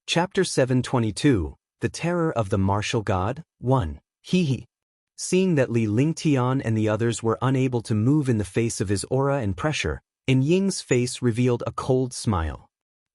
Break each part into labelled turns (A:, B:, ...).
A: Chapter 722, The Terror of the Martial God, 1. He. Seeing that Li Lingtian and the others were unable to move in the face of his aura and pressure, In Ying's face revealed a cold smile.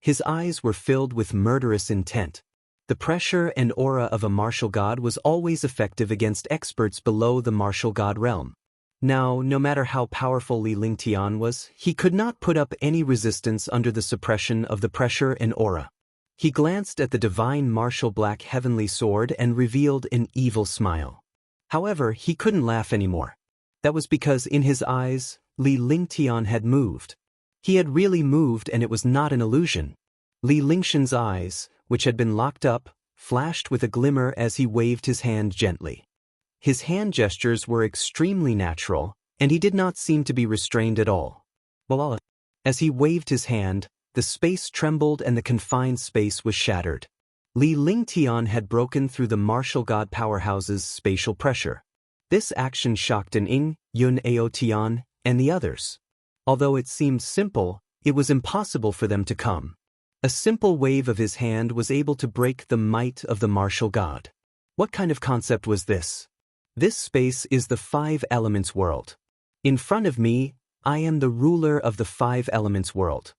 A: His eyes were filled with murderous intent. The pressure and aura of a martial god was always effective against experts below the martial god realm. Now, no matter how powerful Li Lingtian was, he could not put up any resistance under the suppression of the pressure and aura. He glanced at the divine martial black heavenly sword and revealed an evil smile. However, he couldn't laugh anymore. That was because in his eyes, Li Lingtian had moved. He had really moved, and it was not an illusion. Li Lingshan's eyes, which had been locked up, flashed with a glimmer as he waved his hand gently. His hand gestures were extremely natural, and he did not seem to be restrained at all. As he waved his hand, the space trembled and the confined space was shattered. Li Lingtian had broken through the martial god powerhouse's spatial pressure. This action shocked Yun Aotian and the others. Although it seemed simple, it was impossible for them to come. A simple wave of his hand was able to break the might of the martial god. What kind of concept was this? This space is the five elements world. In front of me, I am the ruler of the five elements world.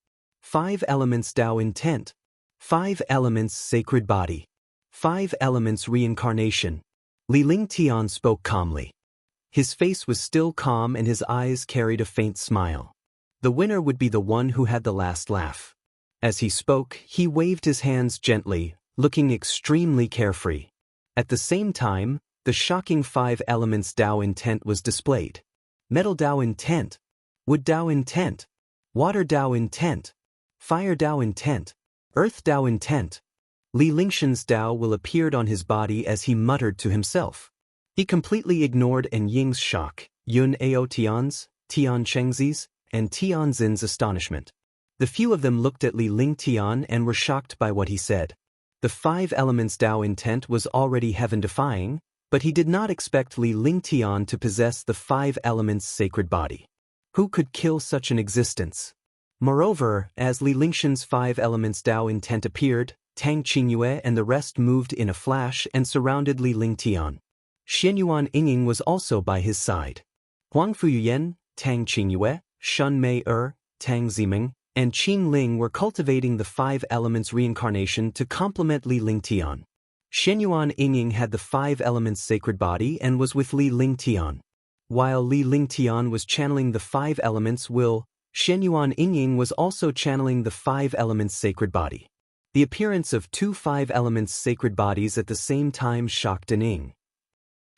A: 5 elements Tao intent, 5 elements sacred body, 5 elements reincarnation. Li Lingtian spoke calmly. His face was still calm and his eyes carried a faint smile. The winner would be the one who had the last laugh. As he spoke, he waved his hands gently, looking extremely carefree. At the same time, the shocking 5 elements Tao intent was displayed. Metal Tao intent, wood Tao intent, water Tao intent, fire Tao intent, earth Tao intent. Li Lingshan's Tao will appeared on his body as he muttered to himself. He completely ignored Ying's shock, Yun Aotian's, Tian Chengzi's, and Tianzin's astonishment. The few of them looked at Li Lingtian and were shocked by what he said. The 5 elements Tao intent was already heaven-defying, but he did not expect Li Lingtian to possess the 5 elements sacred body. Who could kill such an existence? Moreover, as Li Lingshan's 5 elements Tao intent appeared, Tang Qingyue and the rest moved in a flash and surrounded Li Lingtian. Xianyuan Yinging was also by his side. Huang Fuyuyan, Tang Qingyue, Shun Mei Tang Ziming, and Qing Ling were cultivating the 5 elements reincarnation to complement Li Lingtian. Xianyuan Yinging had the 5 elements sacred body and was with Li Lingtian. While Li Lingtian was channeling the 5 elements will, Xianyuan Yinging was also channeling the 5 elements sacred body. The appearance of 2 5 elements sacred bodies at the same time shocked Ying.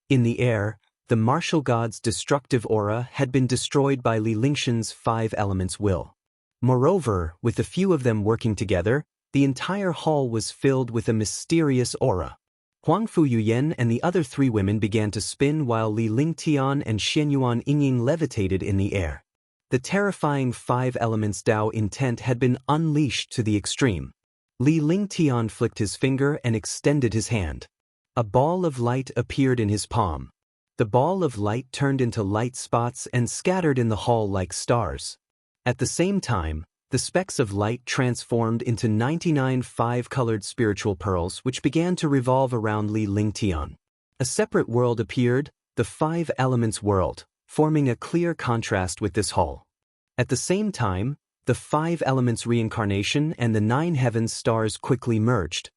A: In the air, the martial god's destructive aura had been destroyed by Li Lingshan's 5 elements will. Moreover, with a few of them working together, the entire hall was filled with a mysterious aura. Huang Fuyuyan and the other 3 women began to spin while Li Lingtian and Xianyuan Yinging levitated in the air. The terrifying 5 elements Tao intent had been unleashed to the extreme. Li Lingtian flicked his finger and extended his hand. A ball of light appeared in his palm. The ball of light turned into light spots and scattered in the hall like stars. At the same time, the specks of light transformed into 99 5-colored spiritual pearls which began to revolve around Li Lingtian. A separate world appeared, the 5 elements world, forming a clear contrast with this hall. At the same time, the 5 elements reincarnation and the 9 heavens stars quickly merged.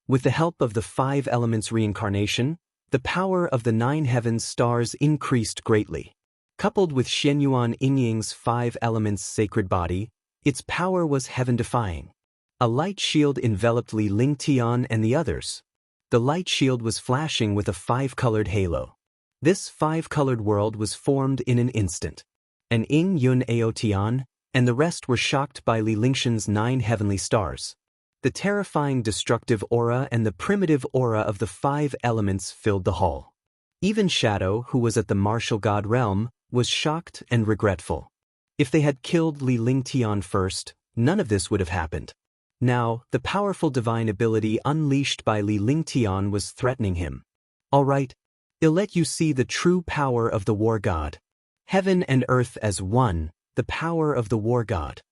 A: With the help of the 5 elements reincarnation, the power of the 9 heavens stars increased greatly. Coupled with Xianyuan Yingying's 5 elements sacred body, its power was heaven-defying. A light shield enveloped Li Lingtian and the others. The light shield was flashing with a 5-colored halo. This 5-colored world was formed in an instant. Yun Aotian and the rest were shocked by Li Lingshan's 9 heavenly stars. The terrifying destructive aura and the primitive aura of the 5 elements filled the hall. Even Shadow, who was at the martial god realm, was shocked and regretful. If they had killed Li Lingtian first, none of this would have happened. Now, the powerful divine ability unleashed by Li Lingtian was threatening him. All right, I'll let you see the true power of the war god. Heaven and earth as one, the power of the war god.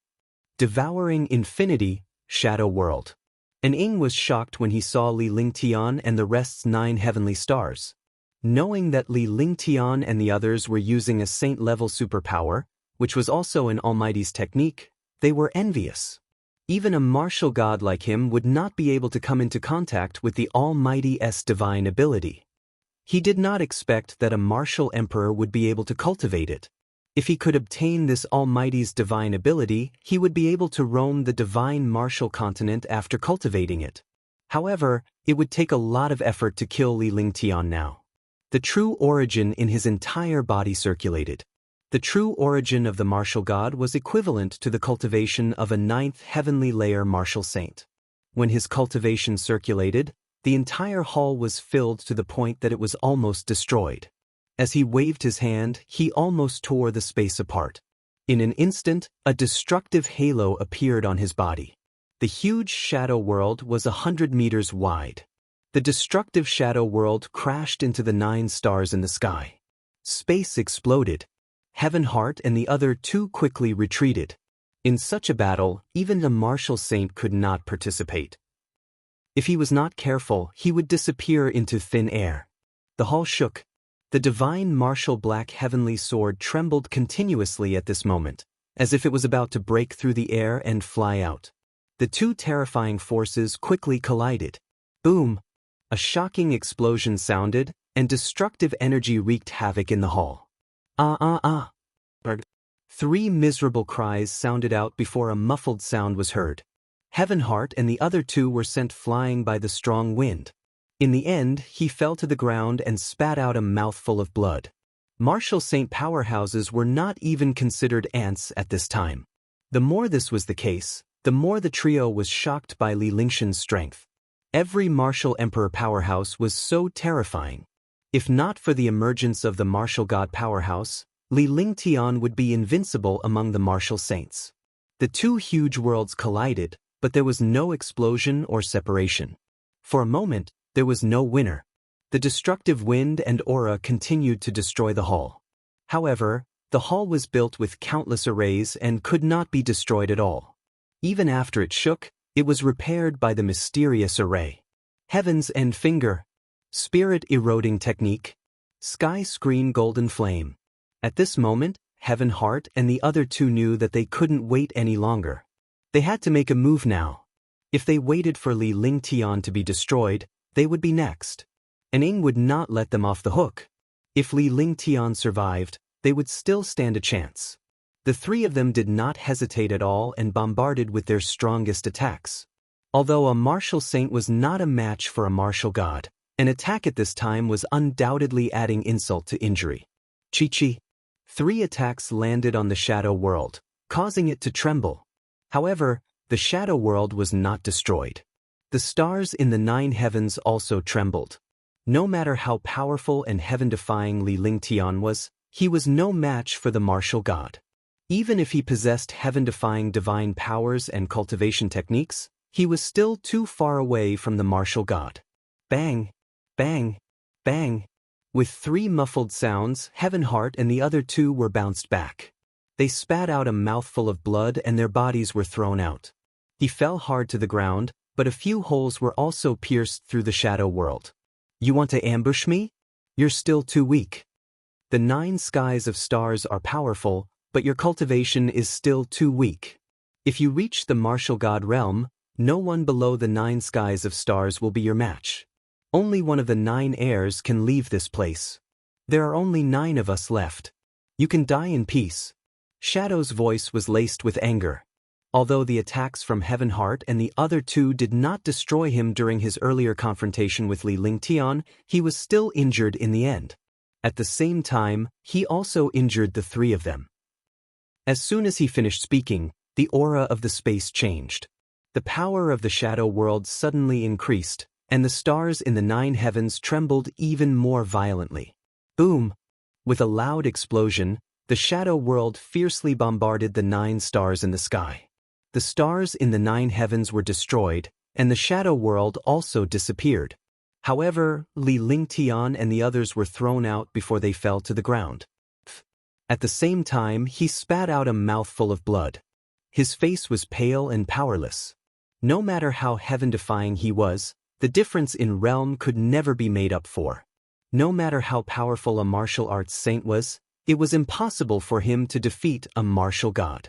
A: Devouring infinity, Shadow world. And Ing was shocked when he saw Li Lingtian and the rest's 9 heavenly stars. Knowing that Li Lingtian and the others were using a saint-level superpower, which was also an Almighty's technique, they were envious. Even a martial god like him would not be able to come into contact with the Almighty's divine ability. He did not expect that a martial emperor would be able to cultivate it. If he could obtain this Almighty's divine ability, he would be able to roam the divine martial continent after cultivating it. However, it would take a lot of effort to kill Li Lingtian now. The true origin in his entire body circulated. The true origin of the martial god was equivalent to the cultivation of a 9th heavenly layer martial saint. When his cultivation circulated, the entire hall was filled to the point that it was almost destroyed. As he waved his hand, he almost tore the space apart. In an instant, a destructive halo appeared on his body. The huge shadow world was 100 meters wide. The destructive shadow world crashed into the 9 stars in the sky. Space exploded. Heavenheart and the other 2 quickly retreated. In such a battle, even the martial saint could not participate. If he was not careful, he would disappear into thin air. The hall shook. The divine martial black heavenly sword trembled continuously at this moment, as if it was about to break through the air and fly out. The 2 terrifying forces quickly collided. Boom! A shocking explosion sounded, and destructive energy wreaked havoc in the hall. Ah! 3 miserable cries sounded out before a muffled sound was heard. Heavenheart and the other 2 were sent flying by the strong wind. In the end, he fell to the ground and spat out a mouthful of blood. Martial saint powerhouses were not even considered ants at this time. The more this was the case, the more the trio was shocked by Li Lingtian's strength. Every martial emperor powerhouse was so terrifying. If not for the emergence of the martial god powerhouse, Li Lingtian would be invincible among the martial saints. The 2 huge worlds collided, but there was no explosion or separation. For a moment, there was no winner. The destructive wind and aura continued to destroy the hall. However, the hall was built with countless arrays and could not be destroyed at all. Even after it shook, it was repaired by the mysterious array. Heavens and Finger. Spirit Eroding Technique. Sky Screen Golden Flame. At this moment, Heavenheart and the other 2 knew that they couldn't wait any longer. They had to make a move now. If they waited for Li Lingtian to be destroyed, they would be next. And Ing would not let them off the hook. If Li Lingtian survived, they would still stand a chance. The 3 of them did not hesitate at all and bombarded with their strongest attacks. Although a martial saint was not a match for a martial god, an attack at this time was undoubtedly adding insult to injury. Chi-chi. 3 attacks landed on the shadow world, causing it to tremble. However, the shadow world was not destroyed. The stars in the 9 heavens also trembled. No matter how powerful and heaven-defying Li Lingtian was, he was no match for the martial god. Even if he possessed heaven-defying divine powers and cultivation techniques, he was still too far away from the martial god. Bang! Bang! Bang! With 3 muffled sounds, Heavenheart and the other 2 were bounced back. They spat out a mouthful of blood and their bodies were thrown out. He fell hard to the ground, but a few holes were also pierced through the shadow world. You want to ambush me? You're still too weak. The 9 skies of stars are powerful, but your cultivation is still too weak. If you reach the martial god realm, no one below the 9 skies of stars will be your match. Only one of the 9 heirs can leave this place. There are only 9 of us left. You can die in peace. Shadow's voice was laced with anger. Although the attacks from Heavenheart and the other 2 did not destroy him during his earlier confrontation with Li Lingtian, he was still injured in the end. At the same time, he also injured the 3 of them. As soon as he finished speaking, the aura of the space changed. The power of the shadow world suddenly increased, and the stars in the 9 heavens trembled even more violently. Boom! With a loud explosion, the shadow world fiercely bombarded the 9 stars in the sky. The stars in the 9 heavens were destroyed, and the shadow world also disappeared. However, Li Lingtian and the others were thrown out before they fell to the ground. At the same time, he spat out a mouthful of blood. His face was pale and powerless. No matter how heaven-defying he was, the difference in realm could never be made up for. No matter how powerful a martial arts saint was, it was impossible for him to defeat a martial god.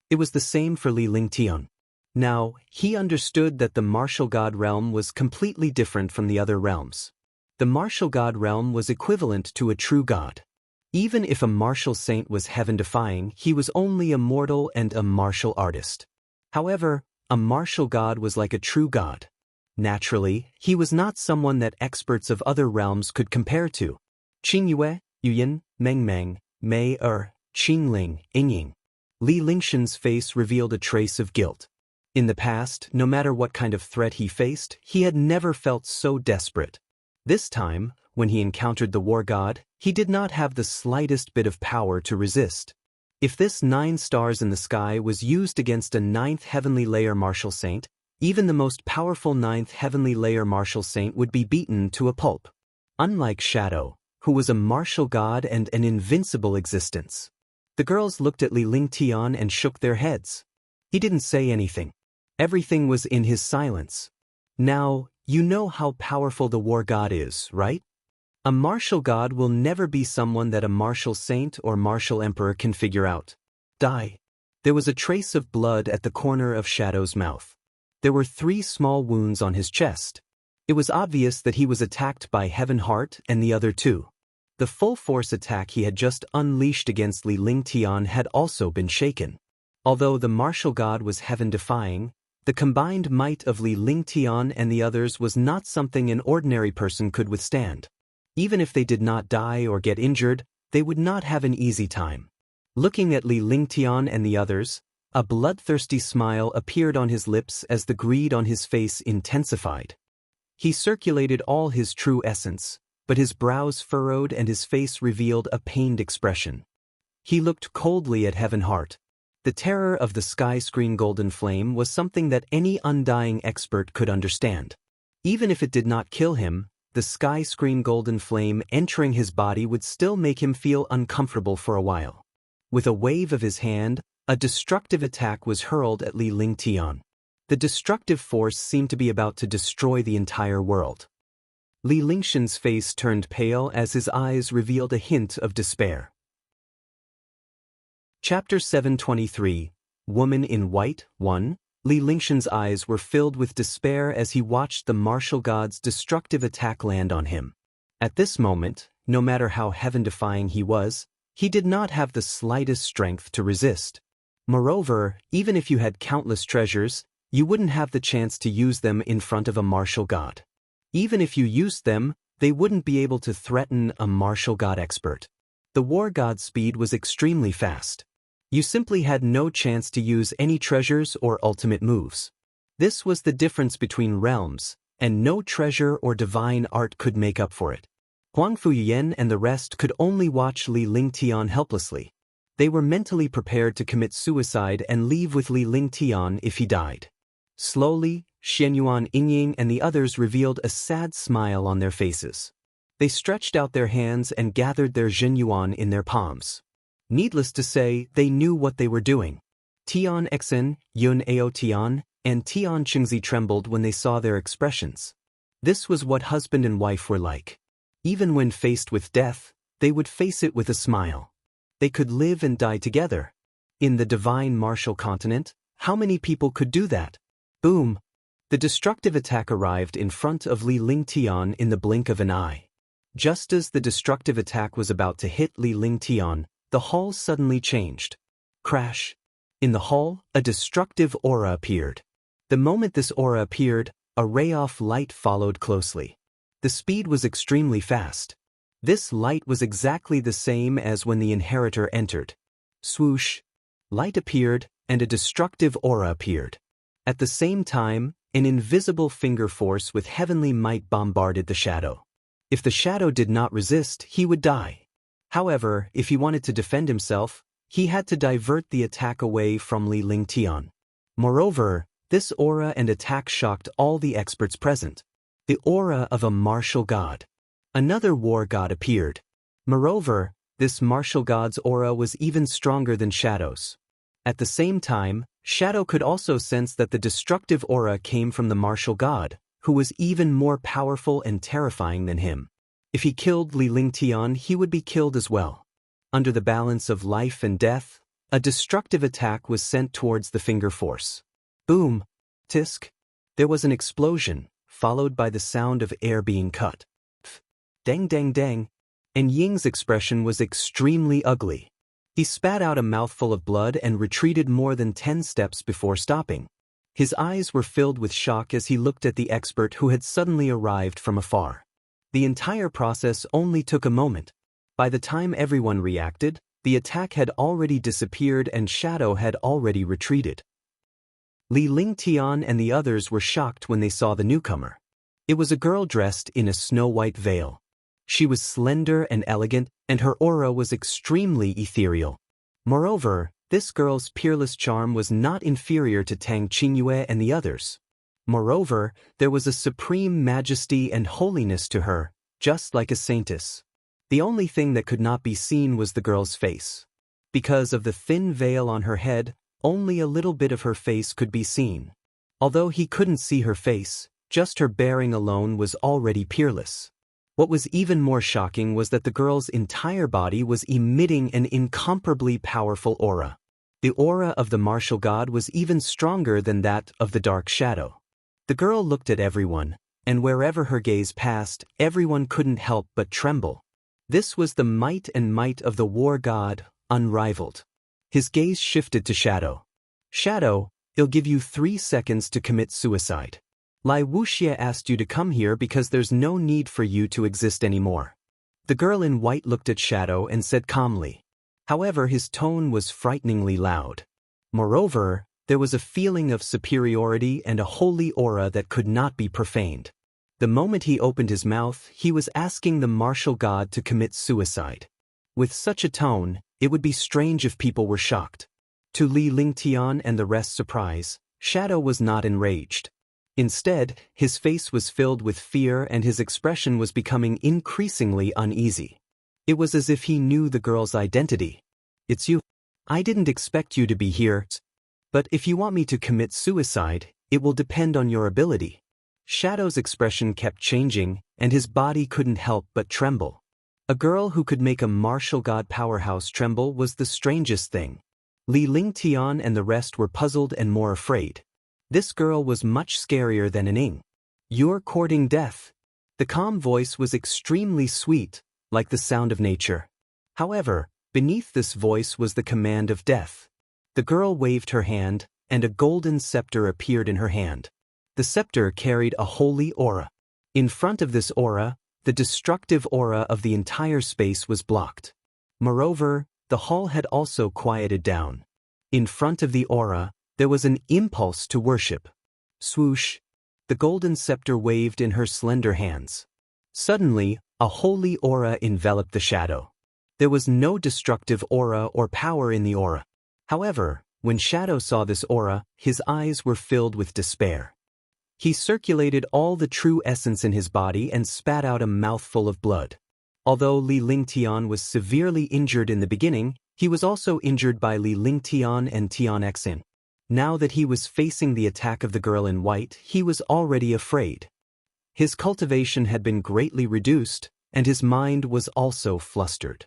A: It was the same for Li Lingtian. Now, he understood that the martial god realm was completely different from the other realms. The martial god realm was equivalent to a true god. Even if a martial saint was heaven-defying, he was only a mortal and a martial artist. However, a martial god was like a true god. Naturally, he was not someone that experts of other realms could compare to. Qingyue, Yuyin, Mengmeng, Mei Qingling, Yingying. Li Lingtian's face revealed a trace of guilt. In the past, no matter what kind of threat he faced, he had never felt so desperate. This time, when he encountered the war god, he did not have the slightest bit of power to resist. If this 9 stars in the sky was used against a 9th heavenly layer martial saint, even the most powerful 9th heavenly layer martial saint would be beaten to a pulp. Unlike Shadow, who was a martial god and an invincible existence. The girls looked at Li Lingtian and shook their heads. He didn't say anything. Everything was in his silence. Now, you know how powerful the war god is, right? A martial god will never be someone that a martial saint or martial emperor can figure out. Die. There was a trace of blood at the corner of Shadow's mouth. There were 3 small wounds on his chest. It was obvious that he was attacked by Heaven Heart and the other 2. The full-force attack he had just unleashed against Li Lingtian had also been shaken. Although the martial god was heaven-defying, the combined might of Li Lingtian and the others was not something an ordinary person could withstand. Even if they did not die or get injured, they would not have an easy time. Looking at Li Lingtian and the others, a bloodthirsty smile appeared on his lips as the greed on his face intensified. He circulated all his true essence, but his brows furrowed and his face revealed a pained expression. He looked coldly at Heaven Heart. The terror of the sky screen golden flame was something that any undying expert could understand. Even if it did not kill him, the sky screen golden flame entering his body would still make him feel uncomfortable for a while. With a wave of his hand, a destructive attack was hurled at Li Lingtian. The destructive force seemed to be about to destroy the entire world. Li Lingtian's face turned pale as his eyes revealed a hint of despair. Chapter 723, Woman in White, 1. Li Lingtian's eyes were filled with despair as he watched the martial god's destructive attack land on him. At this moment, no matter how heaven-defying he was, he did not have the slightest strength to resist. Moreover, even if you had countless treasures, you wouldn't have the chance to use them in front of a martial god. Even if you used them, they wouldn't be able to threaten a martial god expert. The war god's speed was extremely fast. You simply had no chance to use any treasures or ultimate moves. This was the difference between realms, and no treasure or divine art could make up for it. Huang Fuyan and the rest could only watch Li Lingtian helplessly. They were mentally prepared to commit suicide and leave with Li Lingtian if he died. Slowly, Xianyuan Yingying and the others revealed a sad smile on their faces. They stretched out their hands and gathered their Zhenyuan in their palms. Needless to say, they knew what they were doing. Tian Xen, Yun Ao Tian, and Tian Qingzi trembled when they saw their expressions. This was what husband and wife were like. Even when faced with death, they would face it with a smile. They could live and die together. In the divine martial continent, how many people could do that? Boom! The destructive attack arrived in front of Li Lingtian in the blink of an eye. Just as the destructive attack was about to hit Li Lingtian, the hall suddenly changed. Crash! In the hall, a destructive aura appeared. The moment this aura appeared, a ray of light followed closely. The speed was extremely fast. This light was exactly the same as when the inheritor entered. Swoosh! Light appeared, and a destructive aura appeared. At the same time, an invisible finger force with heavenly might bombarded the shadow. If the shadow did not resist, he would die. However, if he wanted to defend himself, he had to divert the attack away from Li Lingtian. Moreover, this aura and attack shocked all the experts present. The aura of a martial god. Another war god appeared. Moreover, this martial god's aura was even stronger than Shadow's. At the same time, Shadow could also sense that the destructive aura came from the martial god, who was even more powerful and terrifying than him. If he killed Li Lingtian, he would be killed as well. Under the balance of life and death, a destructive attack was sent towards the finger force. Boom! Tisk! There was an explosion, followed by the sound of air being cut. Dang dang dang! And Ying's expression was extremely ugly. He spat out a mouthful of blood and retreated more than 10 steps before stopping. His eyes were filled with shock as he looked at the expert who had suddenly arrived from afar. The entire process only took a moment. By the time everyone reacted, the attack had already disappeared and Shadow had already retreated. Li Lingtian and the others were shocked when they saw the newcomer. It was a girl dressed in a snow-white veil. She was slender and elegant, and her aura was extremely ethereal. Moreover, this girl's peerless charm was not inferior to Tang Qingyue and the others. Moreover, there was a supreme majesty and holiness to her, just like a saintess. The only thing that could not be seen was the girl's face. Because of the thin veil on her head, only a little bit of her face could be seen. Although he couldn't see her face, just her bearing alone was already peerless. What was even more shocking was that the girl's entire body was emitting an incomparably powerful aura. The aura of the martial god was even stronger than that of the dark shadow. The girl looked at everyone, and wherever her gaze passed, everyone couldn't help but tremble. This was the might of the war god, unrivaled. His gaze shifted to Shadow. Shadow, I'll give you 3 seconds to commit suicide. Lai Wuxie asked you to come here because there's no need for you to exist anymore. The girl in white looked at Shadow and said calmly. However, his tone was frighteningly loud. Moreover, there was a feeling of superiority and a holy aura that could not be profaned. The moment he opened his mouth, he was asking the martial god to commit suicide. With such a tone, it would be strange if people were shocked. To Li Lingtian and the rest's surprise, Shadow was not enraged. Instead, his face was filled with fear and his expression was becoming increasingly uneasy. It was as if he knew the girl's identity. It's you. I didn't expect you to be here. But if you want me to commit suicide, it will depend on your ability. Shadow's expression kept changing, and his body couldn't help but tremble. A girl who could make a martial god powerhouse tremble was the strangest thing. Li Lingtian and the rest were puzzled and more afraid. This girl was much scarier than an Ing. You're courting death. The calm voice was extremely sweet, like the sound of nature. However, beneath this voice was the command of death. The girl waved her hand, and a golden scepter appeared in her hand. The scepter carried a holy aura. In front of this aura, the destructive aura of the entire space was blocked. Moreover, the hall had also quieted down. In front of the aura, there was an impulse to worship. Swoosh! The golden scepter waved in her slender hands. Suddenly, a holy aura enveloped the shadow. There was no destructive aura or power in the aura. However, when Shadow saw this aura, his eyes were filled with despair. He circulated all the true essence in his body and spat out a mouthful of blood. Although Li Lingtian was severely injured in the beginning, he was also injured by Li Lingtian and Tian Xin. Now that he was facing the attack of the girl in white, he was already afraid. His cultivation had been greatly reduced, and his mind was also flustered.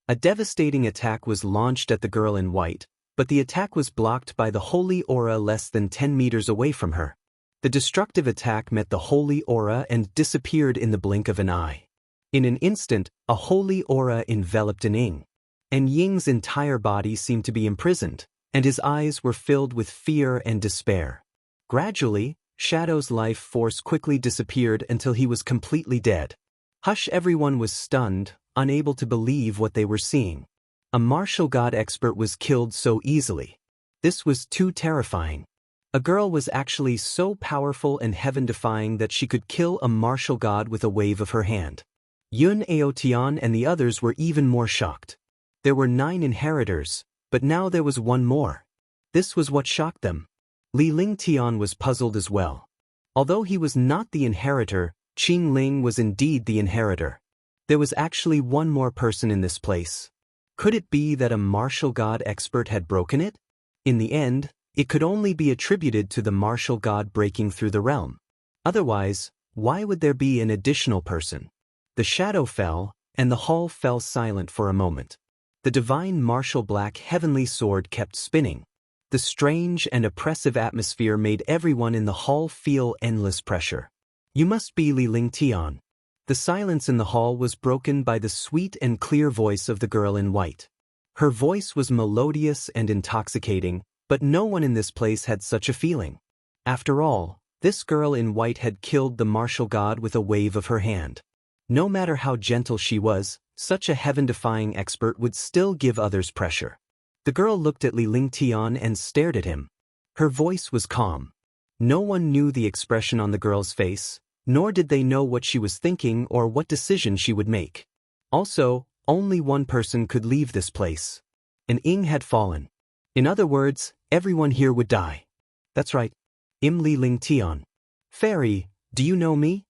A: A devastating attack was launched at the girl in white, but the attack was blocked by the holy aura less than 10 meters away from her. The destructive attack met the holy aura and disappeared in the blink of an eye. In an instant, a holy aura enveloped an Ing. And Ying's entire body seemed to be imprisoned, and his eyes were filled with fear and despair. Gradually, Shadow's life force quickly disappeared until he was completely dead. Hush! Everyone was stunned, unable to believe what they were seeing. A martial god expert was killed so easily. This was too terrifying. A girl was actually so powerful and heaven-defying that she could kill a martial god with a wave of her hand. Yun Aotian and the others were even more shocked. There were 9 inheritors, but now there was one more. This was what shocked them. Li Lingtian was puzzled as well. Although he was not the inheritor, Qing Ling was indeed the inheritor. There was actually one more person in this place. Could it be that a martial god expert had broken it? In the end, It could only be attributed to the martial god breaking through the realm. Otherwise, why would there be an additional person? The shadow fell, and the hall fell silent for a moment. The divine martial black heavenly sword kept spinning. The strange and oppressive atmosphere made everyone in the hall feel endless pressure. You must be Li Lingtian. The silence in the hall was broken by the sweet and clear voice of the girl in white. Her voice was melodious and intoxicating, but no one in this place had such a feeling. After all, this girl in white had killed the martial god with a wave of her hand. No matter how gentle she was, such a heaven-defying expert would still give others pressure. The girl looked at Li Lingtian and stared at him. Her voice was calm. No one knew the expression on the girl's face, nor did they know what she was thinking or what decision she would make. Also, only one person could leave this place. An Ing had fallen. In other words, everyone here would die. That's right. Li Lingtian. Fairy, do you know me?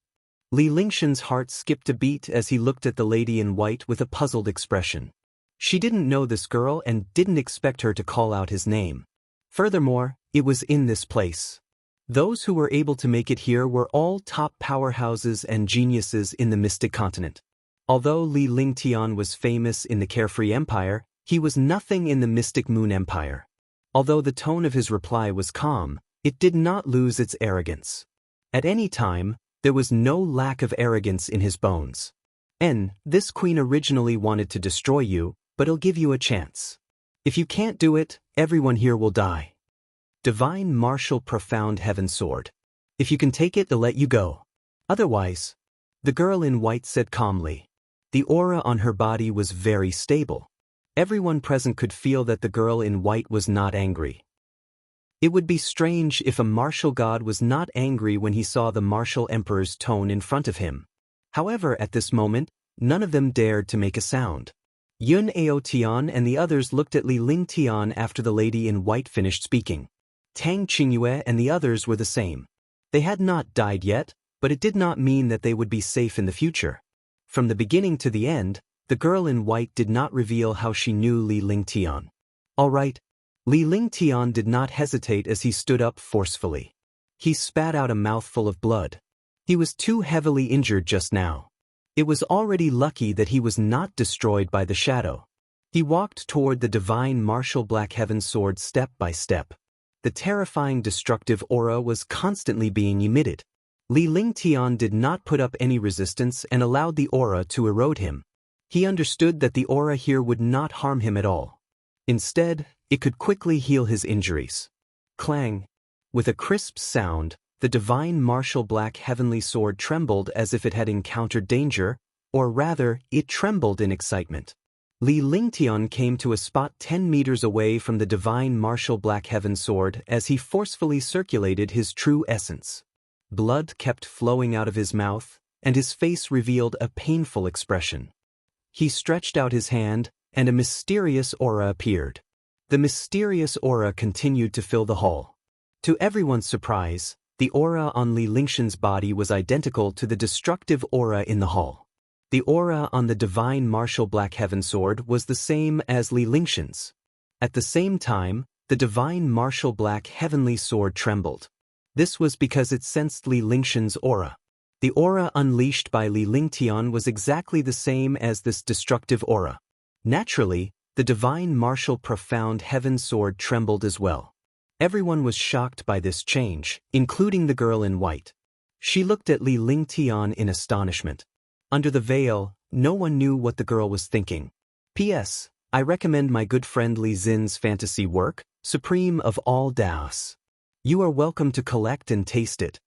A: Li Lingshan's heart skipped a beat as he looked at the lady in white with a puzzled expression. She didn't know this girl and didn't expect her to call out his name. Furthermore, it was in this place. Those who were able to make it here were all top powerhouses and geniuses in the Mystic Continent. Although Li Lingtian was famous in the Carefree Empire, he was nothing in the Mystic Moon Empire. Although the tone of his reply was calm, it did not lose its arrogance. At any time, there was no lack of arrogance in his bones. This queen originally wanted to destroy you, but I'll give you a chance. If you can't do it, everyone here will die. Divine martial profound heaven sword. If you can take it, they'll let you go. Otherwise, the girl in white said calmly. The aura on her body was very stable. Everyone present could feel that the girl in white was not angry. It would be strange if a martial god was not angry when he saw the martial emperor's tone in front of him. However, at this moment, none of them dared to make a sound. Yun Aotian and the others looked at Li Lingtian after the lady in white finished speaking. Tang Qingyue and the others were the same. They had not died yet, but it did not mean that they would be safe in the future. From the beginning to the end, the girl in white did not reveal how she knew Li Lingtian. All right. Li Lingtian did not hesitate as he stood up forcefully. He spat out a mouthful of blood. He was too heavily injured just now. It was already lucky that he was not destroyed by the shadow. He walked toward the divine martial black heaven sword step by step. The terrifying destructive aura was constantly being emitted. Li Lingtian did not put up any resistance and allowed the aura to erode him. He understood that the aura here would not harm him at all. Instead, it could quickly heal his injuries. Clang! With a crisp sound, the divine martial black heavenly sword trembled as if it had encountered danger, or rather, it trembled in excitement. Li Lingtian came to a spot 10 meters away from the divine martial black heaven sword as he forcefully circulated his true essence. Blood kept flowing out of his mouth, and his face revealed a painful expression. He stretched out his hand, and a mysterious aura appeared. The mysterious aura continued to fill the hall. To everyone's surprise, the aura on Li Lingshan's body was identical to the destructive aura in the hall. The aura on the divine martial black heaven sword was the same as Li Lingshan's. At the same time, the divine martial black heavenly sword trembled. This was because it sensed Li Lingshan's aura. The aura unleashed by Li Lingtian was exactly the same as this destructive aura. Naturally, the divine martial profound heaven sword trembled as well. Everyone was shocked by this change, including the girl in white. She looked at Li Lingtian in astonishment. Under the veil, no one knew what the girl was thinking. P.S. I recommend my good friend Li Xin's fantasy work, Supreme of All Daos. You are welcome to collect and taste it.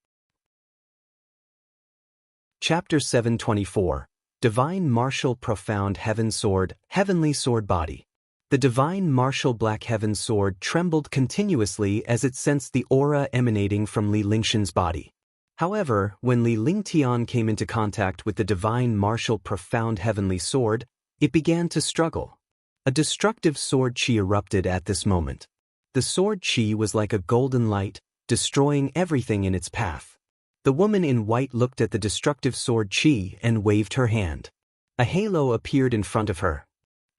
A: Chapter 724. Divine Martial Profound Heaven Sword, Heavenly Sword Body. The divine martial black heaven sword trembled continuously as it sensed the aura emanating from Li Lingshan's body. However, when Li Lingtian came into contact with the divine martial profound heavenly sword, it began to struggle. A destructive sword chi erupted at this moment. The sword chi was like a golden light, destroying everything in its path. The woman in white looked at the destructive sword chi and waved her hand. A halo appeared in front of her.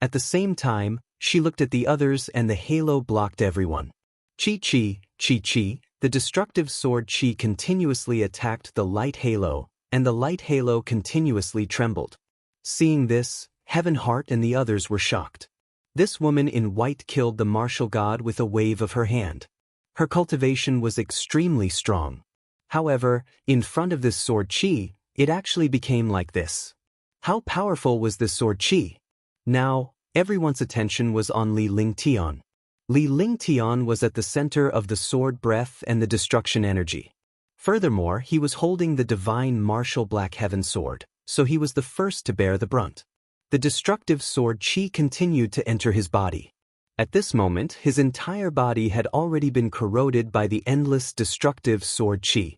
A: At the same time, she looked at the others and the halo blocked everyone. Chi, the destructive sword Chi continuously attacked the light halo, and the light halo continuously trembled. Seeing this, Heaven Heart and the others were shocked. This woman in white killed the martial god with a wave of her hand. Her cultivation was extremely strong. However, in front of this sword Chi, it actually became like this. How powerful was this sword Chi? Now, everyone's attention was on Li Lingtian. Li Lingtian was at the center of the sword breath and the destruction energy. Furthermore, he was holding the divine martial black heaven sword, so he was the first to bear the brunt. The destructive sword Chi continued to enter his body. At this moment, his entire body had already been corroded by the endless destructive sword Chi.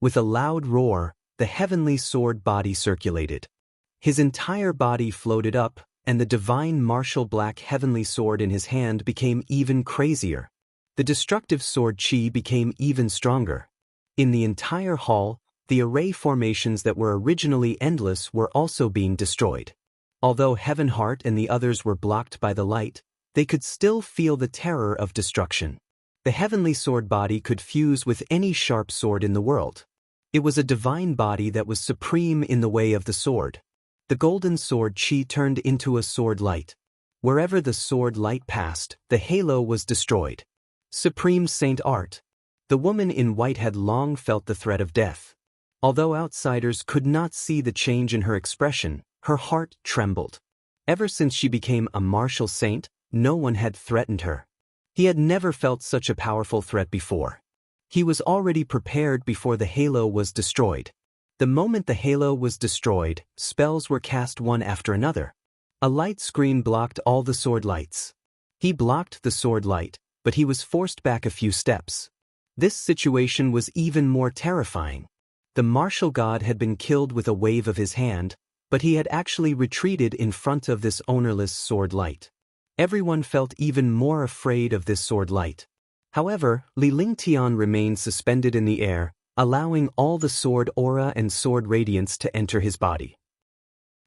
A: With a loud roar, the heavenly sword body circulated. His entire body floated up, and the divine martial black heavenly sword in his hand became even crazier. The destructive sword Chi became even stronger. In the entire hall, the array formations that were originally endless were also being destroyed. Although Heaven Heart and the others were blocked by the light, they could still feel the terror of destruction. The heavenly sword body could fuse with any sharp sword in the world. It was a divine body that was supreme in the way of the sword. The golden sword Chi turned into a sword light. Wherever the sword light passed, the halo was destroyed. Supreme Saint Art. The woman in white had long felt the threat of death. Although outsiders could not see the change in her expression, her heart trembled. Ever since she became a martial saint, no one had threatened her. He had never felt such a powerful threat before. He was already prepared before the halo was destroyed. The moment the halo was destroyed, spells were cast one after another. A light screen blocked all the sword lights. He blocked the sword light, but he was forced back a few steps. This situation was even more terrifying. The martial god had been killed with a wave of his hand, but he had actually retreated in front of this ownerless sword light. Everyone felt even more afraid of this sword light. However, Li Lingtian remained suspended in the air, allowing all the sword aura and sword radiance to enter his body.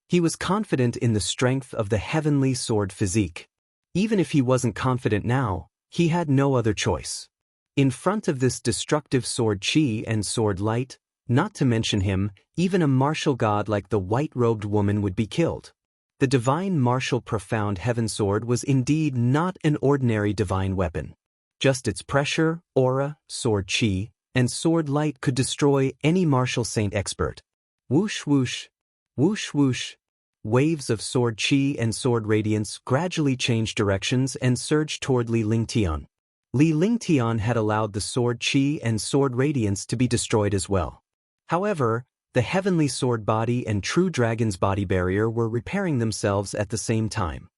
A: He was confident in the strength of the heavenly sword physique. Even if he wasn't confident now, he had no other choice. In front of this destructive sword Chi and sword light, not to mention him, even a martial god like the white-robed woman would be killed. The divine martial profound heaven sword was indeed not an ordinary divine weapon. Just its pressure, aura, sword Chi, and sword light could destroy any martial saint expert. Whoosh whoosh, whoosh whoosh. Waves of sword Chi and sword radiance gradually changed directions and surged toward Li Lingtian. Li Lingtian had allowed the sword Chi and sword radiance to be destroyed as well. However, the heavenly sword body and true dragon's body barrier were repairing themselves at the same time.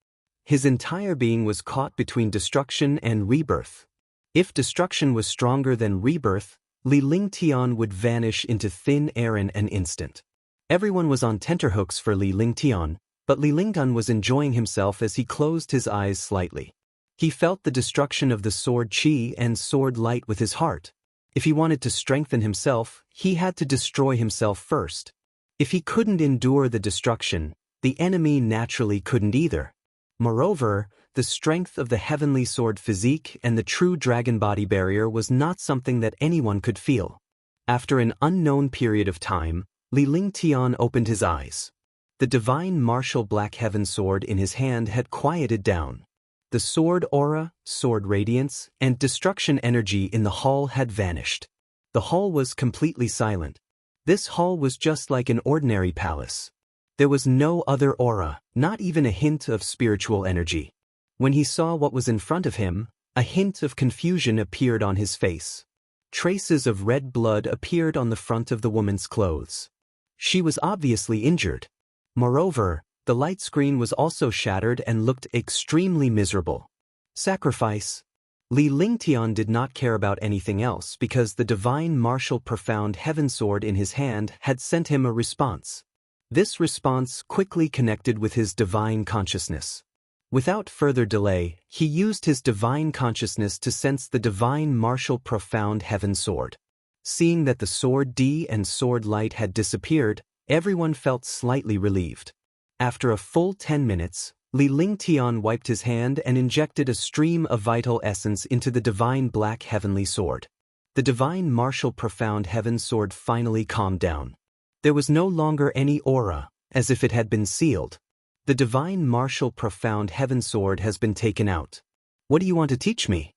A: His entire being was caught between destruction and rebirth. If destruction was stronger than rebirth, Li Lingtian would vanish into thin air in an instant. Everyone was on tenterhooks for Li Lingtian, but Li Lingtian was enjoying himself as he closed his eyes slightly. He felt the destruction of the sword Chi and sword light with his heart. If he wanted to strengthen himself, he had to destroy himself first. If he couldn't endure the destruction, the enemy naturally couldn't either. Moreover, the strength of the heavenly sword physique and the true dragon body barrier was not something that anyone could feel. After an unknown period of time, Li Lingtian opened his eyes. The divine martial black heaven sword in his hand had quieted down. The sword aura, sword radiance, and destruction energy in the hall had vanished. The hall was completely silent. This hall was just like an ordinary palace. There was no other aura, not even a hint of spiritual energy. When he saw what was in front of him, a hint of confusion appeared on his face. Traces of red blood appeared on the front of the woman's clothes. She was obviously injured. Moreover, the light screen was also shattered and looked extremely miserable. Sacrifice. Li Lingtian did not care about anything else because the divine martial profound heaven sword in his hand had sent him a response. This response quickly connected with his divine consciousness. Without further delay, he used his divine consciousness to sense the divine martial profound heaven sword. Seeing that the sword D and sword light had disappeared, everyone felt slightly relieved. After a full 10 minutes, Li Lingtian wiped his hand and injected a stream of vital essence into the divine black heavenly sword. The divine martial profound heaven sword finally calmed down. There was no longer any aura, as if it had been sealed. The divine martial profound heaven sword has been taken out. What do you want to teach me?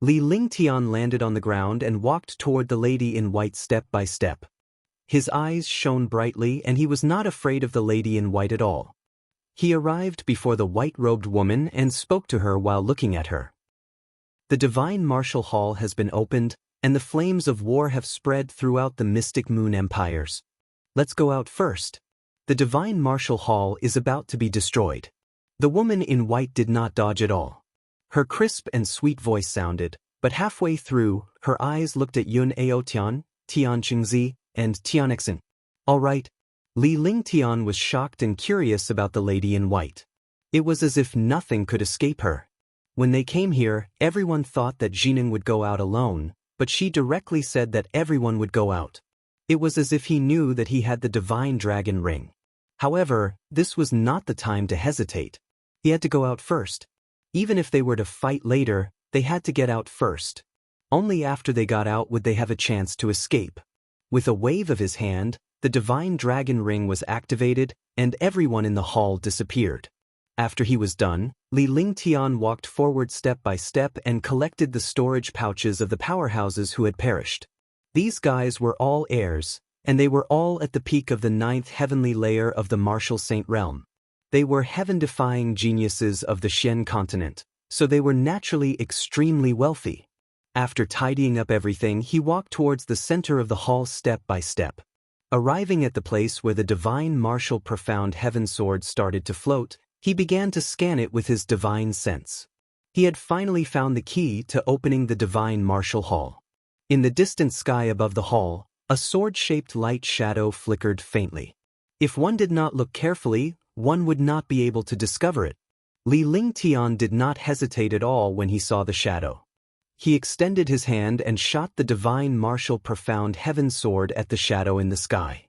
A: Li Lingtian landed on the ground and walked toward the lady in white step by step. His eyes shone brightly and he was not afraid of the lady in white at all. He arrived before the white-robed woman and spoke to her while looking at her. The divine martial hall has been opened, and the flames of war have spread throughout the mystic moon empires. Let's go out first. The divine martial hall is about to be destroyed. The woman in white did not dodge at all. Her crisp and sweet voice sounded, but halfway through, her eyes looked at Yun Ao Tian, Tian Qingzi, and Tianexin. All right. Li Lingtian was shocked and curious about the lady in white. It was as if nothing could escape her. When they came here, everyone thought that Jining would go out alone, but she directly said that everyone would go out. It was as if he knew that he had the divine dragon ring. However, this was not the time to hesitate. He had to go out first. Even if they were to fight later, they had to get out first. Only after they got out would they have a chance to escape. With a wave of his hand, the divine dragon ring was activated, and everyone in the hall disappeared. After he was done, Li Lingtian walked forward step by step and collected the storage pouches of the powerhouses who had perished. These guys were all heirs, and they were all at the peak of the 9th heavenly layer of the martial saint realm. They were heaven-defying geniuses of the Xian continent, so they were naturally extremely wealthy. After tidying up everything, he walked towards the center of the hall step by step. Arriving at the place where the divine martial profound heaven sword started to float, he began to scan it with his divine sense. He had finally found the key to opening the divine martial hall. In the distant sky above the hall, a sword-shaped light shadow flickered faintly. If one did not look carefully, one would not be able to discover it. Li Lingtian did not hesitate at all when he saw the shadow. He extended his hand and shot the divine martial profound heaven sword at the shadow in the sky.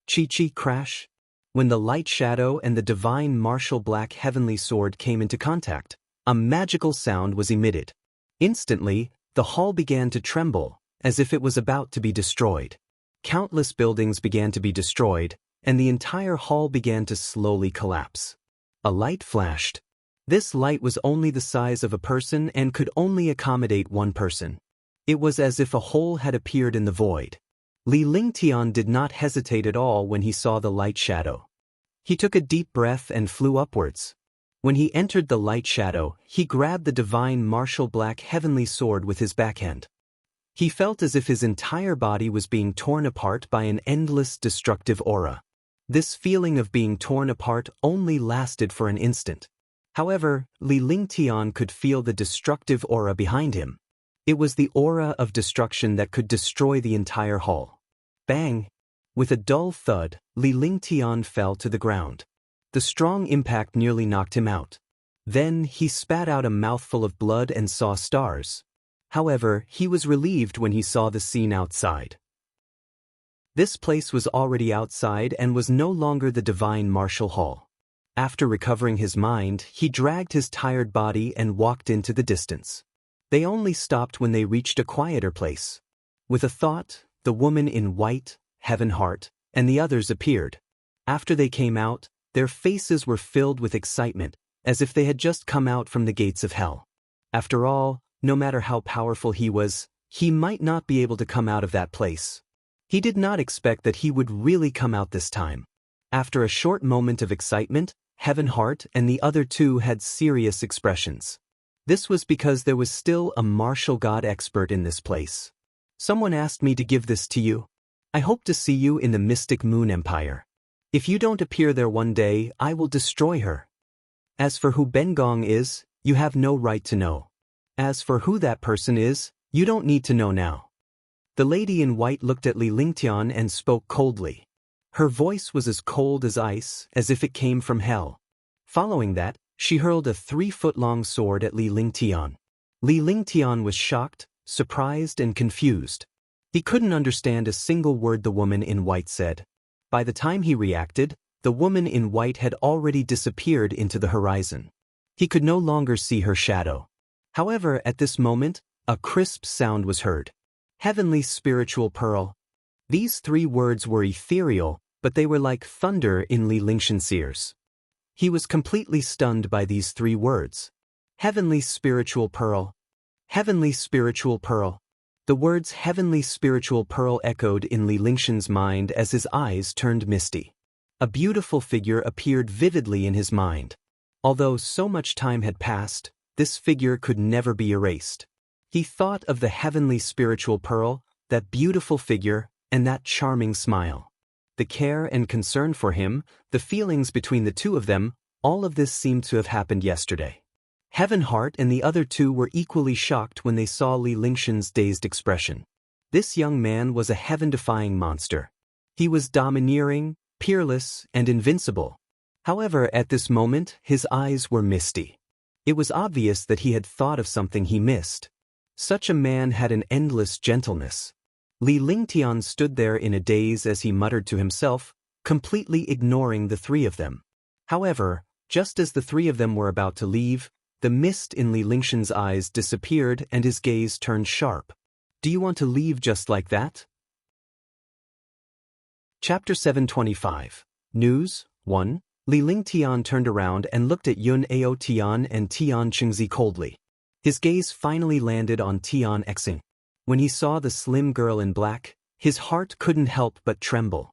A: Chi-chi crash. When the light shadow and the divine martial black heavenly sword came into contact, a magical sound was emitted. Instantly, the hall began to tremble, as if it was about to be destroyed. Countless buildings began to be destroyed, and the entire hall began to slowly collapse. A light flashed. This light was only the size of a person and could only accommodate one person. It was as if a hole had appeared in the void. Li Lingtian did not hesitate at all when he saw the light shadow. He took a deep breath and flew upwards. When he entered the light shadow, he grabbed the divine martial black heavenly sword with his backhand. He felt as if his entire body was being torn apart by an endless destructive aura. This feeling of being torn apart only lasted for an instant. However, Li Lingtian could feel the destructive aura behind him. It was the aura of destruction that could destroy the entire hall. Bang! With a dull thud, Li Lingtian fell to the ground. The strong impact nearly knocked him out. Then he spat out a mouthful of blood and saw stars. However, he was relieved when he saw the scene outside. This place was already outside and was no longer the divine martial hall. After recovering his mind, he dragged his tired body and walked into the distance. They only stopped when they reached a quieter place. With a thought, the woman in white, Heaven Heart, and the others appeared. After they came out, their faces were filled with excitement, as if they had just come out from the gates of hell. After all, no matter how powerful he was, he might not be able to come out of that place. He did not expect that he would really come out this time. After a short moment of excitement, Heaven Heart and the other two had serious expressions. This was because there was still a martial god expert in this place. Someone asked me to give this to you. I hope to see you in the mystic moon empire. If you don't appear there one day, I will destroy her. As for who Bengong is, you have no right to know. As for who that person is, you don't need to know now. The lady in white looked at Li Lingtian and spoke coldly. Her voice was as cold as ice, as if it came from hell. Following that, she hurled a 3-foot-long sword at Li Lingtian. Li Lingtian was shocked, surprised, and confused. He couldn't understand a single word the woman in white said. By the time he reacted, The woman in white had already disappeared into the horizon. He could no longer see her shadow. However, at this moment, a crisp sound was heard. Heavenly spiritual pearl. These 3 words were ethereal, but they were like thunder in Li Lingshan's ears. He was completely stunned by these 3 words. Heavenly spiritual pearl. Heavenly spiritual pearl. The words heavenly spiritual pearl echoed in Li Lingshan's mind as his eyes turned misty. A beautiful figure appeared vividly in his mind. Although so much time had passed, this figure could never be erased. He thought of the heavenly spiritual pearl, that beautiful figure, and that charming smile. The care and concern for him, the feelings between the 2 of them, all of this seemed to have happened yesterday. Heaven Heart and the other 2 were equally shocked when they saw Li Lingshan's dazed expression. This young man was a heaven-defying monster. He was domineering, peerless, and invincible. However, at this moment, his eyes were misty. It was obvious that he had thought of something he missed. Such a man had an endless gentleness. Li Lingtian stood there in a daze as he muttered to himself, completely ignoring the 3 of them. However, just as the 3 of them were about to leave, the mist in Li Lingshan's eyes disappeared and his gaze turned sharp. Do you want to leave just like that? Chapter 725. News 1. Li Lingtian turned around and looked at Yun Ao Tian and Tian Qingzi coldly. His gaze finally landed on Tian Xing. When he saw the slim girl in black, his heart couldn't help but tremble.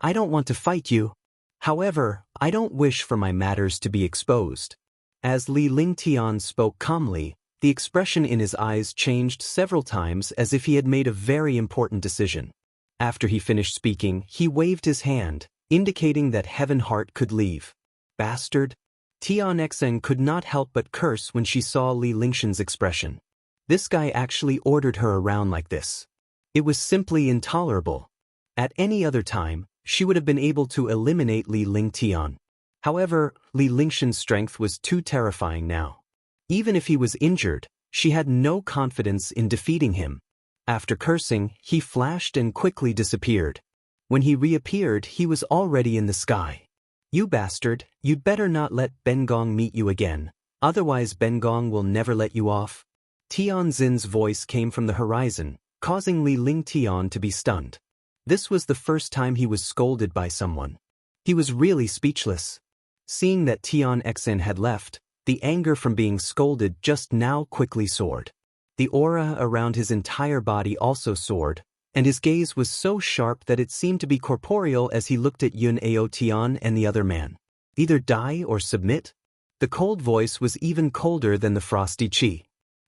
A: I don't want to fight you. However, I don't wish for my matters to be exposed. As Li Lingtian spoke calmly, the expression in his eyes changed several times as if he had made a very important decision. After he finished speaking, he waved his hand, indicating that Heaven Heart could leave. Bastard! Tian Xing could not help but curse when she saw Li Lingshan's expression. This guy actually ordered her around like this. It was simply intolerable. At any other time, she would have been able to eliminate Li Lingtian. However, Li Lingshan's strength was too terrifying now. Even if he was injured, she had no confidence in defeating him. After cursing, he flashed and quickly disappeared. When he reappeared, he was already in the sky. You bastard, you'd better not let Bengong meet you again, otherwise Bengong will never let you off. Tian Xin's voice came from the horizon, causing Li Lingtian to be stunned. This was the first time he was scolded by someone. He was really speechless. Seeing that Tian Xin had left, the anger from being scolded just now quickly soared. The aura around his entire body also soared, and his gaze was so sharp that it seemed to be corporeal as he looked at Yun Ao Tian and the other man. Either die or submit? The cold voice was even colder than the frosty chi.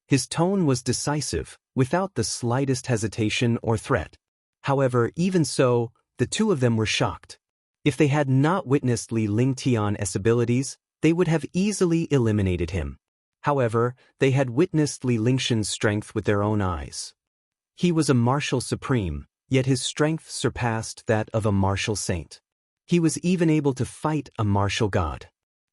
A: His tone was decisive, without the slightest hesitation or threat. However, even so, the 2 of them were shocked. If they had not witnessed Li Lingtian's abilities, they would have easily eliminated him. However, they had witnessed Li Lingshan's strength with their own eyes. He was a martial supreme, yet his strength surpassed that of a martial saint. He was even able to fight a martial god.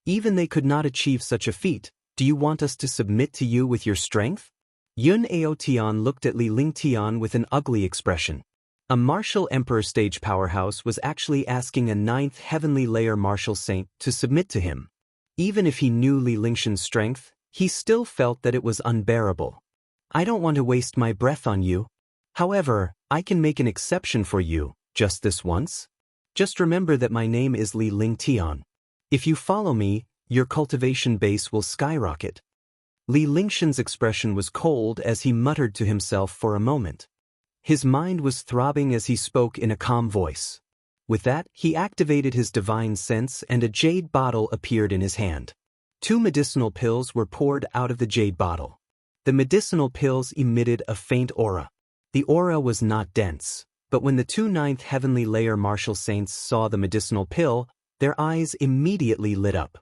A: Even they could not achieve such a feat. Do you want us to submit to you with your strength? Yun Ao Tian looked at Li Lingtian with an ugly expression. A martial emperor stage powerhouse was actually asking a 9th heavenly layer martial saint to submit to him. Even if he knew Li Lingshan's strength, he still felt that it was unbearable. I don't want to waste my breath on you. However, I can make an exception for you, just this once. Just remember that my name is Li Lingtian. If you follow me, your cultivation base will skyrocket. Li Lingshan's expression was cold as he muttered to himself for a moment. His mind was throbbing as he spoke in a calm voice. With that, he activated his divine sense and a jade bottle appeared in his hand. 2 medicinal pills were poured out of the jade bottle. The medicinal pills emitted a faint aura. The aura was not dense, but when the 2 9th heavenly layer martial saints saw the medicinal pill, their eyes immediately lit up.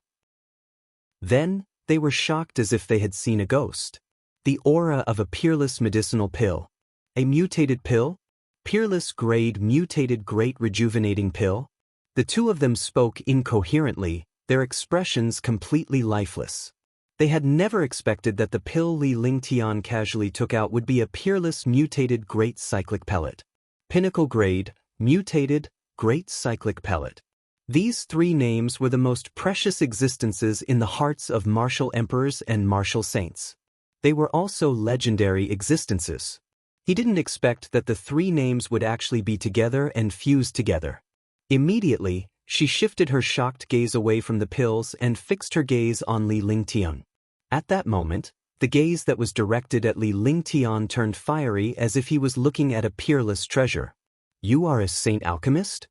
A: Then, they were shocked as if they had seen a ghost. The aura of a peerless medicinal pill. A mutated pill? Peerless grade mutated great rejuvenating pill? The 2 of them spoke incoherently, their expressions completely lifeless. They had never expected that the pill Li Lingtian casually took out would be a peerless mutated great cyclic pellet. Pinnacle grade, mutated, great cyclic pellet. These three names were the most precious existences in the hearts of martial emperors and martial saints. They were also legendary existences. He didn't expect that the three names would actually be together and fuse together. Immediately, she shifted her shocked gaze away from the pills and fixed her gaze on Li Lingtian. At that moment, the gaze that was directed at Li Lingtian turned fiery as if he was looking at a peerless treasure. "You are a saint alchemist?"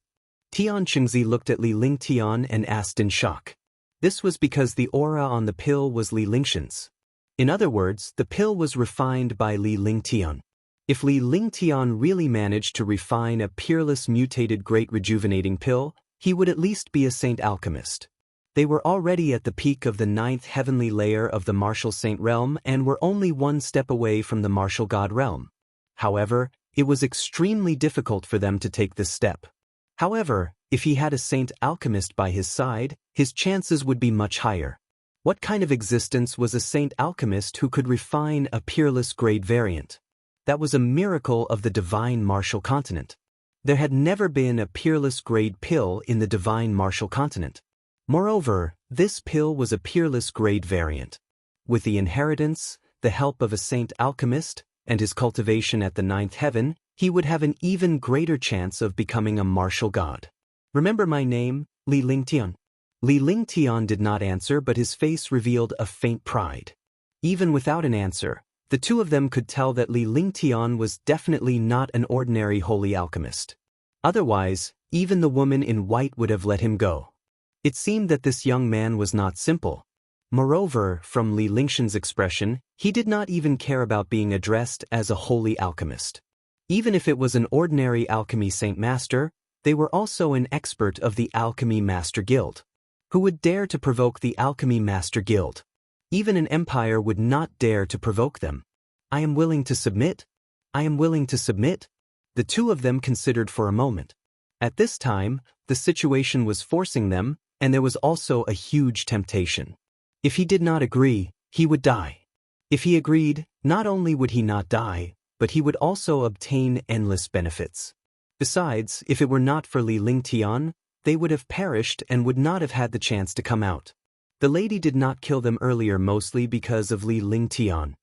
A: Tian Qingzi looked at Li Lingtian and asked in shock. This was because the aura on the pill was Li Lingtian's. In other words, the pill was refined by Li Lingtian. If Li Lingtian really managed to refine a peerless mutated great rejuvenating pill, he would at least be a saint alchemist. They were already at the peak of the 9th heavenly layer of the martial saint realm and were only one step away from the martial god realm. However, it was extremely difficult for them to take this step. However, if he had a saint alchemist by his side, his chances would be much higher. What kind of existence was a saint alchemist who could refine a peerless grade variant? That was a miracle of the divine martial continent. There had never been a peerless grade pill in the divine martial continent. Moreover, this pill was a peerless grade variant. With the inheritance, the help of a saint alchemist, and his cultivation at the 9th heaven, he would have an even greater chance of becoming a martial god. "Remember my name, Li Lingtian?" Li Lingtian did not answer, but his face revealed a faint pride. Even without an answer, the two of them could tell that Li Lingtian was definitely not an ordinary holy alchemist. Otherwise, even the woman in white would have let him go. It seemed that this young man was not simple. Moreover, from Li Lingtian's expression, he did not even care about being addressed as a holy alchemist. Even if it was an ordinary alchemy saint master, they were also an expert of the Alchemy Master Guild. Who would dare to provoke the Alchemy Master Guild? Even an empire would not dare to provoke them. "I am willing to submit. I am willing to submit." The two of them considered for a moment. At this time, the situation was forcing them, and there was also a huge temptation. If he did not agree, he would die. If he agreed, not only would he not die, but he would also obtain endless benefits. Besides, if it were not for Li Lingtian, they would have perished and would not have had the chance to come out. The lady did not kill them earlier mostly because of Li Lingtian.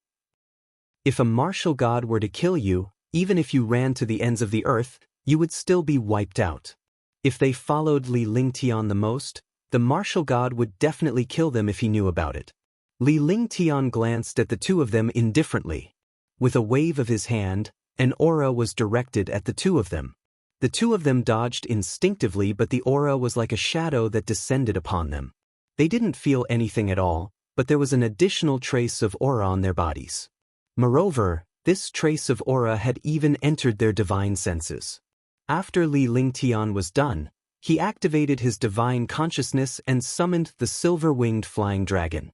A: If a martial god were to kill you, even if you ran to the ends of the earth, you would still be wiped out. If they followed Li Lingtian the most, the martial god would definitely kill them if he knew about it. Li Lingtian glanced at the two of them indifferently. With a wave of his hand, an aura was directed at the two of them. The two of them dodged instinctively, but the aura was like a shadow that descended upon them. They didn't feel anything at all, but there was an additional trace of aura on their bodies. Moreover, this trace of aura had even entered their divine senses. After Li Lingtian was done, he activated his divine consciousness and summoned the silver-winged flying dragon.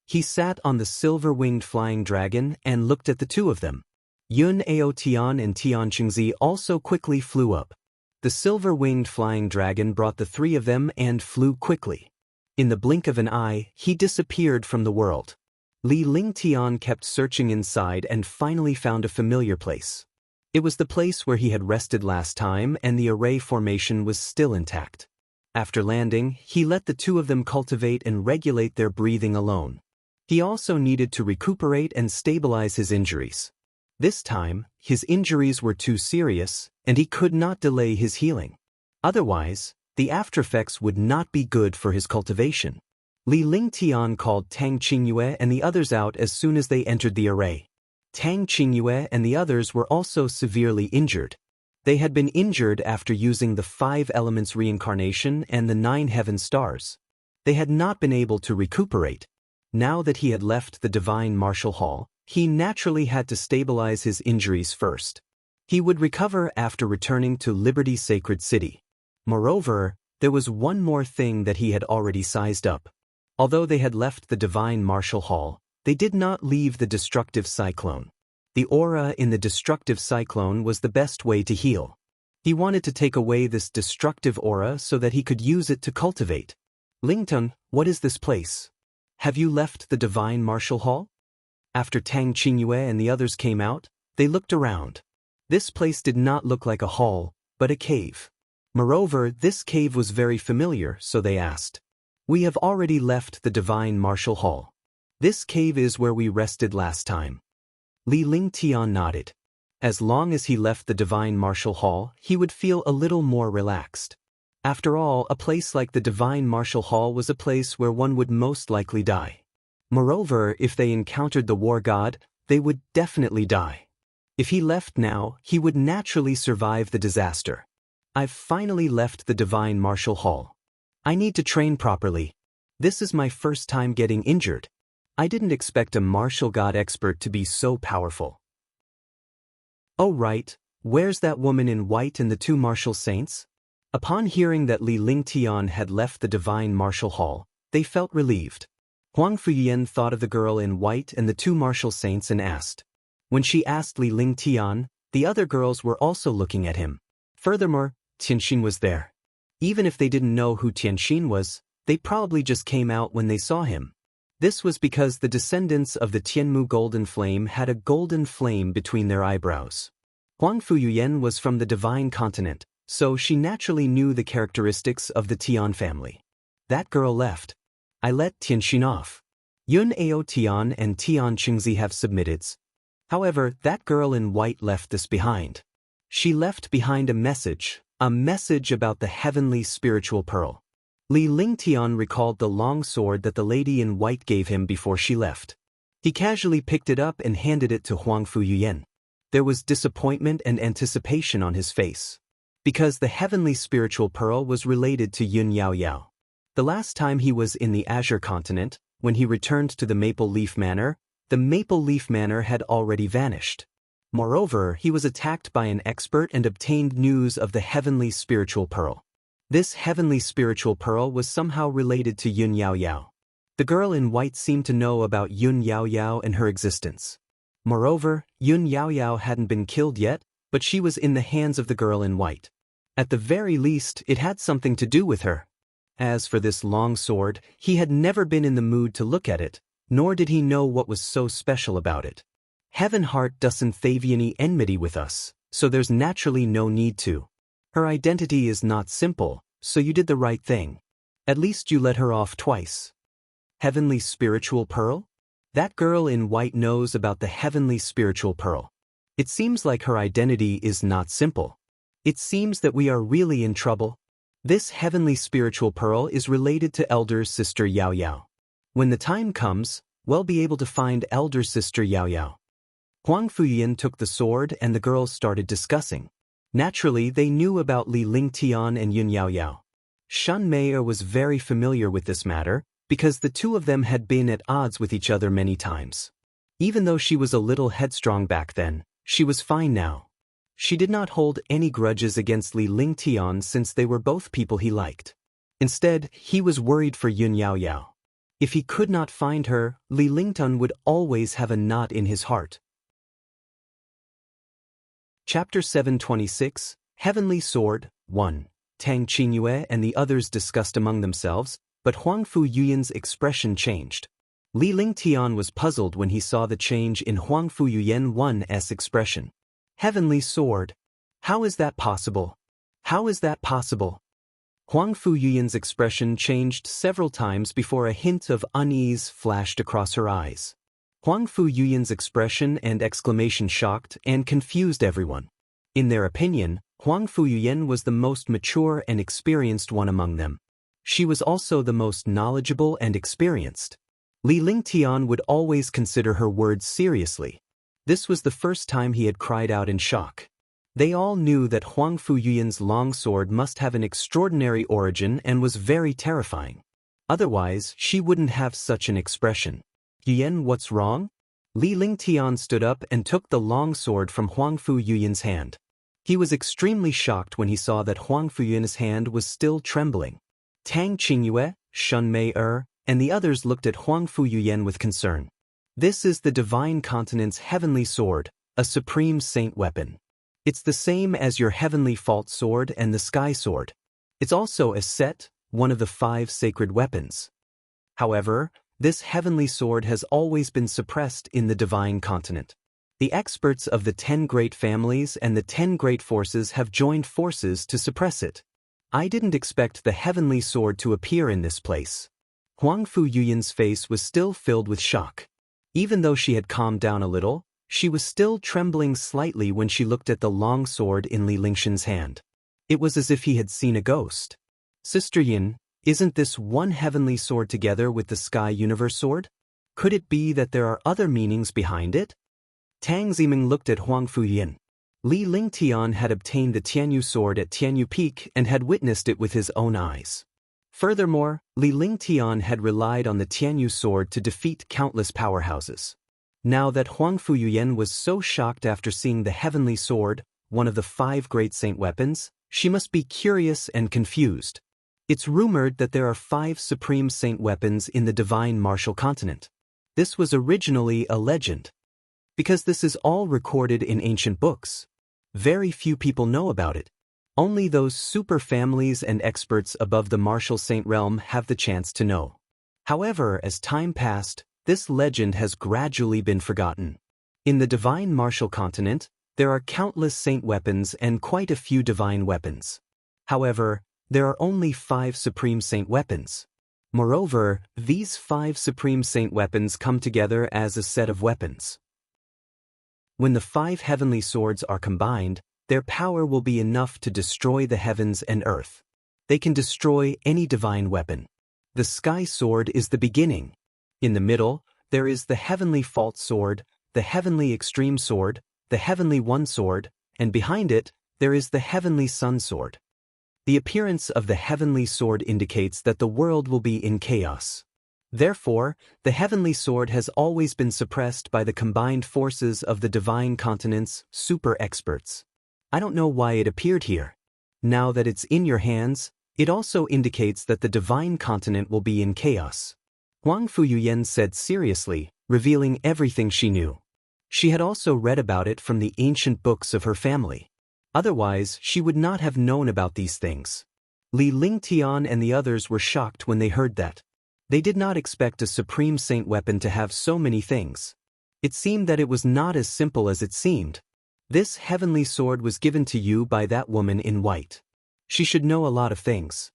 A: He sat on the silver-winged flying dragon and looked at the two of them. Yun Ao Tian and Tian Qingzi also quickly flew up. The silver-winged flying dragon brought the three of them and flew quickly. In the blink of an eye, he disappeared from the world. Li Lingtian kept searching inside and finally found a familiar place. It was the place where he had rested last time, and the array formation was still intact. After landing, he let the two of them cultivate and regulate their breathing alone. He also needed to recuperate and stabilize his injuries. This time, his injuries were too serious, and he could not delay his healing. Otherwise, the aftereffects would not be good for his cultivation. Li Lingtian called Tang Qingyue and the others out as soon as they entered the array. Tang Qingyue and the others were also severely injured. They had been injured after using the 5 elements reincarnation and the 9 heaven stars. They had not been able to recuperate. Now that he had left the divine martial hall, he naturally had to stabilize his injuries first. He would recover after returning to Liberty Sacred City. Moreover, there was one more thing that he had already sized up. Although they had left the divine martial hall, they did not leave the destructive cyclone. The aura in the destructive cyclone was the best way to heal. He wanted to take away this destructive aura so that he could use it to cultivate. "Lingtun, what is this place? Have you left the divine martial hall?" After Tang Qingyue and the others came out, they looked around. This place did not look like a hall, but a cave. Moreover, this cave was very familiar, so they asked. We have already left the divine martial hall. This cave is where we rested last time. Li Lingtian nodded. As long as he left the divine martial hall, he would feel a little more relaxed. After all, a place like the divine martial hall was a place where one would most likely die. Moreover, if they encountered the war god, they would definitely die. If he left now, he would naturally survive the disaster. I've finally left the divine martial hall. I need to train properly. This is my first time getting injured. I didn't expect a martial god expert to be so powerful. Oh right, where's that woman in white and the two martial saints? Upon hearing that Li Lingtian had left the divine martial hall, they felt relieved. Huang Fuyan thought of the girl in white and the two martial saints and asked. When she asked Li Lingtian, the other girls were also looking at him. Furthermore, Tianxin was there. Even if they didn't know who Tianxin was, they probably just came out when they saw him. This was because the descendants of the Tianmu golden flame had a golden flame between their eyebrows. Huang Fuyan was from the divine continent, so she naturally knew the characteristics of the Tian family. That girl left. I let Tianxin off. Yun Ao Tian and Tian Qingzi have submitteds. However, that girl in white left this behind. She left behind a message about the heavenly spiritual pearl. Li Lingtian recalled the long sword that the lady in white gave him before she left. He casually picked it up and handed it to Huang Fuyan. There was disappointment and anticipation on his face. Because the heavenly spiritual pearl was related to Yun Yao Yao. The last time he was in the Azure continent, when he returned to the Maple Leaf Manor, the Maple Leaf Manor had already vanished. Moreover, he was attacked by an expert and obtained news of the heavenly spiritual pearl. This heavenly spiritual pearl was somehow related to Yun Yao Yao. The girl in white seemed to know about Yun Yao Yao and her existence. Moreover, Yun Yao Yao hadn't been killed yet, but she was in the hands of the girl in white. At the very least, it had something to do with her. As for this long sword, he had never been in the mood to look at it, nor did he know what was so special about it. Heaven Heart doesn't have any enmity with us, so there's naturally no need to. Her identity is not simple, so you did the right thing. At least you let her off twice. Heavenly spiritual pearl? That girl in white knows about the heavenly spiritual pearl. It seems like her identity is not simple. It seems that we are really in trouble. This heavenly spiritual pearl is related to Elder Sister Yao Yao. When the time comes, we'll be able to find Elder Sister Yao Yao. Huang Fuyan took the sword and the girls started discussing. Naturally, they knew about Li Lingtian and Yun Yao Yao. Shen Meier was very familiar with this matter, because the two of them had been at odds with each other many times. Even though she was a little headstrong back then, she was fine now. She did not hold any grudges against Li Lingtian since they were both people he liked. Instead, he was worried for Yun Yao Yao. If he could not find her, Li Lingtian would always have a knot in his heart. Chapter 726, Heavenly Sword, 1. Tang Qingyue and the others discussed among themselves, but Huang Fuyan's expression changed. Li Lingtian was puzzled when he saw the change in Huang Fuyan's expression. Heavenly Sword. How is that possible? How is that possible? Huang Fuyan's expression changed several times before a hint of unease flashed across her eyes. Huang Fuyan's expression and exclamation shocked and confused everyone. In their opinion, Huang Fuyan was the most mature and experienced one among them. She was also the most knowledgeable and experienced. Li Lingtian would always consider her words seriously. This was the first time he had cried out in shock. They all knew that Huang Fuyan's long sword must have an extraordinary origin and was very terrifying. Otherwise, she wouldn't have such an expression. Yuan, what's wrong? Li Lingtian stood up and took the long sword from Huang Fuyan's hand. He was extremely shocked when he saw that Huang Fuyan's hand was still trembling. Tang Qingyue, Shen Meier, and the others looked at Huang Fuyan with concern. This is the Divine Continent's heavenly sword, a supreme saint weapon. It's the same as your heavenly fault sword and the sky sword. It's also a set, one of the 5 sacred weapons. However, this heavenly sword has always been suppressed in the Divine Continent. The experts of the 10 great families and the 10 great forces have joined forces to suppress it. I didn't expect the heavenly sword to appear in this place. Huang Fu Yuyan's face was still filled with shock. Even though she had calmed down a little, she was still trembling slightly when she looked at the long sword in Li Lingshan's hand. It was as if he had seen a ghost. Sister Yin, isn't this one heavenly sword together with the Sky Universe sword? Could it be that there are other meanings behind it? Tang Ziming looked at Huang Fu Yin. Li Lingtian had obtained the Tianyu sword at Tianyu Peak and had witnessed it with his own eyes. Furthermore, Li Lingtian had relied on the Tianyu sword to defeat countless powerhouses. Now that Huang Fu Yuyan was so shocked after seeing the heavenly sword, one of the 5 great saint weapons, she must be curious and confused. It's rumored that there are 5 supreme saint weapons in the divine martial continent. This was originally a legend. Because this is all recorded in ancient books. Very few people know about it. Only those super families and experts above the martial saint realm have the chance to know. However, as time passed, this legend has gradually been forgotten. In the divine martial continent, there are countless saint weapons and quite a few divine weapons. However, there are only 5 supreme saint weapons. Moreover, these 5 supreme saint weapons come together as a set of weapons. When the 5 heavenly swords are combined, their power will be enough to destroy the heavens and earth. They can destroy any divine weapon. The sky sword is the beginning. In the middle, there is the heavenly fault sword, the heavenly extreme sword, the heavenly one sword, and behind it, there is the heavenly sun sword. The appearance of the heavenly sword indicates that the world will be in chaos. Therefore, the heavenly sword has always been suppressed by the combined forces of the divine continent's super experts. I don't know why it appeared here. Now that it's in your hands, it also indicates that the divine continent will be in chaos. Huang Fu Yuyan said seriously, revealing everything she knew. She had also read about it from the ancient books of her family. Otherwise, she would not have known about these things. Li Lingtian and the others were shocked when they heard that. They did not expect a supreme saint weapon to have so many things. It seemed that it was not as simple as it seemed. This heavenly sword was given to you by that woman in white. She should know a lot of things.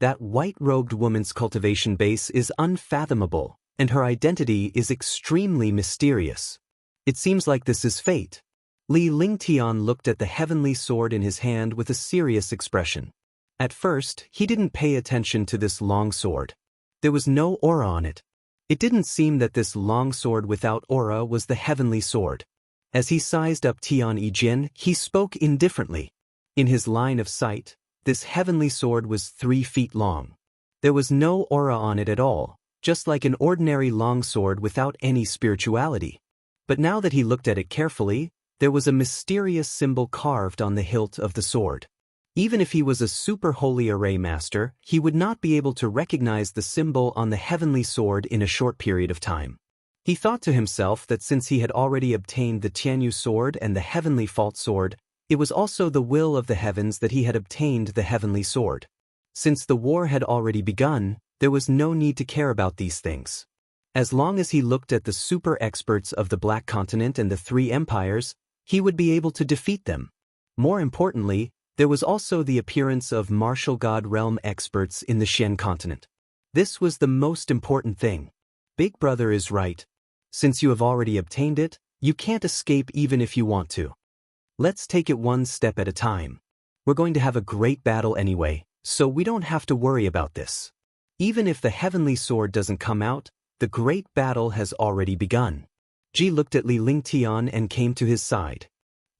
A: That white-robed woman's cultivation base is unfathomable, and her identity is extremely mysterious. It seems like this is fate. Li Lingtian looked at the heavenly sword in his hand with a serious expression. At first, he didn't pay attention to this long sword. There was no aura on it. It didn't seem that this long sword without aura was the heavenly sword. As he sized up Tian Yijin, he spoke indifferently. In his line of sight, this heavenly sword was 3 feet long. There was no aura on it at all, just like an ordinary long sword without any spirituality. But now that he looked at it carefully, there was a mysterious symbol carved on the hilt of the sword. Even if he was a super holy array master, he would not be able to recognize the symbol on the heavenly sword in a short period of time. He thought to himself that since he had already obtained the Tianyu sword and the heavenly fault sword, it was also the will of the heavens that he had obtained the heavenly sword. Since the war had already begun, there was no need to care about these things. As long as he looked at the super experts of the Black Continent and the 3 empires, he would be able to defeat them. More importantly, there was also the appearance of martial god realm experts in the Xian continent. This was the most important thing. Big Brother is right. Since you have already obtained it, you can't escape even if you want to. Let's take it one step at a time. We're going to have a great battle anyway, so we don't have to worry about this. Even if the heavenly sword doesn't come out, the great battle has already begun. Ji looked at Li Lingtian and came to his side.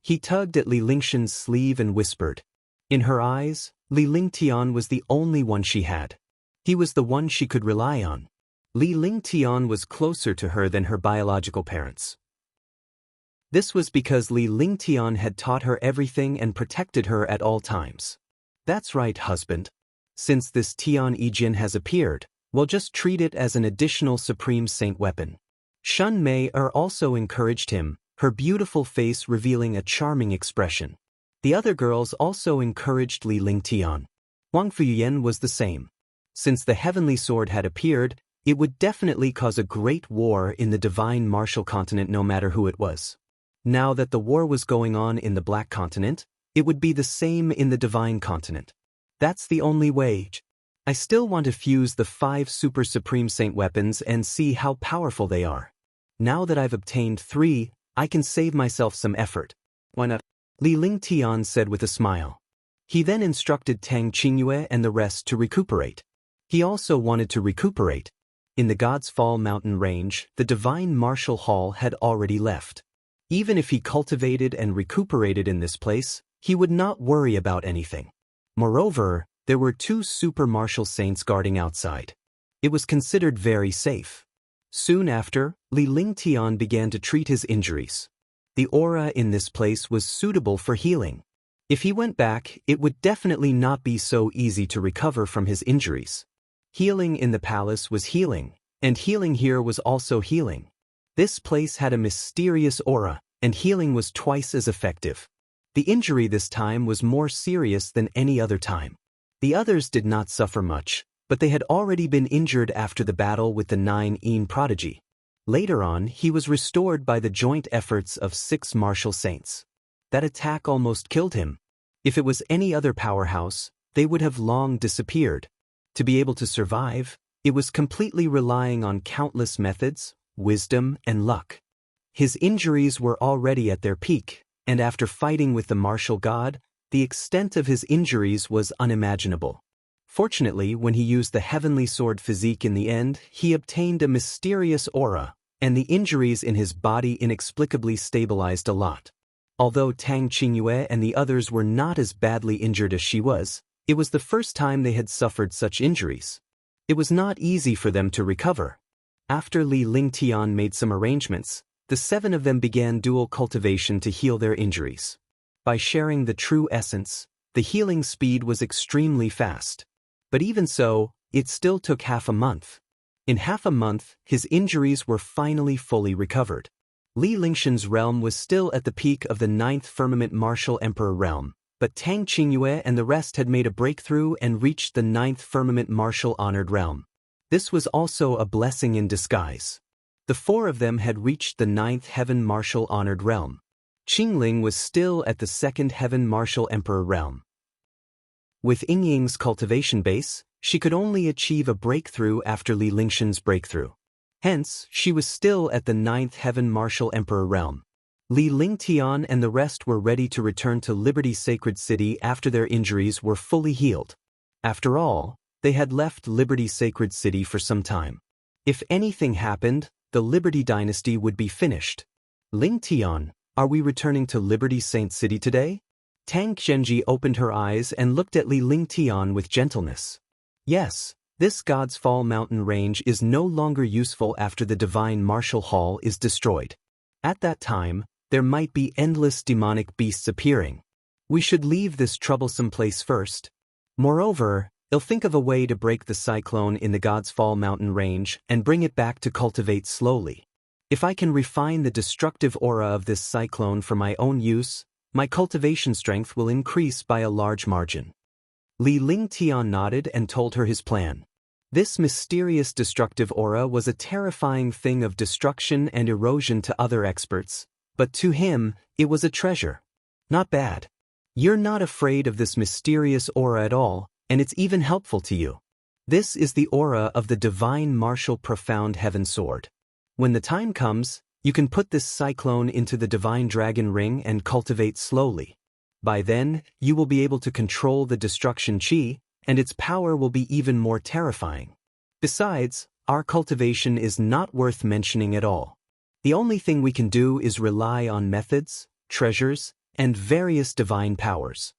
A: He tugged at Li Lingshan's sleeve and whispered. In her eyes, Li Lingtian was the only one she had. He was the one she could rely on. Li Lingtian was closer to her than her biological parents. This was because Li Lingtian had taught her everything and protected her at all times. That's right, husband. Since this Tian Yijin has appeared, we'll just treat it as an additional supreme saint weapon. Shun Mei also encouraged him, her beautiful face revealing a charming expression. The other girls also encouraged Li Lingtian. Huang Fuyan was the same. Since the heavenly sword had appeared, it would definitely cause a great war in the divine martial continent no matter who it was. Now that the war was going on in the Black Continent, it would be the same in the divine continent. That's the only way. I still want to fuse the 5 Super Supreme Saint weapons and see how powerful they are. Now that I've obtained 3, I can save myself some effort. Why not? Li Lingtian said with a smile. He then instructed Tang Qingyue and the rest to recuperate. He also wanted to recuperate. In the God's Fall mountain range, the divine martial hall had already left. Even if he cultivated and recuperated in this place, he would not worry about anything. Moreover, there were 2 super martial saints guarding outside. It was considered very safe. Soon after, Li Lingtian began to treat his injuries. The aura in this place was suitable for healing. If he went back, it would definitely not be so easy to recover from his injuries. Healing in the palace was healing, and healing here was also healing. This place had a mysterious aura, and healing was twice as effective. The injury this time was more serious than any other time. The others did not suffer much, but they had already been injured after the battle with the 9 prodigy. Later on, he was restored by the joint efforts of 6 martial saints. That attack almost killed him. If it was any other powerhouse, they would have long disappeared. To be able to survive, it was completely relying on countless methods, wisdom, and luck. His injuries were already at their peak, and after fighting with the martial god, the extent of his injuries was unimaginable. Fortunately, when he used the heavenly sword physique in the end, he obtained a mysterious aura, and the injuries in his body inexplicably stabilized a lot. Although Tang Qingyue and the others were not as badly injured as she was, it was the first time they had suffered such injuries. It was not easy for them to recover. After Li Lingtian made some arrangements, the 7 of them began dual cultivation to heal their injuries. By sharing the true essence, the healing speed was extremely fast. But even so, it still took half a month. In half a month, his injuries were finally fully recovered. Li Lingshan's realm was still at the peak of the 9th firmament martial emperor realm, but Tang Qingyue and the rest had made a breakthrough and reached the 9th firmament martial honored realm. This was also a blessing in disguise. The 4 of them had reached the 9th heaven martial honored realm. Qingling was still at the 2nd heaven martial emperor realm. With Yingying's cultivation base, she could only achieve a breakthrough after Li Lingshan's breakthrough. Hence, she was still at the 9th heaven martial emperor realm. Li Lingtian and the rest were ready to return to Liberty Sacred City after their injuries were fully healed. After all, they had left Liberty Sacred City for some time. If anything happened, the Liberty dynasty would be finished. Lingtian, are we returning to Liberty Saint City today? Tang Qianji opened her eyes and looked at Li Lingtian with gentleness. Yes, this God's Fall mountain range is no longer useful after the divine martial hall is destroyed. At that time, there might be endless demonic beasts appearing. We should leave this troublesome place first. Moreover, I'll think of a way to break the cyclone in the God's Fall mountain range and bring it back to cultivate slowly. If I can refine the destructive aura of this cyclone for my own use, my cultivation strength will increase by a large margin. Li Lingtian nodded and told her his plan. This mysterious destructive aura was a terrifying thing of destruction and erosion to other experts, but to him, it was a treasure. Not bad. You're not afraid of this mysterious aura at all, and it's even helpful to you. This is the aura of the divine martial profound heaven sword. When the time comes, you can put this cyclone into the divine dragon ring and cultivate slowly. By then, you will be able to control the destruction chi, and its power will be even more terrifying. Besides, our cultivation is not worth mentioning at all. The only thing we can do is rely on methods, treasures, and various divine powers.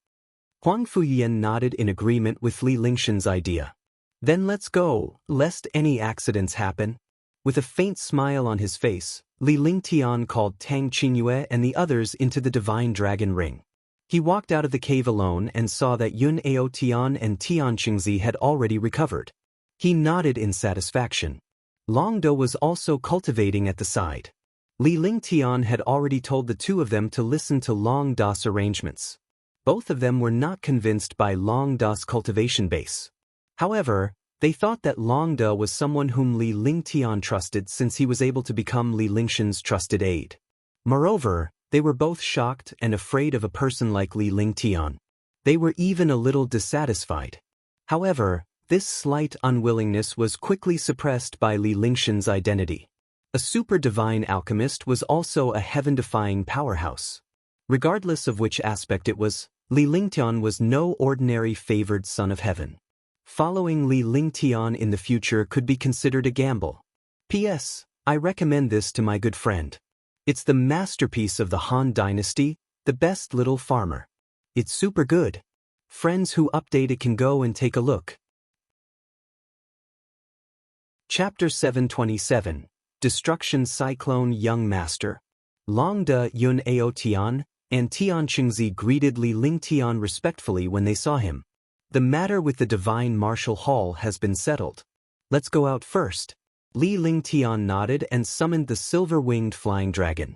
A: Huang Fuyan nodded in agreement with Li Lingshan's idea. Then let's go, lest any accidents happen. With a faint smile on his face, Li Lingtian called Tang Qingyue and the others into the divine dragon ring. He walked out of the cave alone and saw that Yun Ao Tian and Tian Qingzi had already recovered. He nodded in satisfaction. Long Do was also cultivating at the side. Li Lingtian had already told the 2 of them to listen to Long Da's arrangements. Both of them were not convinced by Long Da's cultivation base. However, they thought that Long Da was someone whom Li Lingtian trusted since he was able to become Li Lingshan's trusted aide. Moreover, they were both shocked and afraid of a person like Li Lingtian. They were even a little dissatisfied. However, this slight unwillingness was quickly suppressed by Li Lingshan's identity. A super-divine alchemist was also a heaven-defying powerhouse. Regardless of which aspect it was, Li Lingtian was no ordinary favored son of heaven. Following Li Lingtian in the future could be considered a gamble. P.S. I recommend this to my good friend. It's the masterpiece of the Han Dynasty, the best little farmer. It's super good. Friends who update it can go and take a look. Chapter 727, Destruction Cyclone Young Master. Long De Yun Ao Tian and Tian Qingzi greeted Li Lingtian respectfully when they saw him. The matter with the Divine Martial Hall has been settled. Let's go out first. Li Lingtian nodded and summoned the silver-winged flying dragon.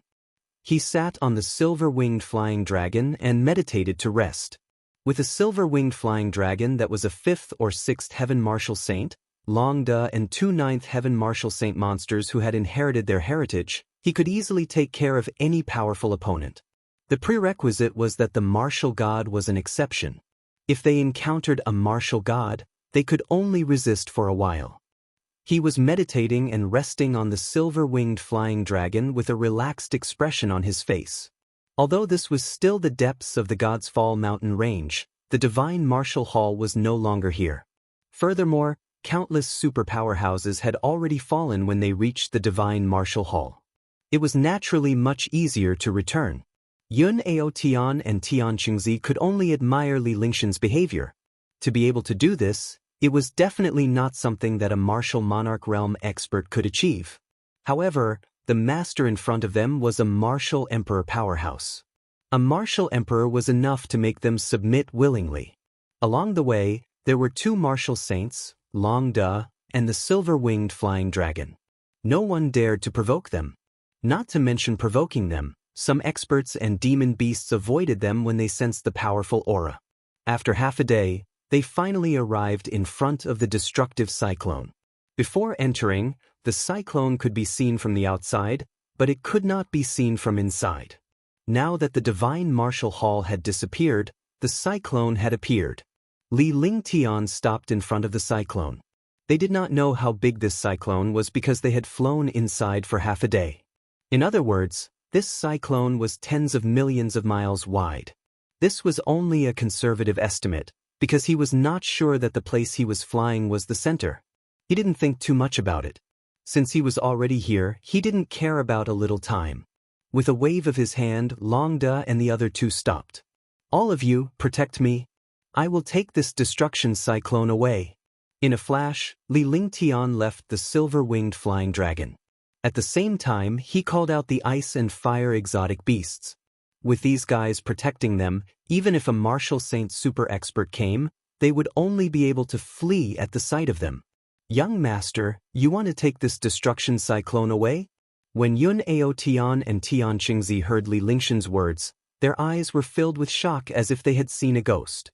A: He sat on the silver-winged flying dragon and meditated to rest. With a silver-winged flying dragon that was a 5th or 6th heaven martial saint, Long De and 2 9th heaven martial saint monsters who had inherited their heritage, he could easily take care of any powerful opponent. The prerequisite was that the martial god was an exception. If they encountered a martial god, they could only resist for a while. He was meditating and resting on the silver-winged flying dragon with a relaxed expression on his face. Although this was still the depths of the God's Fall mountain range, the Divine Martial Hall was no longer here. Furthermore, countless superpowerhouses had already fallen when they reached the Divine Martial Hall. It was naturally much easier to return. Yun Ao Tian and Tian Qingzi could only admire Li Lingshan's behavior. To be able to do this, it was definitely not something that a martial monarch realm expert could achieve. However, the master in front of them was a martial emperor powerhouse. A martial emperor was enough to make them submit willingly. Along the way, there were 2 martial saints, Long De and the silver-winged flying dragon. No one dared to provoke them. Not to mention provoking them, some experts and demon beasts avoided them when they sensed the powerful aura. After half a day, they finally arrived in front of the destructive cyclone. Before entering, the cyclone could be seen from the outside, but it could not be seen from inside. Now that the Divine Martial Hall had disappeared, the cyclone had appeared. Li Lingtian stopped in front of the cyclone. They did not know how big this cyclone was because they had flown inside for half a day. In other words, this cyclone was tens of millions of miles wide. This was only a conservative estimate, because he was not sure that the place he was flying was the center. He didn't think too much about it. Since he was already here, he didn't care about a little time. With a wave of his hand, Long De and the other 2 stopped. All of you, protect me. I will take this destruction cyclone away. In a flash, Li Lingtian left the silver-winged flying dragon. At the same time, he called out the ice and fire exotic beasts. With these guys protecting them, even if a martial saint super expert came, they would only be able to flee at the sight of them. Young master, you want to take this destruction cyclone away? When Yun Ao Tian and Tian Qingzi heard Li Lingshan's words, their eyes were filled with shock as if they had seen a ghost.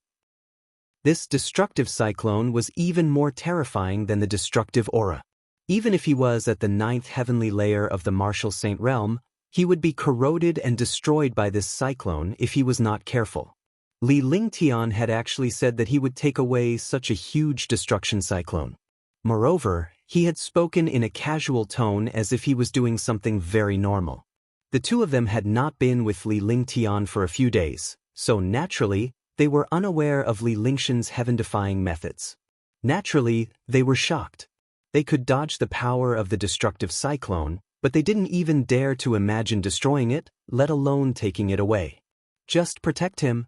A: This destructive cyclone was even more terrifying than the destructive aura. Even if he was at the 9th heavenly layer of the martial saint realm, he would be corroded and destroyed by this cyclone if he was not careful. Li Lingtian had actually said that he would take away such a huge destruction cyclone. Moreover, he had spoken in a casual tone as if he was doing something very normal. The 2 of them had not been with Li Lingtian for a few days, so naturally, they were unaware of Li Lingshan's heaven-defying methods. Naturally, they were shocked. They could dodge the power of the destructive cyclone, but they didn't even dare to imagine destroying it, let alone taking it away. Just protect him.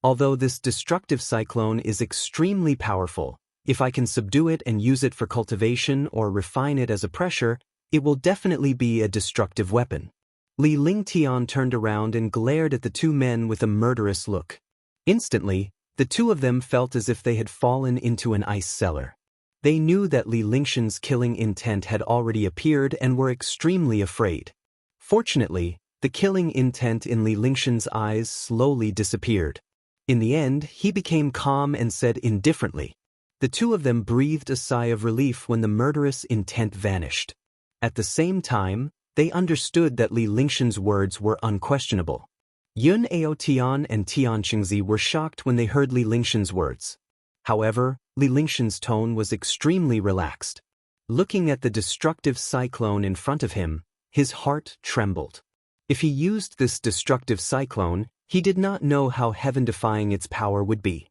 A: Although this destructive cyclone is extremely powerful, if I can subdue it and use it for cultivation or refine it as a pressure, it will definitely be a destructive weapon. Li Lingtian turned around and glared at the 2 men with a murderous look. Instantly, the 2 of them felt as if they had fallen into an ice cellar. They knew that Li Lingshan's killing intent had already appeared and were extremely afraid. Fortunately, the killing intent in Li Lingshan's eyes slowly disappeared. In the end, he became calm and said indifferently. The 2 of them breathed a sigh of relief when the murderous intent vanished. At the same time, they understood that Li Lingshan's words were unquestionable. Yun Ao Tian and Tian Qingzi were shocked when they heard Li Lingshan's words. However, Li Lingshan's tone was extremely relaxed. Looking at the destructive cyclone in front of him, his heart trembled. If he used this destructive cyclone, he did not know how heaven-defying its power would be.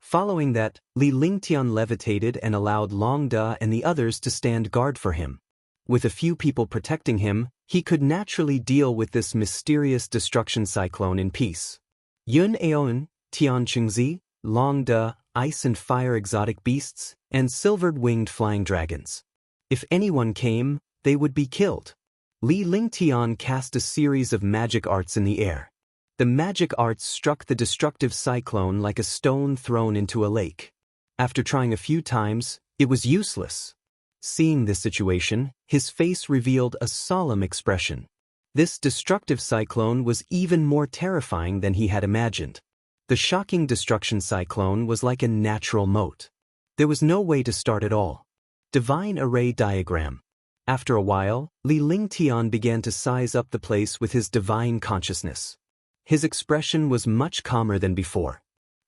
A: Following that, Li Lingtian levitated and allowed Long Da and the others to stand guard for him. With a few people protecting him, he could naturally deal with this mysterious destruction cyclone in peace. Yun Aoen, Tian Qingzi, Long Da, ice and fire exotic beasts, and silvered-winged flying dragons. If anyone came, they would be killed. Li Lingtian cast a series of magic arts in the air. The magic arts struck the destructive cyclone like a stone thrown into a lake. After trying a few times, it was useless. Seeing this situation, his face revealed a solemn expression. This destructive cyclone was even more terrifying than he had imagined. The shocking destruction cyclone was like a natural moat. There was no way to start at all. Divine Array Diagram. After a while, Li Lingtian began to size up the place with his divine consciousness. His expression was much calmer than before.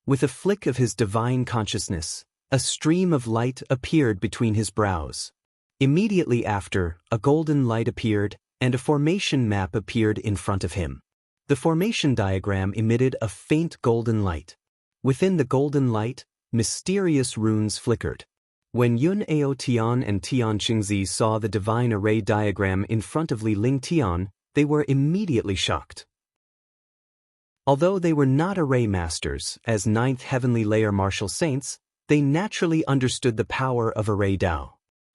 A: With a flick of his divine consciousness, a stream of light appeared between his brows. Immediately after, a golden light appeared, and a formation map appeared in front of him. The formation diagram emitted a faint golden light. Within the golden light, mysterious runes flickered. When Yun Ao Tian and Tian Qingzi saw the divine array diagram in front of Li Lingtian, they were immediately shocked. Although they were not array masters, as ninth heavenly layer martial saints, they naturally understood the power of array Dao.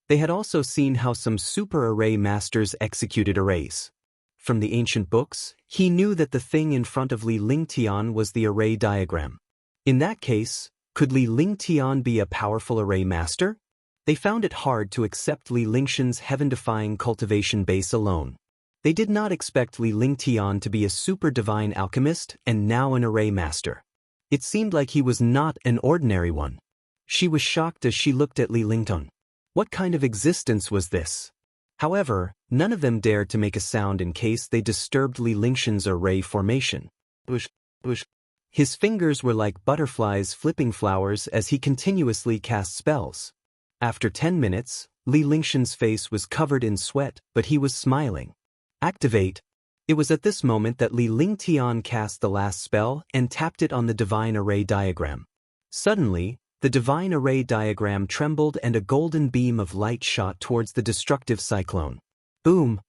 A: They had also seen how some super array masters executed arrays. From the ancient books, he knew that the thing in front of Li Lingtian was the array diagram. In that case, could Li Lingtian be a powerful array master? They found it hard to accept Li Lingshan's heaven-defying cultivation base alone. They did not expect Li Lingtian to be a super divine alchemist and now an array master. It seemed like he was not an ordinary one. She was shocked as she looked at Li Lingtian. What kind of existence was this? However, none of them dared to make a sound in case they disturbed Li Lingshan's array formation. Bush, bush. His fingers were like butterflies flipping flowers as he continuously cast spells. After 10 minutes, Li Lingshan's face was covered in sweat, but he was smiling. Activate. It was at this moment that Li Lingtian cast the last spell and tapped it on the divine array diagram. Suddenly, the divine array diagram trembled and a golden beam of light shot towards the destructive cyclone. Boom!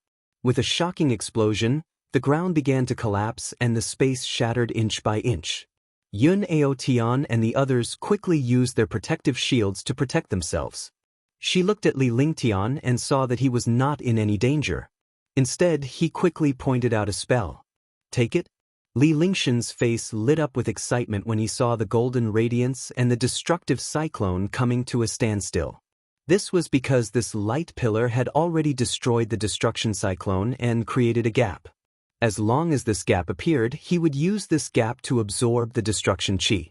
A: With a shocking explosion, the ground began to collapse and the space shattered inch by inch. Yun Ao Tian and the others quickly used their protective shields to protect themselves. She looked at Li Lingtian and saw that he was not in any danger. Instead, he quickly pointed out a spell. Take it? Li Lingshan's face lit up with excitement when he saw the golden radiance and the destructive cyclone coming to a standstill. This was because this light pillar had already destroyed the destruction cyclone and created a gap. As long as this gap appeared, he would use this gap to absorb the destruction chi.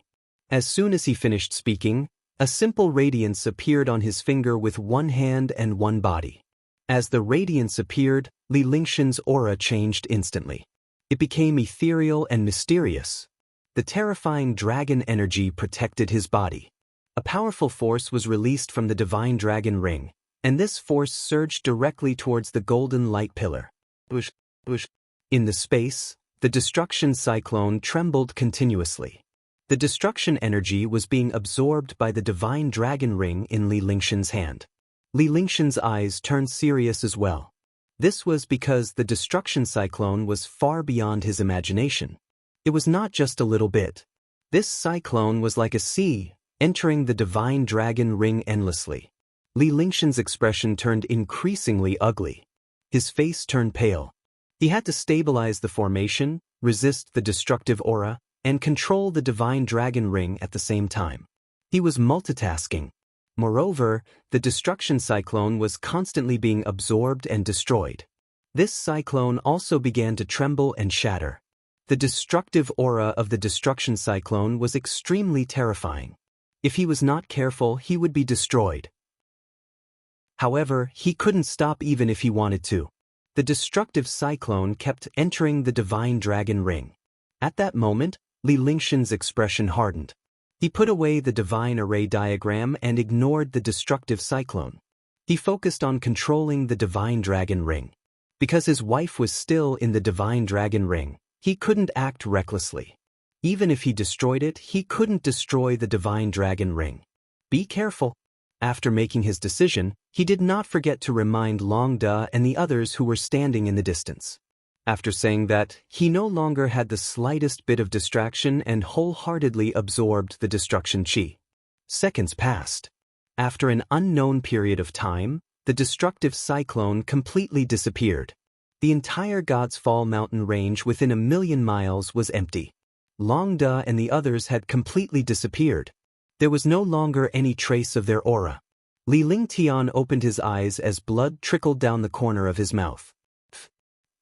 A: As soon as he finished speaking, a simple radiance appeared on his finger with one hand and one body. As the radiance appeared, Li Lingshan's aura changed instantly. It became ethereal and mysterious. The terrifying dragon energy protected his body. A powerful force was released from the divine dragon ring, and this force surged directly towards the golden light pillar. Bush, bush. In the space, the destruction cyclone trembled continuously. The destruction energy was being absorbed by the divine dragon ring in Li Lingshan's hand. Li Lingshan's eyes turned serious as well. This was because the destruction cyclone was far beyond his imagination. It was not just a little bit. This cyclone was like a sea, entering the divine dragon ring endlessly. Li Lingshan's expression turned increasingly ugly. His face turned pale. He had to stabilize the formation, resist the destructive aura, and control the divine dragon ring at the same time. He was multitasking. Moreover, the destruction cyclone was constantly being absorbed and destroyed. This cyclone also began to tremble and shatter. The destructive aura of the destruction cyclone was extremely terrifying. If he was not careful, he would be destroyed. However, he couldn't stop even if he wanted to. The destructive cyclone kept entering the divine dragon ring. At that moment, Li Lingshan's expression hardened. He put away the divine array diagram and ignored the destructive cyclone. He focused on controlling the divine dragon ring. Because his wife was still in the divine dragon ring, he couldn't act recklessly. Even if he destroyed it, he couldn't destroy the divine dragon ring. Be careful. After making his decision, he did not forget to remind Long Da and the others who were standing in the distance. After saying that, he no longer had the slightest bit of distraction and wholeheartedly absorbed the destruction chi. Seconds passed. After an unknown period of time, the destructive cyclone completely disappeared. The entire God's Fall mountain range within 1,000,000 miles was empty. Long Da and the others had completely disappeared. There was no longer any trace of their aura. Li Lingtian opened his eyes as blood trickled down the corner of his mouth.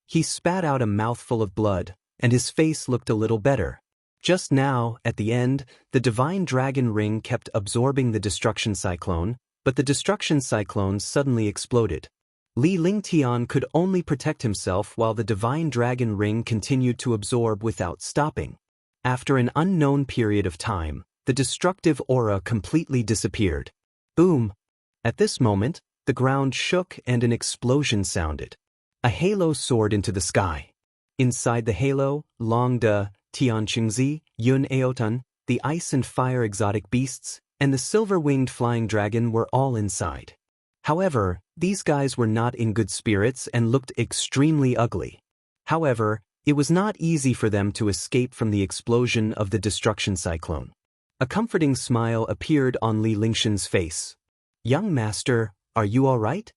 A: He spat out a mouthful of blood, and his face looked a little better. Just now, at the end, the divine dragon ring kept absorbing the destruction cyclone, but the destruction cyclone suddenly exploded. Li Lingtian could only protect himself while the divine dragon ring continued to absorb without stopping. After an unknown period of time, the destructive aura completely disappeared. Boom! At this moment, the ground shook and an explosion sounded. A halo soared into the sky. Inside the halo, Long Da, Tianqingzi, Yun Aotan, the ice and fire exotic beasts, and the silver-winged flying dragon were all inside. However, these guys were not in good spirits and looked extremely ugly. However, it was not easy for them to escape from the explosion of the destruction cyclone. A comforting smile appeared on Li Lingshan's face. "Young master, are you all right?"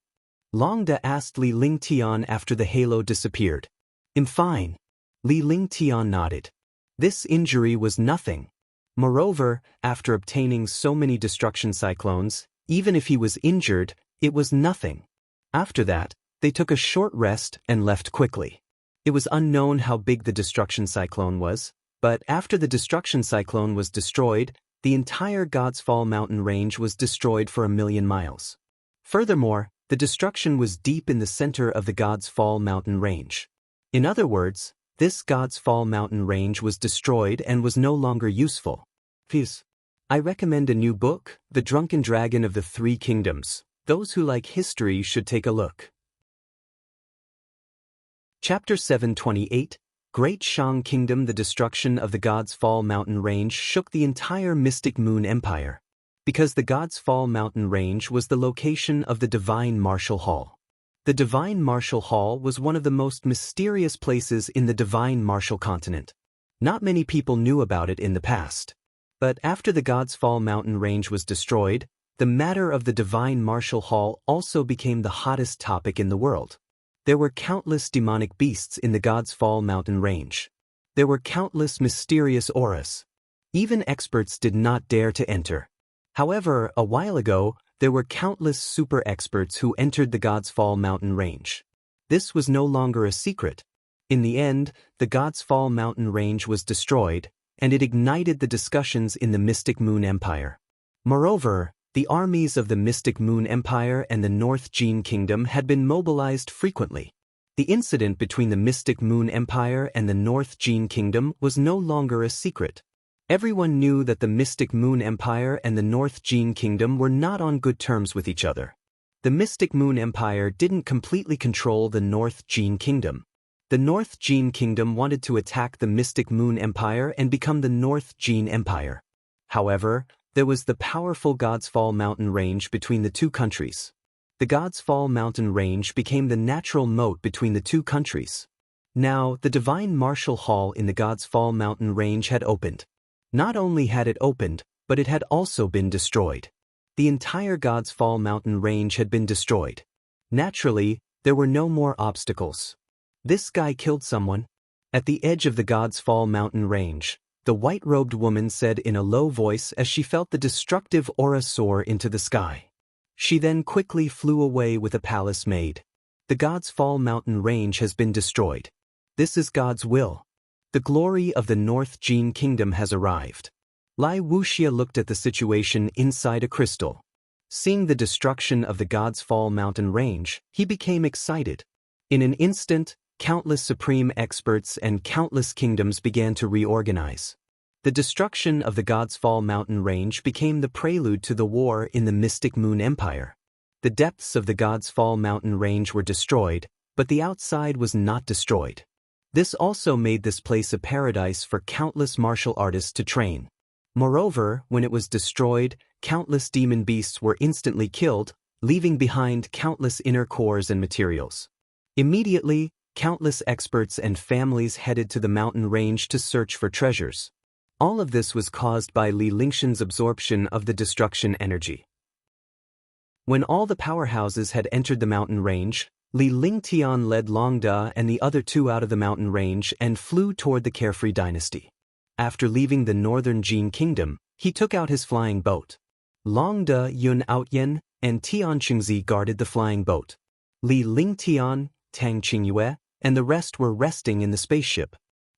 A: Long Da asked Li Lingtian after the halo disappeared. "I'm fine." Li Lingtian nodded. This injury was nothing. Moreover, after obtaining so many destruction cyclones, even if he was injured, it was nothing. After that, they took a short rest and left quickly. It was unknown how big the destruction cyclone was, but after the destruction cyclone was destroyed, the entire God's Fall mountain range was destroyed for 1,000,000 miles. Furthermore, the destruction was deep in the center of the God's Fall mountain range. In other words, this God's Fall mountain range was destroyed and was no longer useful. Please, I recommend a new book, The Drunken Dragon of the Three Kingdoms. Those who like history should take a look. Chapter 728, Great Shang Kingdom. The destruction of the God's Fall mountain range shook the entire Mystic Moon Empire. Because the God's Fall mountain range was the location of the Divine Martial Hall. The Divine Martial Hall was one of the most mysterious places in the Divine Martial Continent. Not many people knew about it in the past. But after the God's Fall mountain range was destroyed, the matter of the Divine Martial Hall also became the hottest topic in the world. There were countless demonic beasts in the God's Fall mountain range. There were countless mysterious auras. Even experts did not dare to enter. However, a while ago, there were countless super experts who entered the God's Fall mountain range. This was no longer a secret. In the end, the God's Fall mountain range was destroyed, and it ignited the discussions in the Mystic Moon Empire. Moreover, the armies of the Mystic Moon Empire and the North Jin Kingdom had been mobilized frequently. The incident between the Mystic Moon Empire and the North Jin Kingdom was no longer a secret. Everyone knew that the Mystic Moon Empire and the North Jin Kingdom were not on good terms with each other. The Mystic Moon Empire didn't completely control the North Jin Kingdom. The North Jin Kingdom wanted to attack the Mystic Moon Empire and become the North Jin Empire. However, there was the powerful God's Fall mountain range between the two countries. The God's Fall mountain range became the natural moat between the two countries. Now, the Divine Martial Hall in the God's Fall mountain range had opened. Not only had it opened, but it had also been destroyed. The entire God's Fall mountain range had been destroyed. Naturally, there were no more obstacles. This guy killed someone. At the edge of the God's Fall mountain range, the white-robed woman said in a low voice as she felt the destructive aura soar into the sky. She then quickly flew away with a palace maid. The God's Fall mountain range has been destroyed. This is God's will. The glory of the North Jin Kingdom has arrived. Lai Wuxia looked at the situation inside a crystal. Seeing the destruction of the God's Fall mountain range, he became excited. In an instant, countless supreme experts and countless kingdoms began to reorganize. The destruction of the God's Fall mountain range became the prelude to the war in the Mystic Moon Empire. The depths of the God's Fall mountain range were destroyed, but the outside was not destroyed. This also made this place a paradise for countless martial artists to train. Moreover, when it was destroyed, countless demon beasts were instantly killed, leaving behind countless inner cores and materials. Immediately, countless experts and families headed to the mountain range to search for treasures. All of this was caused by Li Lingshan's absorption of the destruction energy. When all the powerhouses had entered the mountain range, Li Lingtian led Long Da and the other two out of the mountain range and flew toward the Carefree dynasty. After leaving the northern Jin kingdom, he took out his flying boat. Long Da, Yun Outyen, and Tian Qingzi guarded the flying boat. Li Lingtian, Tang Qingyue, and the rest were resting in the spaceship.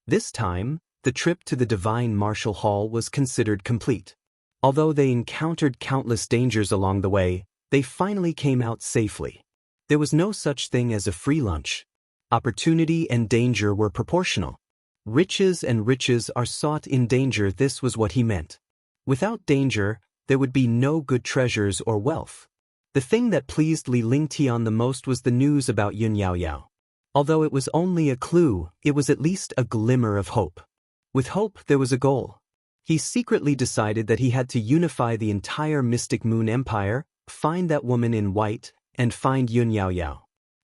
A: This time, the trip to the Divine Martial Hall was considered complete. Although they encountered countless dangers along the way, they finally came out safely. There was no such thing as a free lunch. Opportunity and danger were proportional. Riches and riches are sought in danger. This was what he meant. Without danger, there would be no good treasures or wealth. The thing that pleased Li Lingtian the most was the news about Yun Yaoyao. Although it was only a clue, it was at least a glimmer of hope. With hope, there was a goal. He secretly decided that he had to unify the entire Mystic Moon Empire, find that woman in white, and find Yun Yaoyao.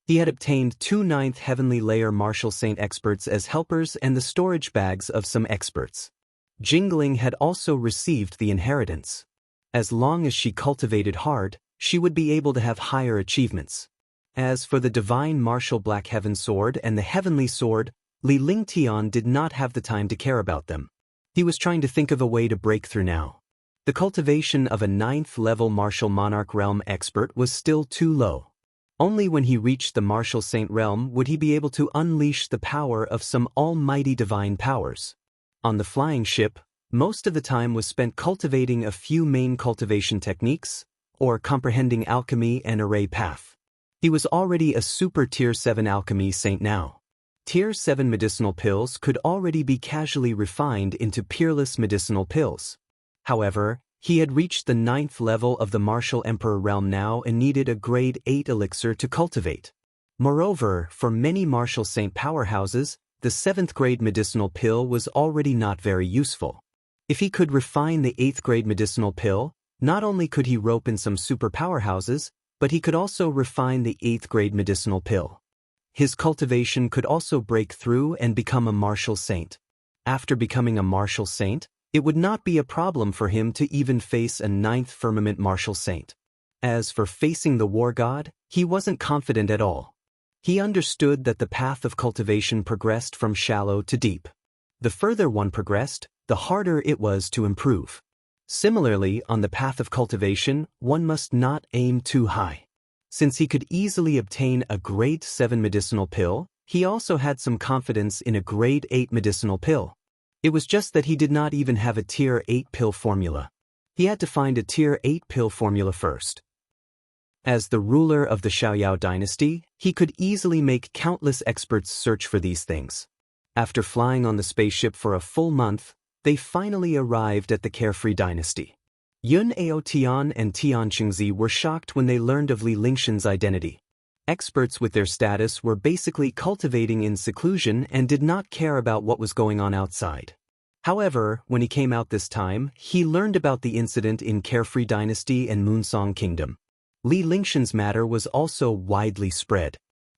A: He had obtained 2 9th Heavenly Layer Martial Saint experts as helpers and the storage bags of some experts. Jingling had also received the inheritance. As long as she cultivated hard, she would be able to have higher achievements. As for the Divine Martial Black Heaven Sword and the Heavenly Sword, Li Lingtian did not have the time to care about them. He was trying to think of a way to break through now. The cultivation of a 9th-level Martial Monarch Realm expert was still too low. Only when he reached the Martial Saint Realm would he be able to unleash the power of some almighty divine powers. On the flying ship, most of the time was spent cultivating a few main cultivation techniques, or comprehending alchemy and array path. He was already a super Tier 7 alchemy saint now. Tier 7 medicinal pills could already be casually refined into peerless medicinal pills. However, he had reached the 9th level of the Martial Emperor realm now and needed a grade 8 elixir to cultivate. Moreover, for many Martial Saint powerhouses, the 7th grade medicinal pill was already not very useful. If he could refine the 8th grade medicinal pill, not only could he rope in some super powerhouses, but he could also refine the 8th grade medicinal pill. His cultivation could also break through and become a Martial Saint. After becoming a Martial Saint, it would not be a problem for him to even face a 9th Firmament Martial Saint. As for facing the War God, he wasn't confident at all. He understood that the path of cultivation progressed from shallow to deep. The further one progressed, the harder it was to improve. Similarly, on the path of cultivation, one must not aim too high. Since he could easily obtain a grade 7 medicinal pill, he also had some confidence in a grade 8 medicinal pill. It was just that he did not even have a Tier 8 pill formula. He had to find a Tier 8 pill formula first. As the ruler of the Xiaoyao dynasty, he could easily make countless experts search for these things. After flying on the spaceship for a full month, they finally arrived at the Carefree dynasty. Yun Aotian and Tian Qingzi were shocked when they learned of Li Lingshan's identity. Experts with their status were basically cultivating in seclusion and did not care about what was going on outside. However, when he came out this time, he learned about the incident in Carefree Dynasty and Moonsong Kingdom. Li Lingshan's matter was also widely spread.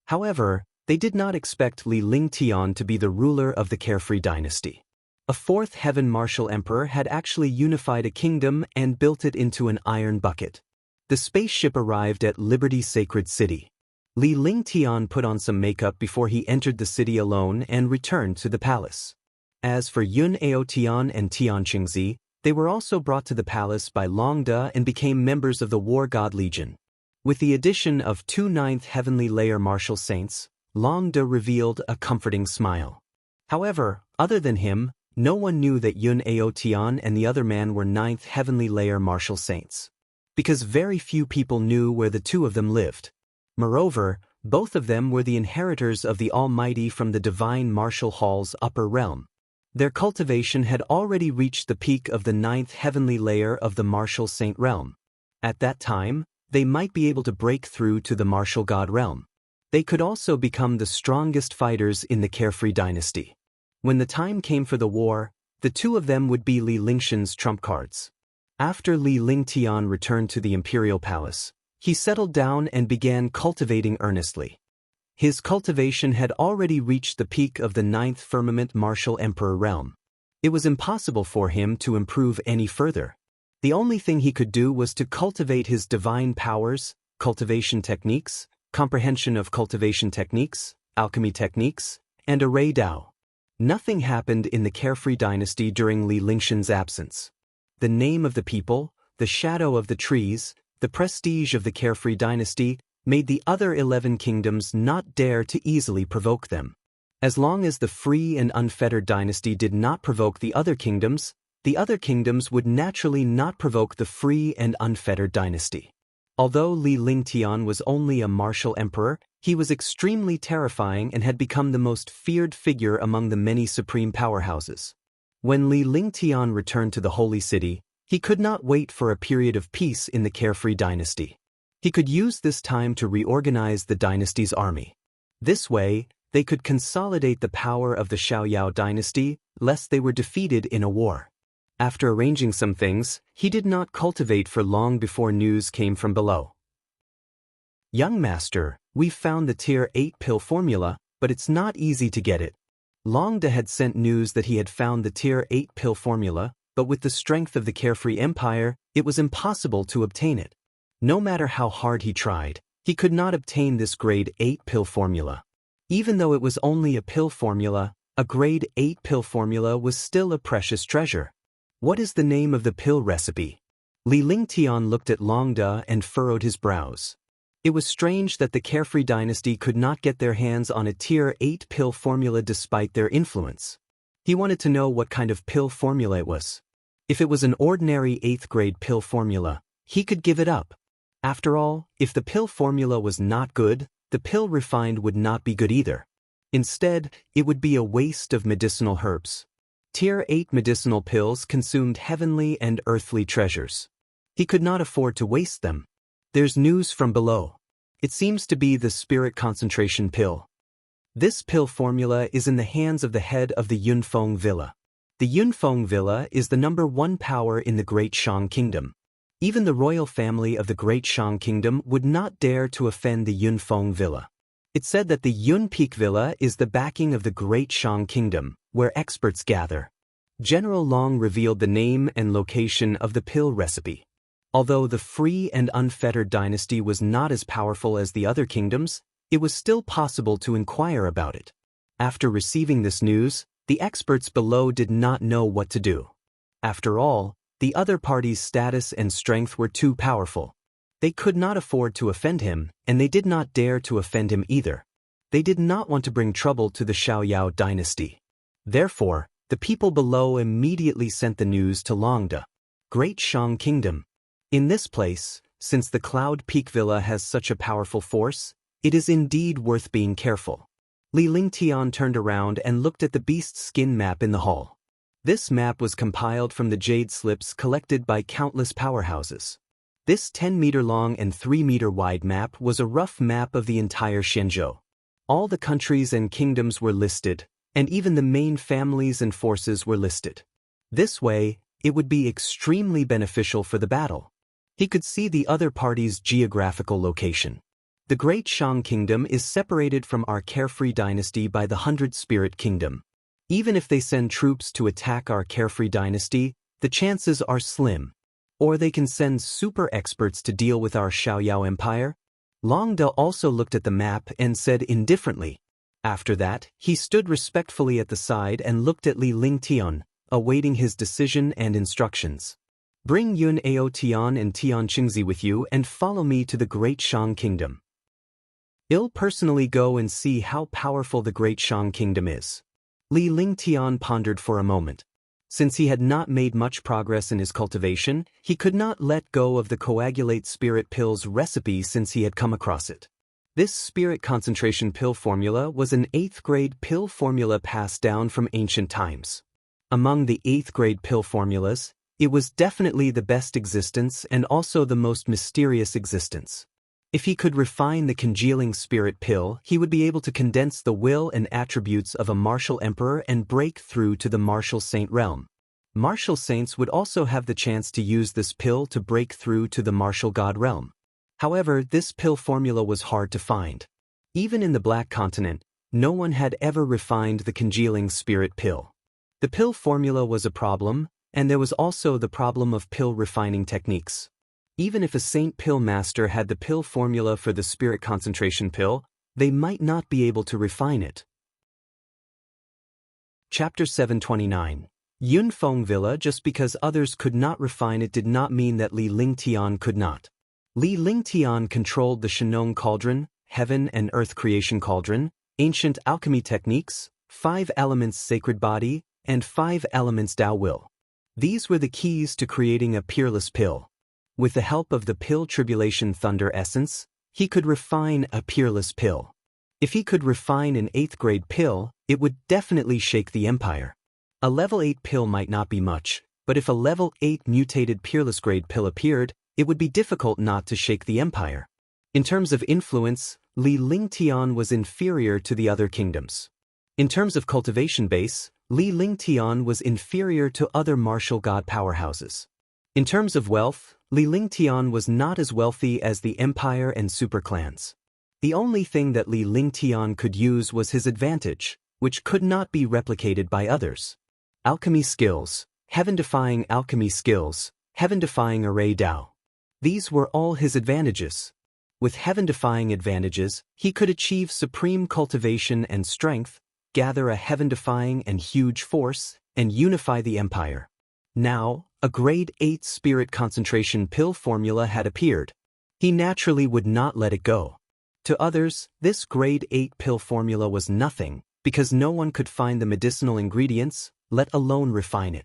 A: However, they did not expect Li Lingtian to be the ruler of the Carefree Dynasty. A 4th Heaven Martial Emperor had actually unified a kingdom and built it into an iron bucket. The spaceship arrived at Liberty Sacred City. Li Lingtian put on some makeup before he entered the city alone and returned to the palace. As for Yun Aotian and Tian Qingzi, they were also brought to the palace by Long Da and became members of the War God Legion. With the addition of 2 9th Heavenly Layer Martial Saints, Long Da revealed a comforting smile. However, other than him, no one knew that Yun Aotian and the other man were 9th Heavenly Layer Martial Saints. Because very few people knew where the two of them lived. Moreover, Both of them were the inheritors of the Almighty from the divine martial hall's upper realm. Their cultivation had already reached the peak of the 9th heavenly layer of the martial saint realm. At that time, they might be able to break through to the martial god realm. They could also become the strongest fighters in the Carefree dynasty. When the time came for the war, the two of them would be Li Lingxian's trump cards. After Li Lingtian returned to the imperial palace, he settled down and began cultivating earnestly. His cultivation had already reached the peak of the 9th firmament martial emperor realm. It was impossible for him to improve any further. The only thing he could do was to cultivate his divine powers, cultivation techniques, comprehension of cultivation techniques, alchemy techniques, and array Dao. Nothing happened in the Carefree dynasty during Li Lingxian's absence. The name of the people, the shadow of the trees, the prestige of the Carefree dynasty made the other 11 kingdoms not dare to easily provoke them. As long as the free and unfettered dynasty did not provoke the other kingdoms would naturally not provoke the free and unfettered dynasty. Although Li Lingtian was only a martial emperor, he was extremely terrifying and had become the most feared figure among the many supreme powerhouses. When Li Lingtian returned to the Holy City, he could not wait for a period of peace in the Carefree dynasty. He could use this time to reorganize the dynasty's army. This way, they could consolidate the power of the Xiaoyao dynasty, lest they were defeated in a war. After arranging some things, he did not cultivate for long before news came from below. "Young master, we've found the Tier 8 pill formula, but it's not easy to get it." Longda had sent news that he had found the Tier 8 pill formula, but with the strength of the Carefree Empire, it was impossible to obtain it. No matter how hard he tried, he could not obtain this Grade 8 pill formula. Even though it was only a pill formula, a Grade 8 pill formula was still a precious treasure. "What is the name of the pill recipe?" Li Lingtian looked at Longda and furrowed his brows. It was strange that the Carefree dynasty could not get their hands on a Tier 8 pill formula despite their influence. He wanted to know what kind of pill formula it was. If it was an ordinary 8th grade pill formula, he could give it up. After all, if the pill formula was not good, the pill refined would not be good either. Instead, it would be a waste of medicinal herbs. Tier 8 medicinal pills consumed heavenly and earthly treasures. He could not afford to waste them. There's news from below. It seems to be the spirit concentration pill. This pill formula is in the hands of the head of the Yunfeng Villa. The Yunfeng Villa is the #1 power in the Great Shang Kingdom. Even the royal family of the Great Shang Kingdom would not dare to offend the Yunfeng Villa. It's said that the Yun Peak Villa is the backing of the Great Shang Kingdom, where experts gather. General Long revealed the name and location of the pill recipe. Although the free and unfettered dynasty was not as powerful as the other kingdoms, it was still possible to inquire about it. After receiving this news, the experts below did not know what to do. After all, the other party's status and strength were too powerful. They could not afford to offend him, and they did not dare to offend him either. They did not want to bring trouble to the Xiaoyao dynasty. Therefore, the people below immediately sent the news to Longda. Great Shang Kingdom. In this place, since the Cloud Peak Villa has such a powerful force, it is indeed worth being careful. Li Lingtian turned around and looked at the beast skin map in the hall. This map was compiled from the jade slips collected by countless powerhouses. This 10-meter-long and 3-meter-wide map was a rough map of the entire Shenzhou. All the countries and kingdoms were listed, and even the main families and forces were listed. This way, it would be extremely beneficial for the battle. He could see the other party's geographical location. The Great Shang Kingdom is separated from our Carefree dynasty by the 100-Spirit Kingdom. Even if they send troops to attack our Carefree dynasty, the chances are slim. Or they can send super experts to deal with our Xiaoyao Empire. Longda also looked at the map and said indifferently. After that, he stood respectfully at the side and looked at Li Lingtian, awaiting his decision and instructions. Bring Yun Ao Tian and Tian Qingzi with you and follow me to the Great Shang Kingdom. I'll personally go and see how powerful the Great Shang Kingdom is. Li Lingtian pondered for a moment. Since he had not made much progress in his cultivation, he could not let go of the coagulate spirit pills recipe since he had come across it. This spirit concentration pill formula was an 8th grade pill formula passed down from ancient times. Among the 8th grade pill formulas, it was definitely the best existence and also the most mysterious existence. If he could refine the congealing spirit pill, he would be able to condense the will and attributes of a martial emperor and break through to the martial saint realm. Martial saints would also have the chance to use this pill to break through to the martial god realm. However, this pill formula was hard to find. Even in the Black Continent, no one had ever refined the congealing spirit pill. The pill formula was a problem, and there was also the problem of pill refining techniques. Even if a saint pill master had the pill formula for the spirit concentration pill, they might not be able to refine it. Chapter 729. Yunfeng Villa. Just because others could not refine it did not mean that Li Lingtian could not. Li Lingtian controlled the Shenong Cauldron, Heaven and Earth Creation Cauldron, ancient alchemy techniques, 5 elements sacred body, and 5 elements Tao will. These were the keys to creating a peerless pill. With the help of the pill tribulation thunder essence, he could refine a peerless pill. If he could refine an 8th grade pill, it would definitely shake the empire. A level 8 pill might not be much, but if a level 8 mutated peerless grade pill appeared, it would be difficult not to shake the empire. In terms of influence, Li Lingtian was inferior to the other kingdoms. In terms of cultivation base, Li Lingtian was inferior to other martial god powerhouses. In terms of wealth, Li Lingtian was not as wealthy as the empire and superclans. The only thing that Li Lingtian could use was his advantage, which could not be replicated by others. Alchemy skills, heaven-defying alchemy skills, heaven-defying array Tao. These were all his advantages. With heaven-defying advantages, he could achieve supreme cultivation and strength, gather a heaven-defying and huge force, and unify the empire. Now, a grade 8 spirit concentration pill formula had appeared. He naturally would not let it go. To others, this grade 8 pill formula was nothing, because no one could find the medicinal ingredients, let alone refine it.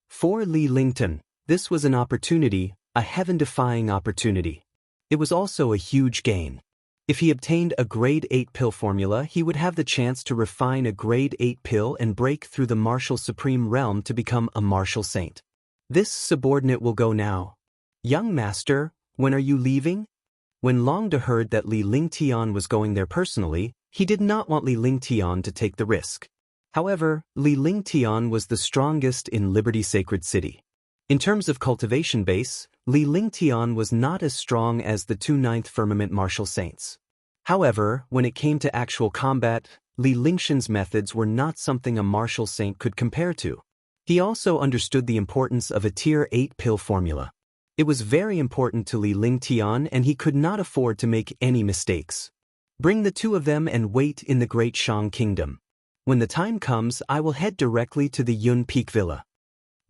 A: For Li Lingtian, this was an opportunity, a heaven-defying opportunity. It was also a huge gain. If he obtained a grade 8 pill formula, he would have the chance to refine a grade 8 pill and break through the martial supreme realm to become a martial saint. This subordinate will go now. Young master, when are you leaving? When Long De heard that Li Lingtian was going there personally, he did not want Li Lingtian to take the risk. However, Li Lingtian was the strongest in Liberty Sacred City. In terms of cultivation base, Li Lingtian was not as strong as the 2 9th Firmament martial saints. However, when it came to actual combat, Li Lingtian's methods were not something a martial saint could compare to. He also understood the importance of a tier 8 pill formula. It was very important to Li Lingtian and he could not afford to make any mistakes. Bring the 2 of them and wait in the Great Shang Kingdom. When the time comes, I will head directly to the Yun Peak Villa.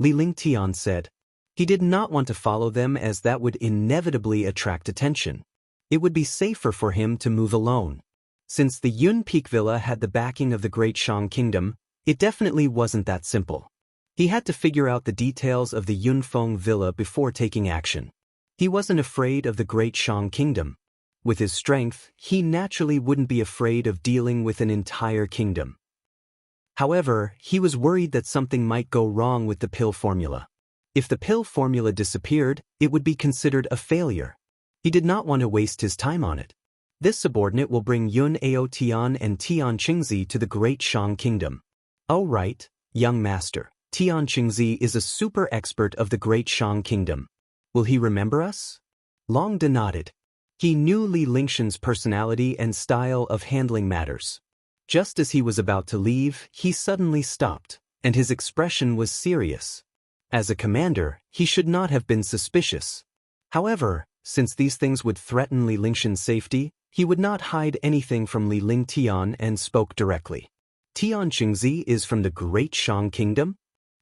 A: Li Lingtian said. He did not want to follow them as that would inevitably attract attention. It would be safer for him to move alone. Since the Yun Peak Villa had the backing of the Great Shang Kingdom, it definitely wasn't that simple. He had to figure out the details of the Yunfeng Villa before taking action. He wasn't afraid of the Great Shang Kingdom. With his strength, he naturally wouldn't be afraid of dealing with an entire kingdom. However, he was worried that something might go wrong with the pill formula. If the pill formula disappeared, it would be considered a failure. He did not want to waste his time on it. This subordinate will bring Yun Ao Tian and Tian Qingzi to the Great Shang Kingdom. Oh right, young master. Tian Qingzi is a super expert of the Great Shang Kingdom. Will he remember us? Long De nodded. He knew Li Lingtian's personality and style of handling matters. Just as he was about to leave, he suddenly stopped, and his expression was serious. As a commander, he should not have been suspicious. However, since these things would threaten Li Lingtian's safety, he would not hide anything from Li Lingtian and spoke directly. Tian Qingzi is from the Great Shang Kingdom?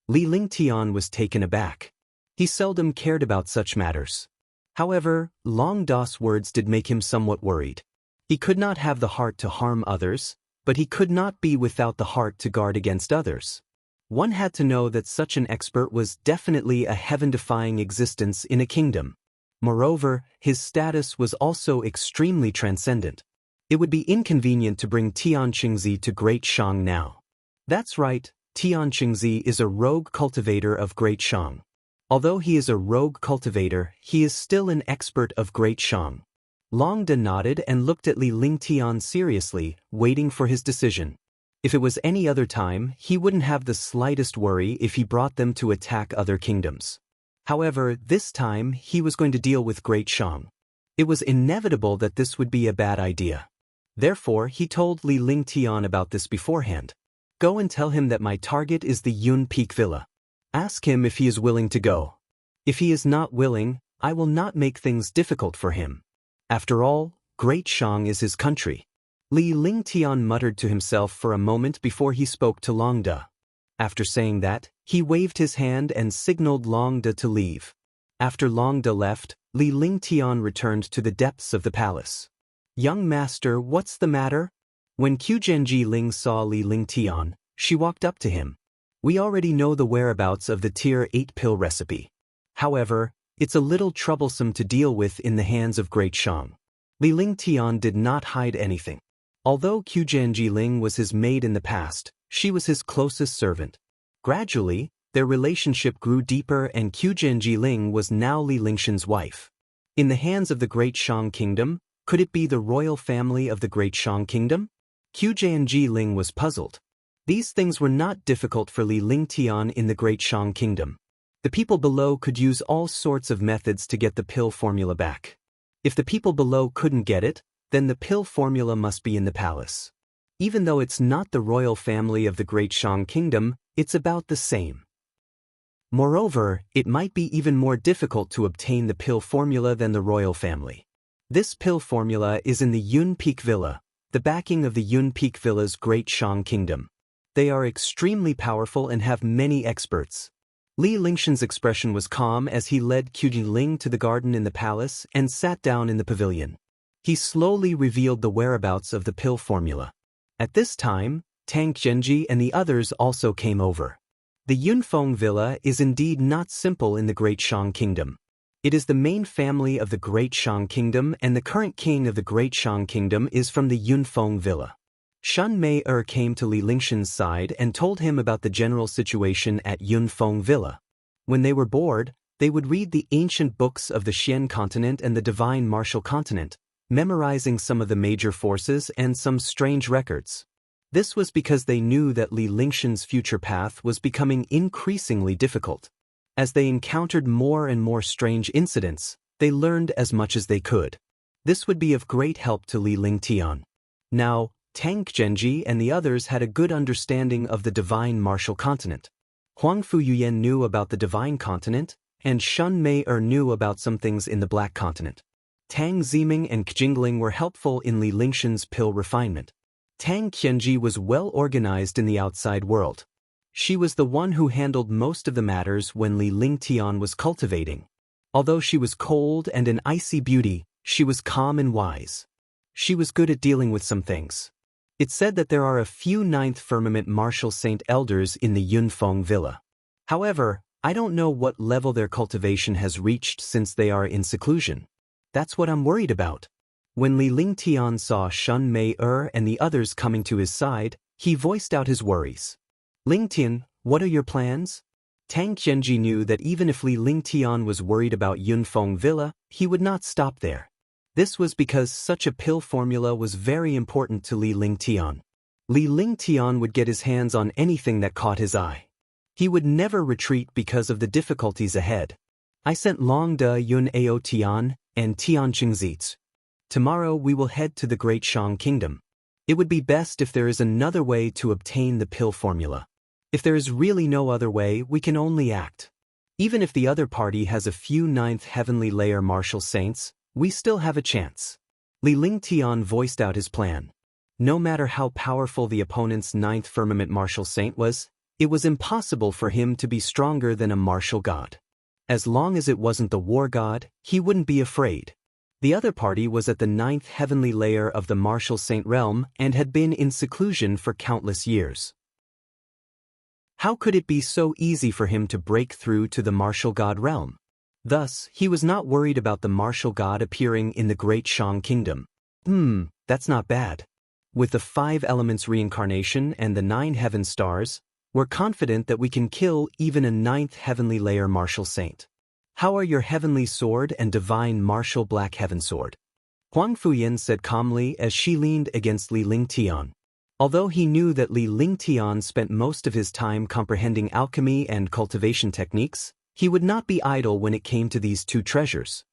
A: Li Lingtian was taken aback. He seldom cared about such matters. However, Long Da's words did make him somewhat worried. He could not have the heart to harm others, but he could not be without the heart to guard against others. One had to know that such an expert was definitely a heaven-defying existence in a kingdom. Moreover, his status was also extremely transcendent. It would be inconvenient to bring Tian Qingzi to Great Shang now. That's right, Tian Qingzi is a rogue cultivator of Great Shang. Although he is a rogue cultivator, he is still an expert of Great Shang. Long Da nodded and looked at Li Lingtian seriously, waiting for his decision. If it was any other time, he wouldn't have the slightest worry if he brought them to attack other kingdoms. However, this time he was going to deal with Great Shang. It was inevitable that this would be a bad idea. Therefore, he told Li Lingtian about this beforehand. Go and tell him that my target is the Yun Peak Villa. Ask him if he is willing to go. If he is not willing, I will not make things difficult for him. After all, Great Shang is his country. Li Lingtian muttered to himself for a moment before he spoke to Long Da. After saying that, he waved his hand and signaled Long Da to leave. After Long Da left, Li Lingtian returned to the depths of the palace. Young master, what's the matter? When Quzhenji Ling saw Li Lingtian, she walked up to him. We already know the whereabouts of the Tier 8 pill recipe. However, it's a little troublesome to deal with in the hands of Great Shang. Li Lingtian did not hide anything. Although Quzhenji Ling was his maid in the past, she was his closest servant. Gradually, their relationship grew deeper and Quzhenji Ling was now Li Lingshan's wife. In the hands of the Great Shang Kingdom, could it be the royal family of the Great Shang Kingdom? Quzhenji Ling was puzzled. These things were not difficult for Li Lingtian in the Great Shang Kingdom. The people below could use all sorts of methods to get the pill formula back. If the people below couldn't get it, then the pill formula must be in the palace. Even though it's not the royal family of the Great Shang Kingdom, it's about the same. Moreover, it might be even more difficult to obtain the pill formula than the royal family. This pill formula is in the Yun Peak Villa, the backing of the Yun Peak Villa's Great Shang Kingdom. They are extremely powerful and have many experts. Li Lingshan's expression was calm as he led Quzhenji Ling to the garden in the palace and sat down in the pavilion. He slowly revealed the whereabouts of the pill formula. At this time, Tang Qianji and the others also came over. The Yunfeng Villa is indeed not simple in the Great Shang Kingdom. It is the main family of the Great Shang Kingdom and the current king of the Great Shang Kingdom is from the Yunfeng Villa. Shun Mei came to Li Lingshan's side and told him about the general situation at Yunfeng Villa. When they were bored, they would read the ancient books of the Xian continent and the divine martial continent, memorizing some of the major forces and some strange records. This was because they knew that Li Lingshan's future path was becoming increasingly difficult. As they encountered more and more strange incidents, they learned as much as they could. This would be of great help to Li Lingtian. Now, Tang Qianji and the others had a good understanding of the divine martial continent. Huang Fuyuyan knew about the divine continent, and Shun Mei knew about some things in the black continent. Tang Ziming and Qingling were helpful in Li Lingshan's pill refinement. Tang Qianji was well organized in the outside world. She was the one who handled most of the matters when Li Lingtian was cultivating. Although she was cold and an icy beauty, she was calm and wise. She was good at dealing with some things. It's said that there are a few Ninth Firmament Martial Saint elders in the Yunfeng Villa. However, I don't know what level their cultivation has reached since they are in seclusion. That's what I'm worried about. When Li Lingtian saw Shun Mei and the others coming to his side, he voiced out his worries. Lingtian, what are your plans? Tang Qianji knew that even if Li Lingtian was worried about Yunfeng Villa, he would not stop there. This was because such a pill formula was very important to Li Lingtian. Li Lingtian would get his hands on anything that caught his eye. He would never retreat because of the difficulties ahead. I sent Long Da Yun Ao Tian and Tian Qingzi. Tomorrow we will head to the Great Shang Kingdom. It would be best if there is another way to obtain the pill formula. If there is really no other way, we can only act. Even if the other party has a few ninth heavenly layer martial saints, we still have a chance. Li Lingtian voiced out his plan. No matter how powerful the opponent's ninth firmament martial saint was, it was impossible for him to be stronger than a martial god. As long as it wasn't the war god, he wouldn't be afraid. The other party was at the ninth heavenly layer of the martial saint realm and had been in seclusion for countless years. How could it be so easy for him to break through to the martial god realm? Thus, he was not worried about the martial god appearing in the Great Shang Kingdom. That's not bad. With the 5 elements reincarnation and the 9 heaven stars, we're confident that we can kill even a 9th heavenly layer martial saint. How are your heavenly sword and divine martial black heaven sword? Huang Fuyan said calmly as she leaned against Li Lingtian. Although he knew that Li Lingtian spent most of his time comprehending alchemy and cultivation techniques, he would not be idle when it came to these 2 treasures.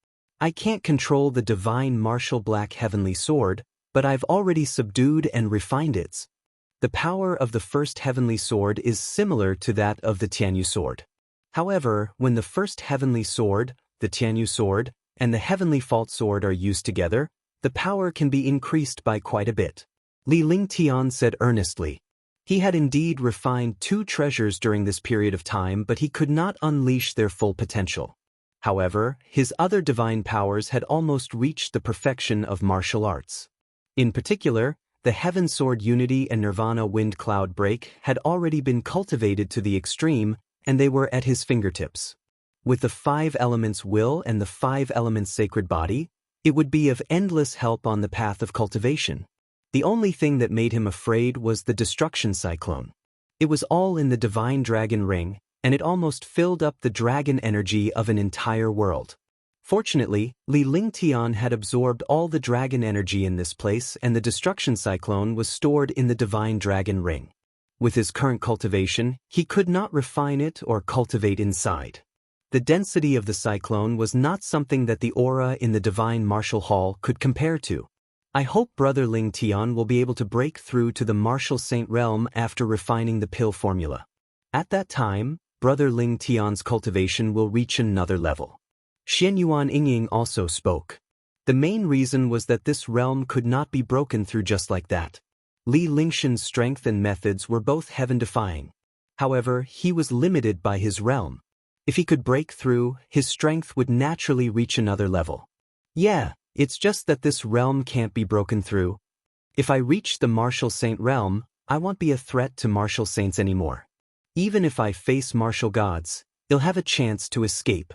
A: I can't control the divine martial black heavenly sword, but I've already subdued and refined it. The power of the first heavenly sword is similar to that of the Tianyu sword. However, when the first heavenly sword, the Tianyu sword, and the heavenly fault sword are used together, the power can be increased by quite a bit. Li Lingtian said earnestly. He had indeed refined 2 treasures during this period of time, but he could not unleash their full potential. However, his other divine powers had almost reached the perfection of martial arts. In particular, the Heaven Sword Unity and Nirvana Wind Cloud Break had already been cultivated to the extreme, and they were at his fingertips. With the 5 elements will and the 5 elements sacred body, it would be of endless help on the path of cultivation. The only thing that made him afraid was the destruction cyclone. It was all in the divine dragon ring, and it almost filled up the dragon energy of an entire world. Fortunately, Li Lingtian had absorbed all the dragon energy in this place, and the destruction cyclone was stored in the divine dragon ring. With his current cultivation, he could not refine it or cultivate inside. The density of the cyclone was not something that the aura in the divine martial hall could compare to. I hope Brother Lingtian will be able to break through to the martial saint realm after refining the pill formula. At that time, Brother Lingtian's cultivation will reach another level. Xianyuan Yingying also spoke. The main reason was that this realm could not be broken through just like that. Li Lingshan's strength and methods were both heaven-defying. However, he was limited by his realm. If he could break through, his strength would naturally reach another level. Yeah, it's just that this realm can't be broken through. If I reach the martial saint realm, I won't be a threat to martial saints anymore. Even if I face martial gods, he'll have a chance to escape.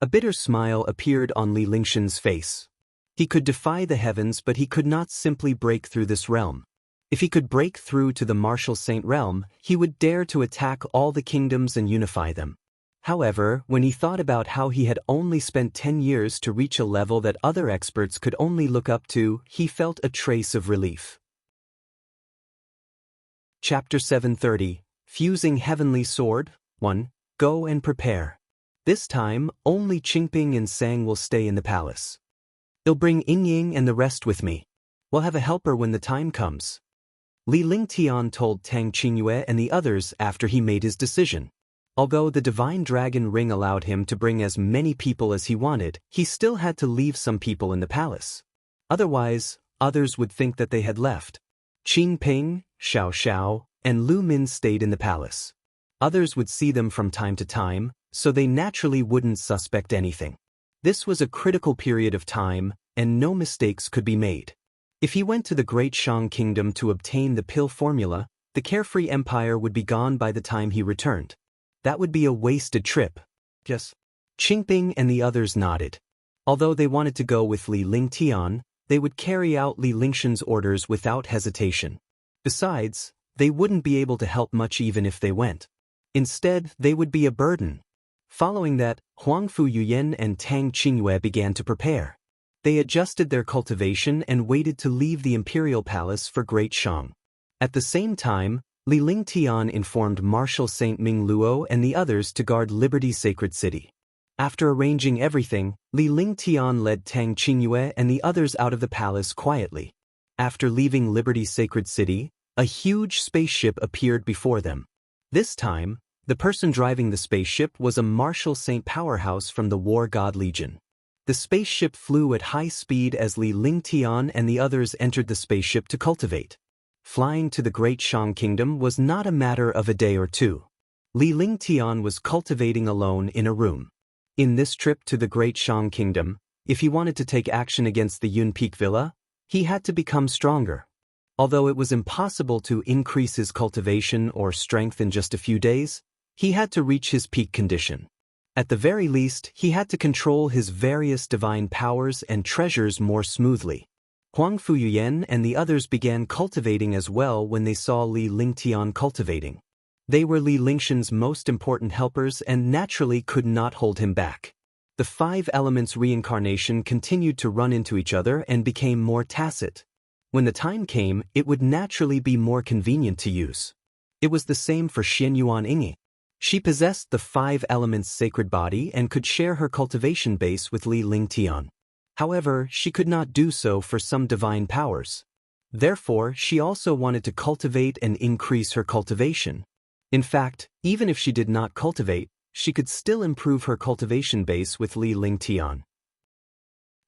A: A bitter smile appeared on Li Lingshan's face. He could defy the heavens, but he could not simply break through this realm. If he could break through to the martial saint realm, he would dare to attack all the kingdoms and unify them. However, when he thought about how he had only spent 10 years to reach a level that other experts could only look up to, he felt a trace of relief. Chapter 730, Fusing Heavenly Sword, 1. Go and prepare. This time, only Qingping and Sang will stay in the palace. I'll bring Yingying and the rest with me. We'll have a helper when the time comes. Li Lingtian told Tang Qingyue and the others after he made his decision. Although the divine dragon ring allowed him to bring as many people as he wanted, he still had to leave some people in the palace. Otherwise, others would think that they had left. Qingping, Xiao Xiao, and Lu Min stayed in the palace. Others would see them from time to time, so they naturally wouldn't suspect anything. This was a critical period of time, and no mistakes could be made. If he went to the Great Shang Kingdom to obtain the pill formula, the carefree empire would be gone by the time he returned. That would be a wasted trip. Yes. Qingping and the others nodded. Although they wanted to go with Li Lingtian, they would carry out Li Lingshan's orders without hesitation. Besides, they wouldn't be able to help much even if they went. Instead, they would be a burden. Following that, Huangfu Yuyan and Tang Qingyue began to prepare. They adjusted their cultivation and waited to leave the imperial palace for Great Shang. At the same time, Li Lingtian informed Marshal Saint Ming Luo and the others to guard Liberty's sacred city. After arranging everything, Li Lingtian led Tang Qingyue and the others out of the palace quietly. After leaving Liberty's sacred city, a huge spaceship appeared before them. This time, the person driving the spaceship was a Marshal Saint powerhouse from the War God Legion. The spaceship flew at high speed as Li Lingtian and the others entered the spaceship to cultivate. Flying to the Great Shang Kingdom was not a matter of a day or two. Li Lingtian was cultivating alone in a room. In this trip to the Great Shang Kingdom, if he wanted to take action against the Yun Peak Villa, he had to become stronger. Although it was impossible to increase his cultivation or strength in just a few days, he had to reach his peak condition. At the very least, he had to control his various divine powers and treasures more smoothly. Huang Fuyuyan and the others began cultivating as well when they saw Li Lingtian cultivating. They were Li Lingshan's most important helpers and naturally could not hold him back. The 5 elements reincarnation continued to run into each other and became more tacit. When the time came, it would naturally be more convenient to use. It was the same for Xian Yuan Yingyi. She possessed the 5 elements sacred body and could share her cultivation base with Li Lingtian. However, she could not do so for some divine powers. Therefore, she also wanted to cultivate and increase her cultivation. In fact, even if she did not cultivate, she could still improve her cultivation base with Li Lingtian.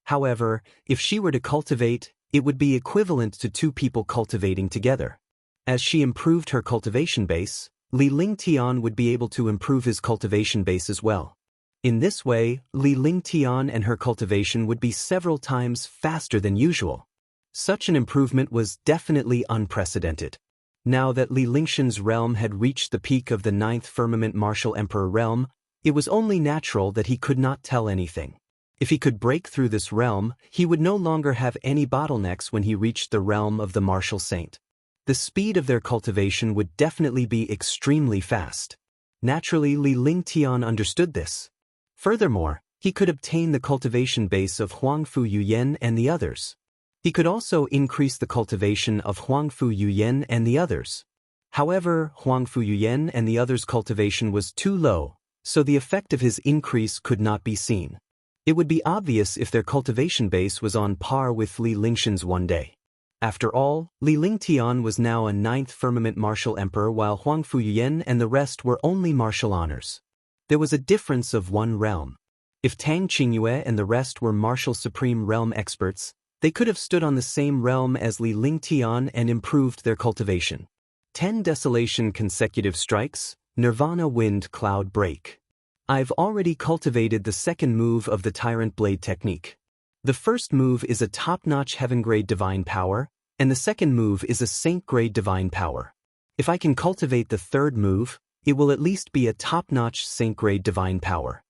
A: However, if she were to cultivate, it would be equivalent to 2 people cultivating together. As she improved her cultivation base, Li Lingtian would be able to improve his cultivation base as well. In this way, Li Lingtian and her cultivation would be several times faster than usual. Such an improvement was definitely unprecedented. Now that Li Lingshan's realm had reached the peak of the 9th firmament martial emperor realm, it was only natural that he could not tell anything. If he could break through this realm, he would no longer have any bottlenecks when he reached the realm of the martial saint. The speed of their cultivation would definitely be extremely fast. Naturally, Li Lingtian understood this. Furthermore, he could obtain the cultivation base of Huang Fuyuyan and the others. He could also increase the cultivation of Huang Fuyuyan and the others. However, Huang Fuyuyan and the others' cultivation was too low, so the effect of his increase could not be seen. It would be obvious if their cultivation base was on par with Li Lingshan's one day. After all, Li Lingtian was now a 9th firmament martial emperor while Huang Fuyuyan and the rest were only martial honors. There was a difference of 1 realm. If Tang Qingyue and the rest were martial supreme realm experts, they could have stood on the same realm as Li Lingtian and improved their cultivation. 10 desolation consecutive strikes, Nirvana wind cloud break. I've already cultivated the 2nd move of the Tyrant Blade technique. The first move is a top-notch heaven-grade divine power, and the 2nd move is a saint-grade divine power. If I can cultivate the 3rd move, it will at least be a top-notch saint-grade divine power.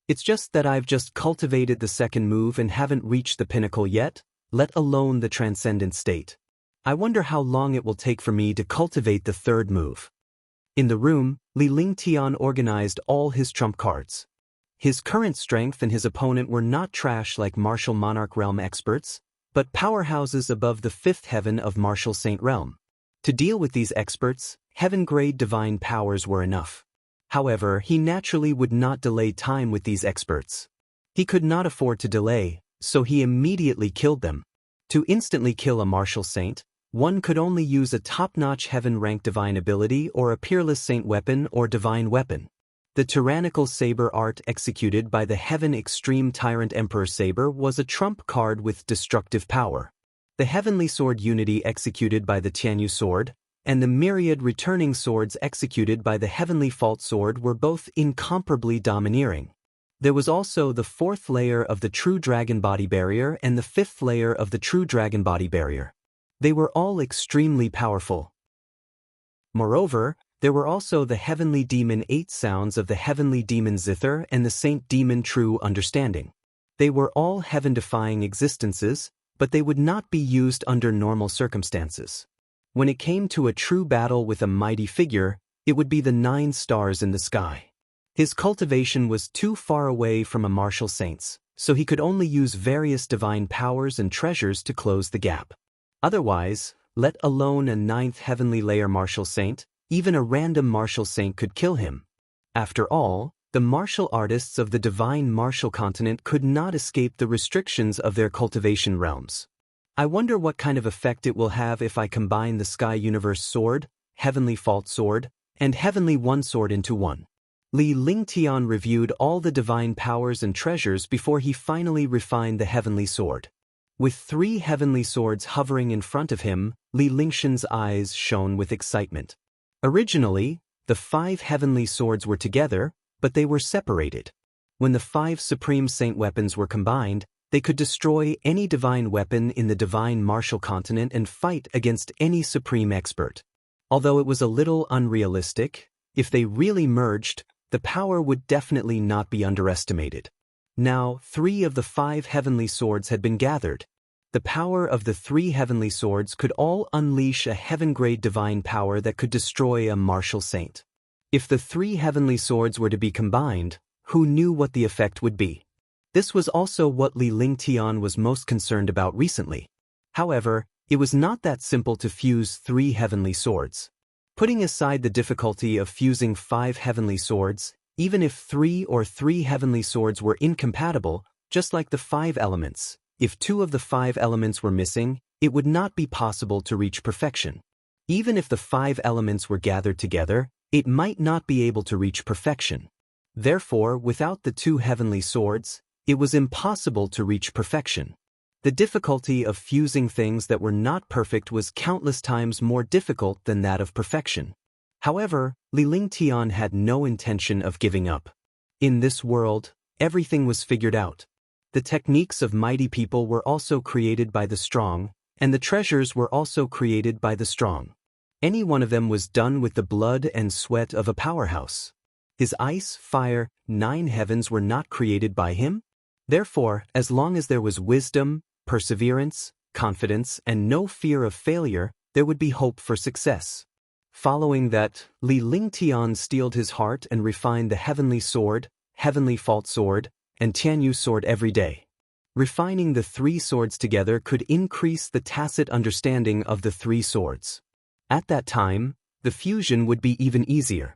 A: It's just that I've just cultivated the 2nd move and haven't reached the pinnacle yet, let alone the transcendent state. I wonder how long it will take for me to cultivate the 3rd move. In the room, Li Lingtian organized all his trump cards. His current strength and his opponent were not trash like martial monarch realm experts, but powerhouses above the 5th heaven of martial saint realm. To deal with these experts, heaven-grade divine powers were enough. However, he naturally would not delay time with these experts. He could not afford to delay, so he immediately killed them. To instantly kill a martial saint, one could only use a top-notch heaven-ranked divine ability or a peerless saint weapon or divine weapon. The tyrannical saber art executed by the Heaven Extreme Tyrant Emperor Saber was a trump card with destructive power. The Heavenly Sword Unity executed by the Tianyu Sword, and the myriad returning swords executed by the Heavenly Fault Sword were both incomparably domineering. There was also the 4th layer of the True Dragon Body Barrier and the 5th layer of the True Dragon Body Barrier. They were all extremely powerful. Moreover, there were also the Heavenly Demon 8 sounds of the Heavenly Demon Zither and the Saint Demon True Understanding. They were all heaven-defying existences, but they would not be used under normal circumstances. When it came to a true battle with a mighty figure, it would be the 9 stars in the sky. His cultivation was too far away from a martial saint's, so he could only use various divine powers and treasures to close the gap. Otherwise, let alone a 9th heavenly layer martial saint, even a random martial saint could kill him. After all, the martial artists of the divine martial continent could not escape the restrictions of their cultivation realms. I wonder what kind of effect it will have if I combine the Sky Universe Sword, Heavenly Fault Sword, and Heavenly One Sword into one. Li Lingtian reviewed all the divine powers and treasures before he finally refined the Heavenly Sword. With 3 heavenly swords hovering in front of him, Li Lingshan's eyes shone with excitement. Originally, the 5 heavenly swords were together, but they were separated. When the 5 supreme saint weapons were combined, they could destroy any divine weapon in the divine martial continent and fight against any supreme expert. Although it was a little unrealistic, if they really merged, the power would definitely not be underestimated. Now, 3 of the 5 heavenly swords had been gathered. The power of the three heavenly swords could all unleash a heaven-grade divine power that could destroy a martial saint. If the three heavenly swords were to be combined, who knew what the effect would be? This was also what Li Lingtian was most concerned about recently. However, it was not that simple to fuse three heavenly swords. Putting aside the difficulty of fusing 5 heavenly swords, even if 3 heavenly swords were incompatible, just like the 5 elements, if 2 of the 5 elements were missing, it would not be possible to reach perfection. Even if the 5 elements were gathered together, it might not be able to reach perfection. Therefore, without the 2 heavenly swords, it was impossible to reach perfection. The difficulty of fusing things that were not perfect was countless times more difficult than that of perfection. However, Li Lingtian had no intention of giving up. In this world, everything was figured out. The techniques of mighty people were also created by the strong, and the treasures were also created by the strong. Any one of them was done with the blood and sweat of a powerhouse. His ice, fire, 9 heavens were not created by him. Therefore, as long as there was wisdom, perseverance, confidence, and no fear of failure, there would be hope for success. Following that, Li Lingtian steeled his heart and refined the heavenly sword, heavenly fault sword, and Tianyu sword every day. Refining the 3 swords together could increase the tacit understanding of the 3 swords. At that time, the fusion would be even easier.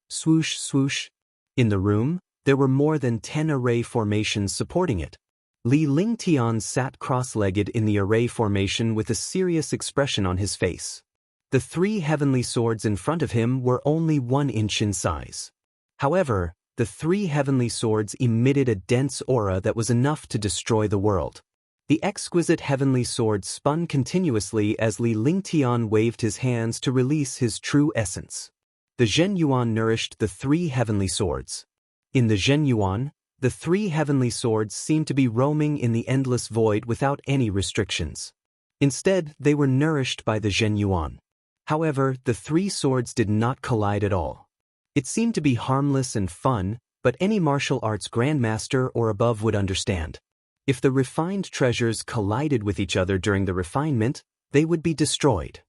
A: Swoosh, swoosh. In the room, there were more than 10 array formations supporting it. Li Lingtian sat cross-legged in the array formation with a serious expression on his face. The 3 heavenly swords in front of him were only 1 inch in size. However, the 3 heavenly swords emitted a dense aura that was enough to destroy the world. The exquisite heavenly sword spun continuously as Li Lingtian waved his hands to release his true essence. The Zhenyuan nourished the 3 heavenly swords. In the Zhenyuan, the 3 heavenly swords seemed to be roaming in the endless void without any restrictions. Instead, they were nourished by the Zhenyuan. However, the 3 swords did not collide at all. It seemed to be harmless and fun, but any martial arts grandmaster or above would understand. If the refined treasures collided with each other during the refinement, they would be destroyed.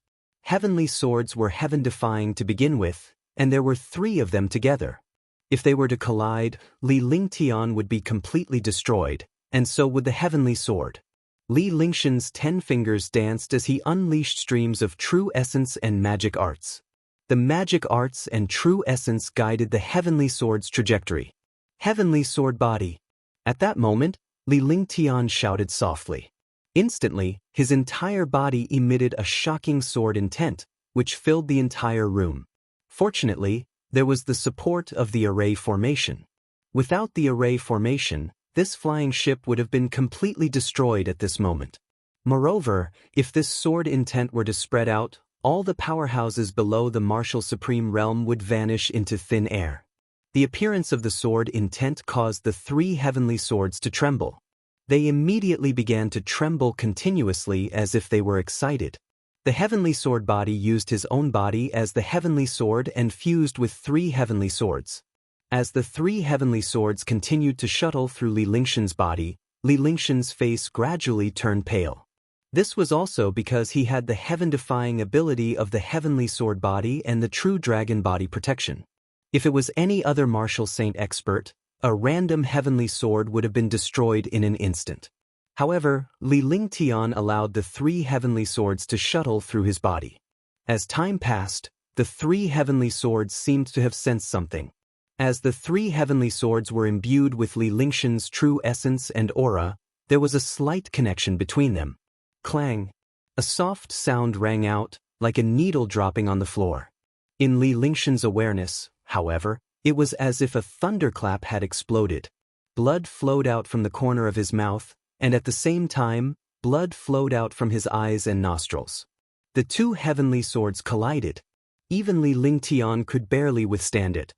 A: Heavenly swords were heaven-defying to begin with, and there were 3 of them together. If they were to collide, Li Lingtian would be completely destroyed, and so would the heavenly sword. Li Lingshan's 10 fingers danced as he unleashed streams of true essence and magic arts. The magic arts and true essence guided the heavenly sword's trajectory. Heavenly sword body. At that moment, Li Lingtian shouted softly. Instantly, his entire body emitted a shocking sword intent, which filled the entire room. Fortunately, there was the support of the array formation. Without the array formation, this flying ship would have been completely destroyed at this moment. Moreover, if this sword intent were to spread out, all the powerhouses below the martial supreme realm would vanish into thin air. The appearance of the sword intent caused the 3 heavenly swords to tremble. They immediately began to tremble continuously as if they were excited. The heavenly sword body used his own body as the heavenly sword and fused with 3 heavenly swords. As the 3 heavenly swords continued to shuttle through Li Lingshan's body, Li Lingshan's face gradually turned pale. This was also because he had the heaven-defying ability of the heavenly sword body and the true dragon body protection. If it was any other martial saint expert, a random heavenly sword would have been destroyed in an instant. However, Li Lingtian allowed the 3 heavenly swords to shuttle through his body. As time passed, the 3 heavenly swords seemed to have sensed something. As the 3 heavenly swords were imbued with Li Lingshan's true essence and aura, there was a slight connection between them. Clang! A soft sound rang out, like a needle dropping on the floor. In Li Lingshan's awareness, however, it was as if a thunderclap had exploded. Blood flowed out from the corner of his mouth, and at the same time, blood flowed out from his eyes and nostrils. The 2 heavenly swords collided. Even Li Lingtian could barely withstand it.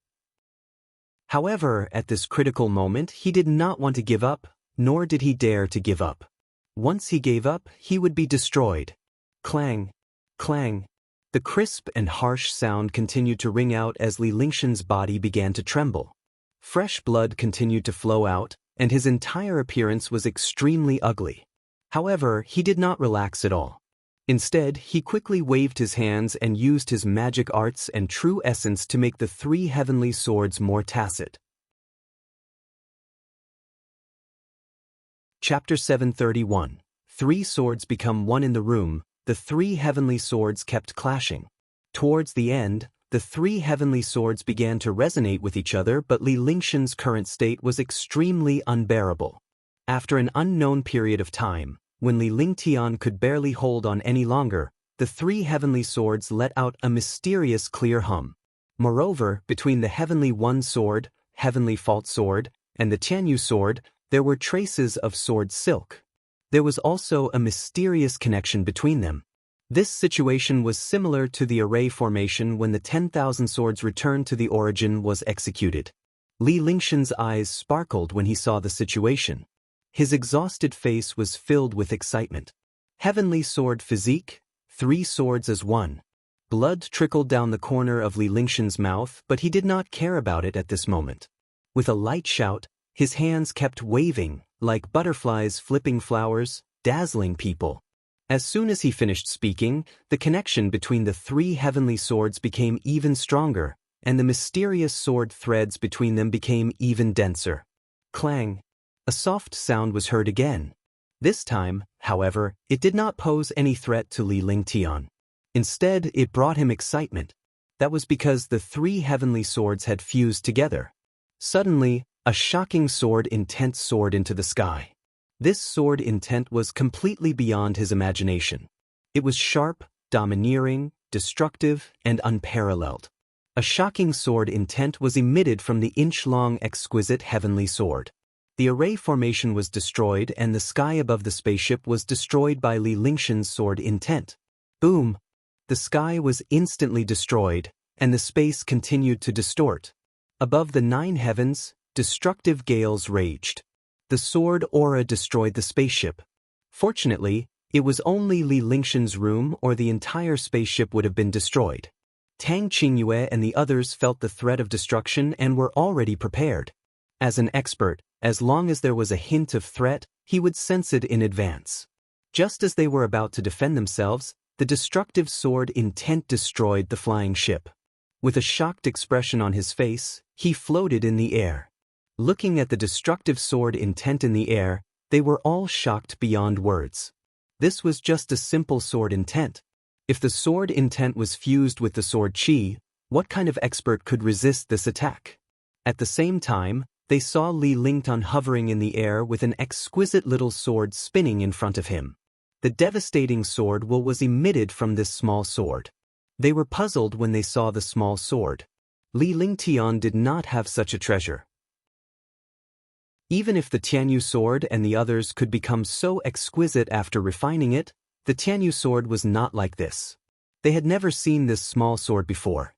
A: However, at this critical moment, he did not want to give up, nor did he dare to give up. Once he gave up, he would be destroyed. Clang! Clang! The crisp and harsh sound continued to ring out as Li Lingshan's body began to tremble. Fresh blood continued to flow out, and his entire appearance was extremely ugly. However, he did not relax at all. Instead, he quickly waved his hands and used his magic arts and true essence to make the three heavenly swords more tacit. Chapter 731. Three swords become one in the room. The three heavenly swords kept clashing. Towards the end, the three heavenly swords began to resonate with each other, but Li Lingshan's current state was extremely unbearable. After an unknown period of time, when Li Lingtian could barely hold on any longer, the three heavenly swords let out a mysterious clear hum. Moreover, between the heavenly one sword, heavenly fault sword, and the Tianyu sword, there were traces of sword silk. There was also a mysterious connection between them. This situation was similar to the array formation when the 10,000 swords returned to the origin was executed. Li Lingshan's eyes sparkled when he saw the situation. His exhausted face was filled with excitement. Heavenly sword physique, three swords as one. Blood trickled down the corner of Li Lingshan's mouth, but he did not care about it at this moment. With a light shout, his hands kept waving, like butterflies flipping flowers, dazzling people. As soon as he finished speaking, the connection between the three heavenly swords became even stronger, and the mysterious sword threads between them became even denser. Clang! A soft sound was heard again. This time, however, it did not pose any threat to Li Lingtian. Instead, it brought him excitement. That was because the three heavenly swords had fused together. Suddenly, a shocking sword intent soared into the sky. This sword intent was completely beyond his imagination. It was sharp, domineering, destructive, and unparalleled. A shocking sword intent was emitted from the inch-long exquisite heavenly sword. The array formation was destroyed and the sky above the spaceship was destroyed by Li Lingshan's sword intent. Boom! The sky was instantly destroyed, and the space continued to distort. Above the 9 heavens, destructive gales raged. The sword aura destroyed the spaceship. Fortunately, it was only Li Lingshan's room or the entire spaceship would have been destroyed. Tang Qingyue and the others felt the threat of destruction and were already prepared. As an expert, as long as there was a hint of threat, he would sense it in advance. Just as they were about to defend themselves, the destructive sword intent destroyed the flying ship. With a shocked expression on his face, he floated in the air. Looking at the destructive sword intent in the air, they were all shocked beyond words. This was just a simple sword intent. If the sword intent was fused with the sword qi, what kind of expert could resist this attack? At the same time, they saw Li Lingtian hovering in the air with an exquisite little sword spinning in front of him. The devastating sword will was emitted from this small sword. They were puzzled when they saw the small sword. Li Lingtian did not have such a treasure. Even if the Tianyu sword and the others could become so exquisite after refining it, the Tianyu sword was not like this. They had never seen this small sword before.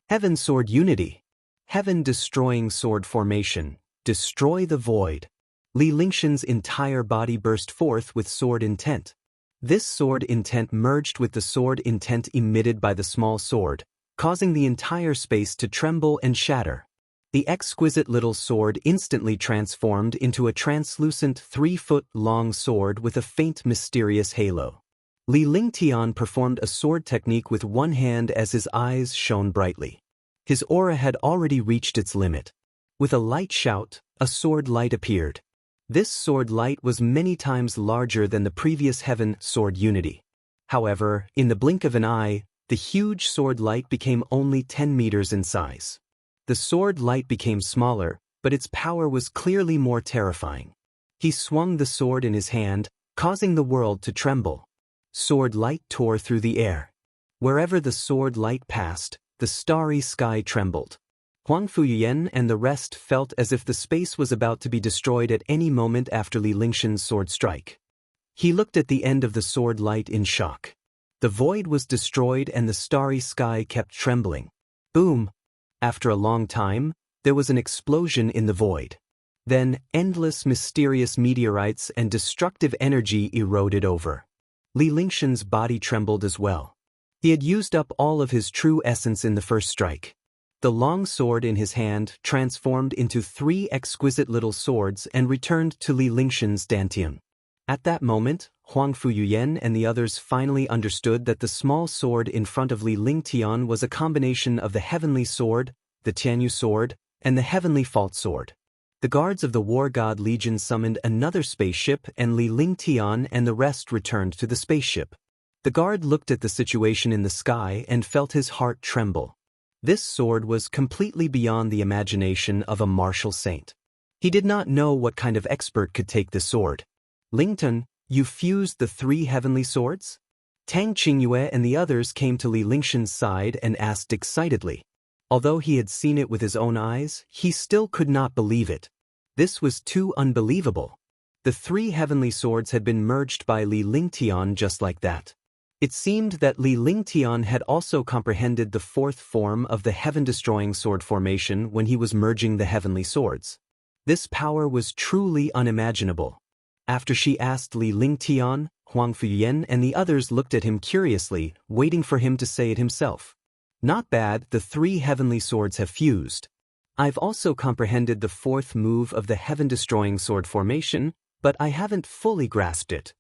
A: Heaven sword unity. Heaven-destroying sword formation. Destroy the void. Li Lingshan's entire body burst forth with sword intent. This sword intent merged with the sword intent emitted by the small sword, causing the entire space to tremble and shatter. The exquisite little sword instantly transformed into a translucent 3-foot-long sword with a faint mysterious halo. Li Lingtian performed a sword technique with one hand as his eyes shone brightly. His aura had already reached its limit. With a light shout, a sword light appeared. This sword light was many times larger than the previous heaven sword unity. However, in the blink of an eye, the huge sword light became only 10 meters in size. The sword light became smaller, but its power was clearly more terrifying. He swung the sword in his hand, causing the world to tremble. Sword light tore through the air. Wherever the sword light passed, the starry sky trembled. Huang Fuyan and the rest felt as if the space was about to be destroyed at any moment after Li Lingshan's sword strike. He looked at the end of the sword light in shock. The void was destroyed and the starry sky kept trembling. Boom! After a long time, there was an explosion in the void. Then, endless mysterious meteorites and destructive energy eroded over. Li Lingshan's body trembled as well. He had used up all of his true essence in the first strike. The long sword in his hand transformed into 3 exquisite little swords and returned to Li Lingshan's dantian. At that moment, Huang Fuyuyan and the others finally understood that the small sword in front of Li Lingtian was a combination of the heavenly sword, the Tianyu sword, and the heavenly fault sword. The guards of the War God Legion summoned another spaceship, and Li Lingtian and the rest returned to the spaceship. The guard looked at the situation in the sky and felt his heart tremble. This sword was completely beyond the imagination of a martial saint. He did not know what kind of expert could take this sword. Lington, you fused the 3 heavenly swords? Tang Qingyue and the others came to Li Lingshan's side and asked excitedly. Although he had seen it with his own eyes, he still could not believe it. This was too unbelievable. The 3 heavenly swords had been merged by Li Lingtian just like that. It seemed that Li Lingtian had also comprehended the 4th form of the heaven-destroying sword formation when he was merging the heavenly swords. This power was truly unimaginable. After she asked Li Lingtian, Huang Fuyuyan and the others looked at him curiously, waiting for him to say it himself. Not bad, the 3 heavenly swords have fused. I've also comprehended the 4th move of the heaven-destroying sword formation, but I haven't fully grasped it.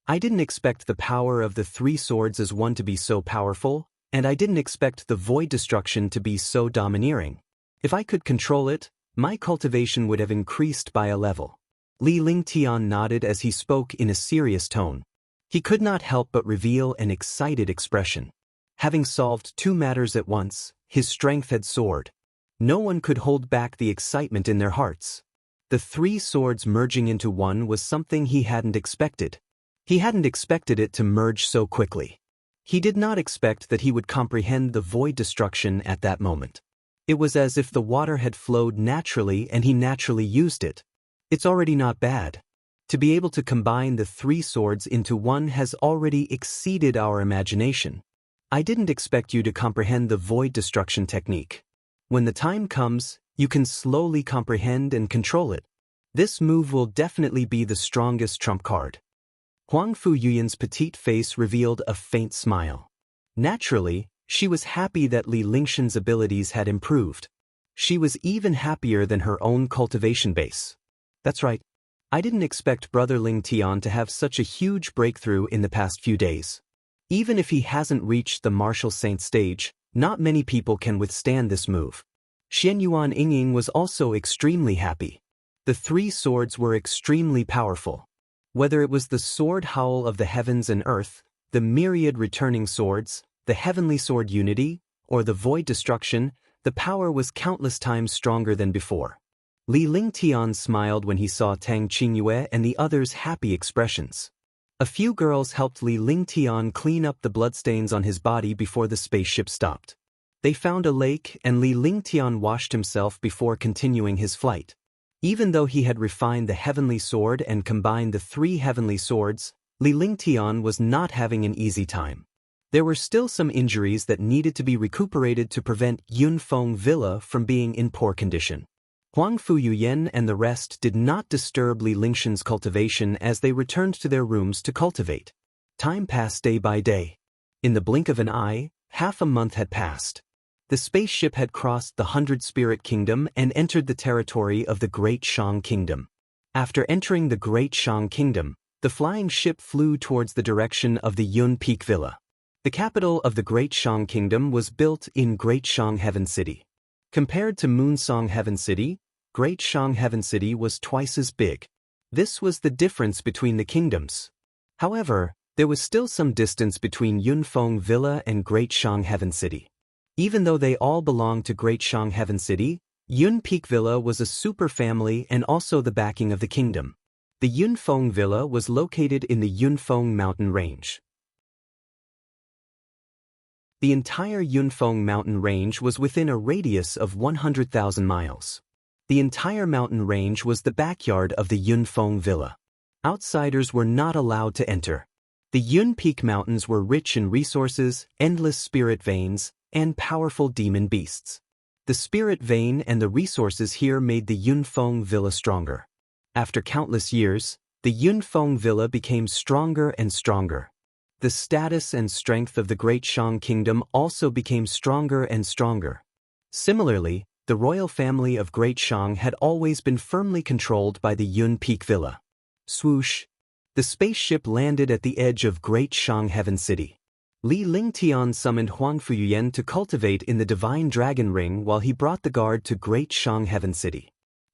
A: I didn't expect the power of the 3 swords as one to be so powerful, and I didn't expect the void destruction to be so domineering. If I could control it, my cultivation would have increased by a level. Li Lingtian nodded as he spoke in a serious tone. He could not help but reveal an excited expression. Having solved 2 matters at once, his strength had soared. No one could hold back the excitement in their hearts. The 3 swords merging into one was something he hadn't expected. He hadn't expected it to merge so quickly. He did not expect that he would comprehend the void destruction at that moment. It was as if the water had flowed naturally and he naturally used it. It's already not bad. To be able to combine the 3 swords into one has already exceeded our imagination. I didn't expect you to comprehend the void destruction technique. When the time comes, you can slowly comprehend and control it. This move will definitely be the strongest trump card. Huang Fuyuyan's petite face revealed a faint smile. Naturally, she was happy that Li Lingshan's abilities had improved. She was even happier than her own cultivation base. That's right. I didn't expect Brother Lingtian to have such a huge breakthrough in the past few days. Even if he hasn't reached the martial saint stage, not many people can withstand this move. Xianyuan Yingying was also extremely happy. The 3 swords were extremely powerful. Whether it was the sword howl of the heavens and earth, the myriad returning swords, the heavenly sword unity, or the void destruction, the power was countless times stronger than before. Li Lingtian smiled when he saw Tang Qingyue and the others' happy expressions. A few girls helped Li Lingtian clean up the bloodstains on his body before the spaceship stopped. They found a lake and Li Lingtian washed himself before continuing his flight. Even though he had refined the heavenly sword and combined the 3 heavenly swords, Li Lingtian was not having an easy time. There were still some injuries that needed to be recuperated to prevent Yunfeng Villa from being in poor condition. Huang Fuyuyan and the rest did not disturb Li Lingshan's cultivation as they returned to their rooms to cultivate. Time passed day by day. In the blink of an eye, half a month had passed. The spaceship had crossed the 100-Spirit Kingdom and entered the territory of the Great Shang Kingdom. After entering the Great Shang Kingdom, the flying ship flew towards the direction of the Yun Peak Villa. The capital of the Great Shang Kingdom was built in Great Shang Heaven City. Compared to Moonsong Heaven City, Great Shang Heaven City was twice as big. This was the difference between the kingdoms. However, there was still some distance between Yunfeng Villa and Great Shang Heaven City. Even though they all belonged to Great Shang Heaven City, Yun Peak Villa was a super family and also the backing of the kingdom. The Yunfeng Villa was located in the Yunfeng mountain range. The entire Yunfeng mountain range was within a radius of 100,000 miles. The entire mountain range was the backyard of the Yunfeng Villa. Outsiders were not allowed to enter. The Yun Peak Mountains were rich in resources, endless spirit veins, and powerful demon beasts. The spirit vein and the resources here made the Yunfeng Villa stronger. After countless years, the Yunfeng Villa became stronger and stronger. The status and strength of the Great Shang Kingdom also became stronger and stronger. Similarly, the royal family of Great Shang had always been firmly controlled by the Yun Peak Villa. Swoosh! The spaceship landed at the edge of Great Shang Heaven City. Li Lingtian summoned Huang Fuyuyan to cultivate in the Divine Dragon Ring while he brought the guard to Great Shang Heaven City.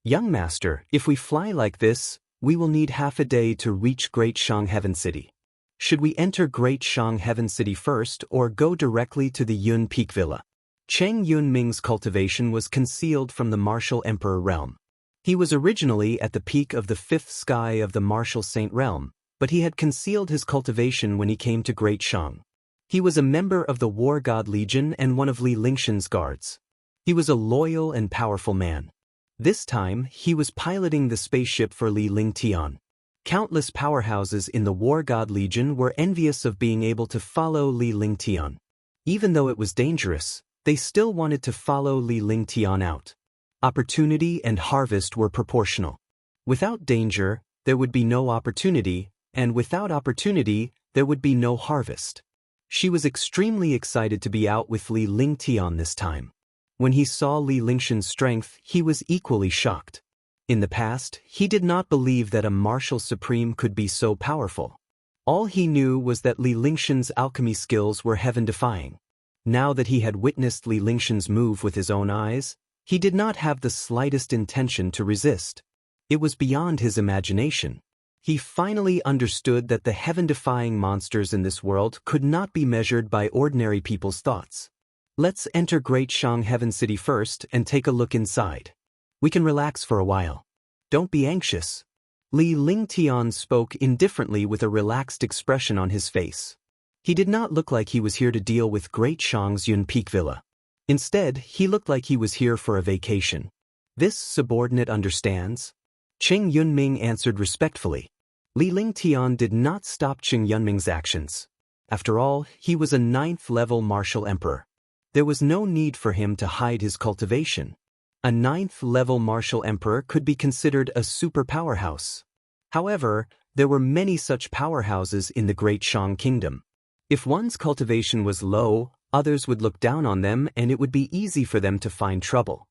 A: Young master, if we fly like this, we will need half a day to reach Great Shang Heaven City. Should we enter Great Shang Heaven City first or go directly to the Yun Peak Villa? Cheng Yunming's cultivation was concealed from the Martial Emperor realm. He was originally at the peak of the fifth sky of the Martial Saint realm, but he had concealed his cultivation when he came to Great Shang. He was a member of the War God Legion and one of Li Lingshan's guards. He was a loyal and powerful man. This time, he was piloting the spaceship for Li Lingtian. Countless powerhouses in the War God Legion were envious of being able to follow Li Lingtian. Even though it was dangerous, they still wanted to follow Li Lingtian out. Opportunity and harvest were proportional. Without danger, there would be no opportunity, and without opportunity, there would be no harvest. She was extremely excited to be out with Li Lingtian this time. When he saw Li Lingshan's strength, he was equally shocked. In the past, he did not believe that a martial supreme could be so powerful. All he knew was that Li Lingshan's alchemy skills were heaven-defying. Now that he had witnessed Li Lingshan's move with his own eyes, he did not have the slightest intention to resist. It was beyond his imagination. He finally understood that the heaven-defying monsters in this world could not be measured by ordinary people's thoughts. Let's enter Great Shang Heaven City first and take a look inside. We can relax for a while. Don't be anxious. Li Lingtian spoke indifferently with a relaxed expression on his face. He did not look like he was here to deal with Great Shang's Yun Peak Villa. Instead, he looked like he was here for a vacation. This subordinate understands? Cheng Yunming answered respectfully. Li Lingtian did not stop Cheng Yunming's actions. After all, he was a 9th-level martial emperor. There was no need for him to hide his cultivation. A 9th-level martial emperor could be considered a super powerhouse. However, there were many such powerhouses in the Great Shang Kingdom. If one's cultivation was low, others would look down on them and it would be easy for them to find trouble.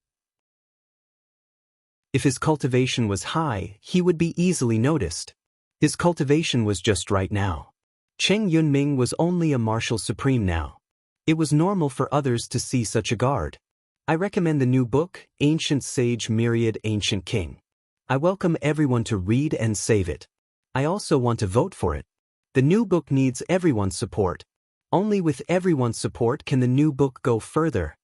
A: If his cultivation was high, he would be easily noticed. His cultivation was just right now. Cheng Yunming was only a martial supreme now. It was normal for others to see such a guard. I recommend the new book, Ancient Sage Myriad Ancient King. I welcome everyone to read and save it. I also want to vote for it. The new book needs everyone's support. Only with everyone's support can the new book go further.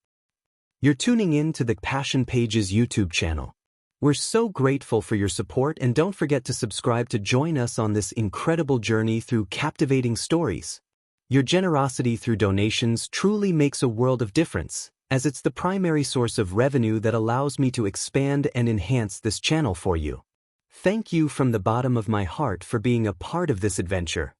A: You're tuning in to the Passion Pages YouTube channel. We're so grateful for your support and don't forget to subscribe to join us on this incredible journey through captivating stories. Your generosity through donations truly makes a world of difference, as it's the primary source of revenue that allows me to expand and enhance this channel for you. Thank you from the bottom of my heart for being a part of this adventure.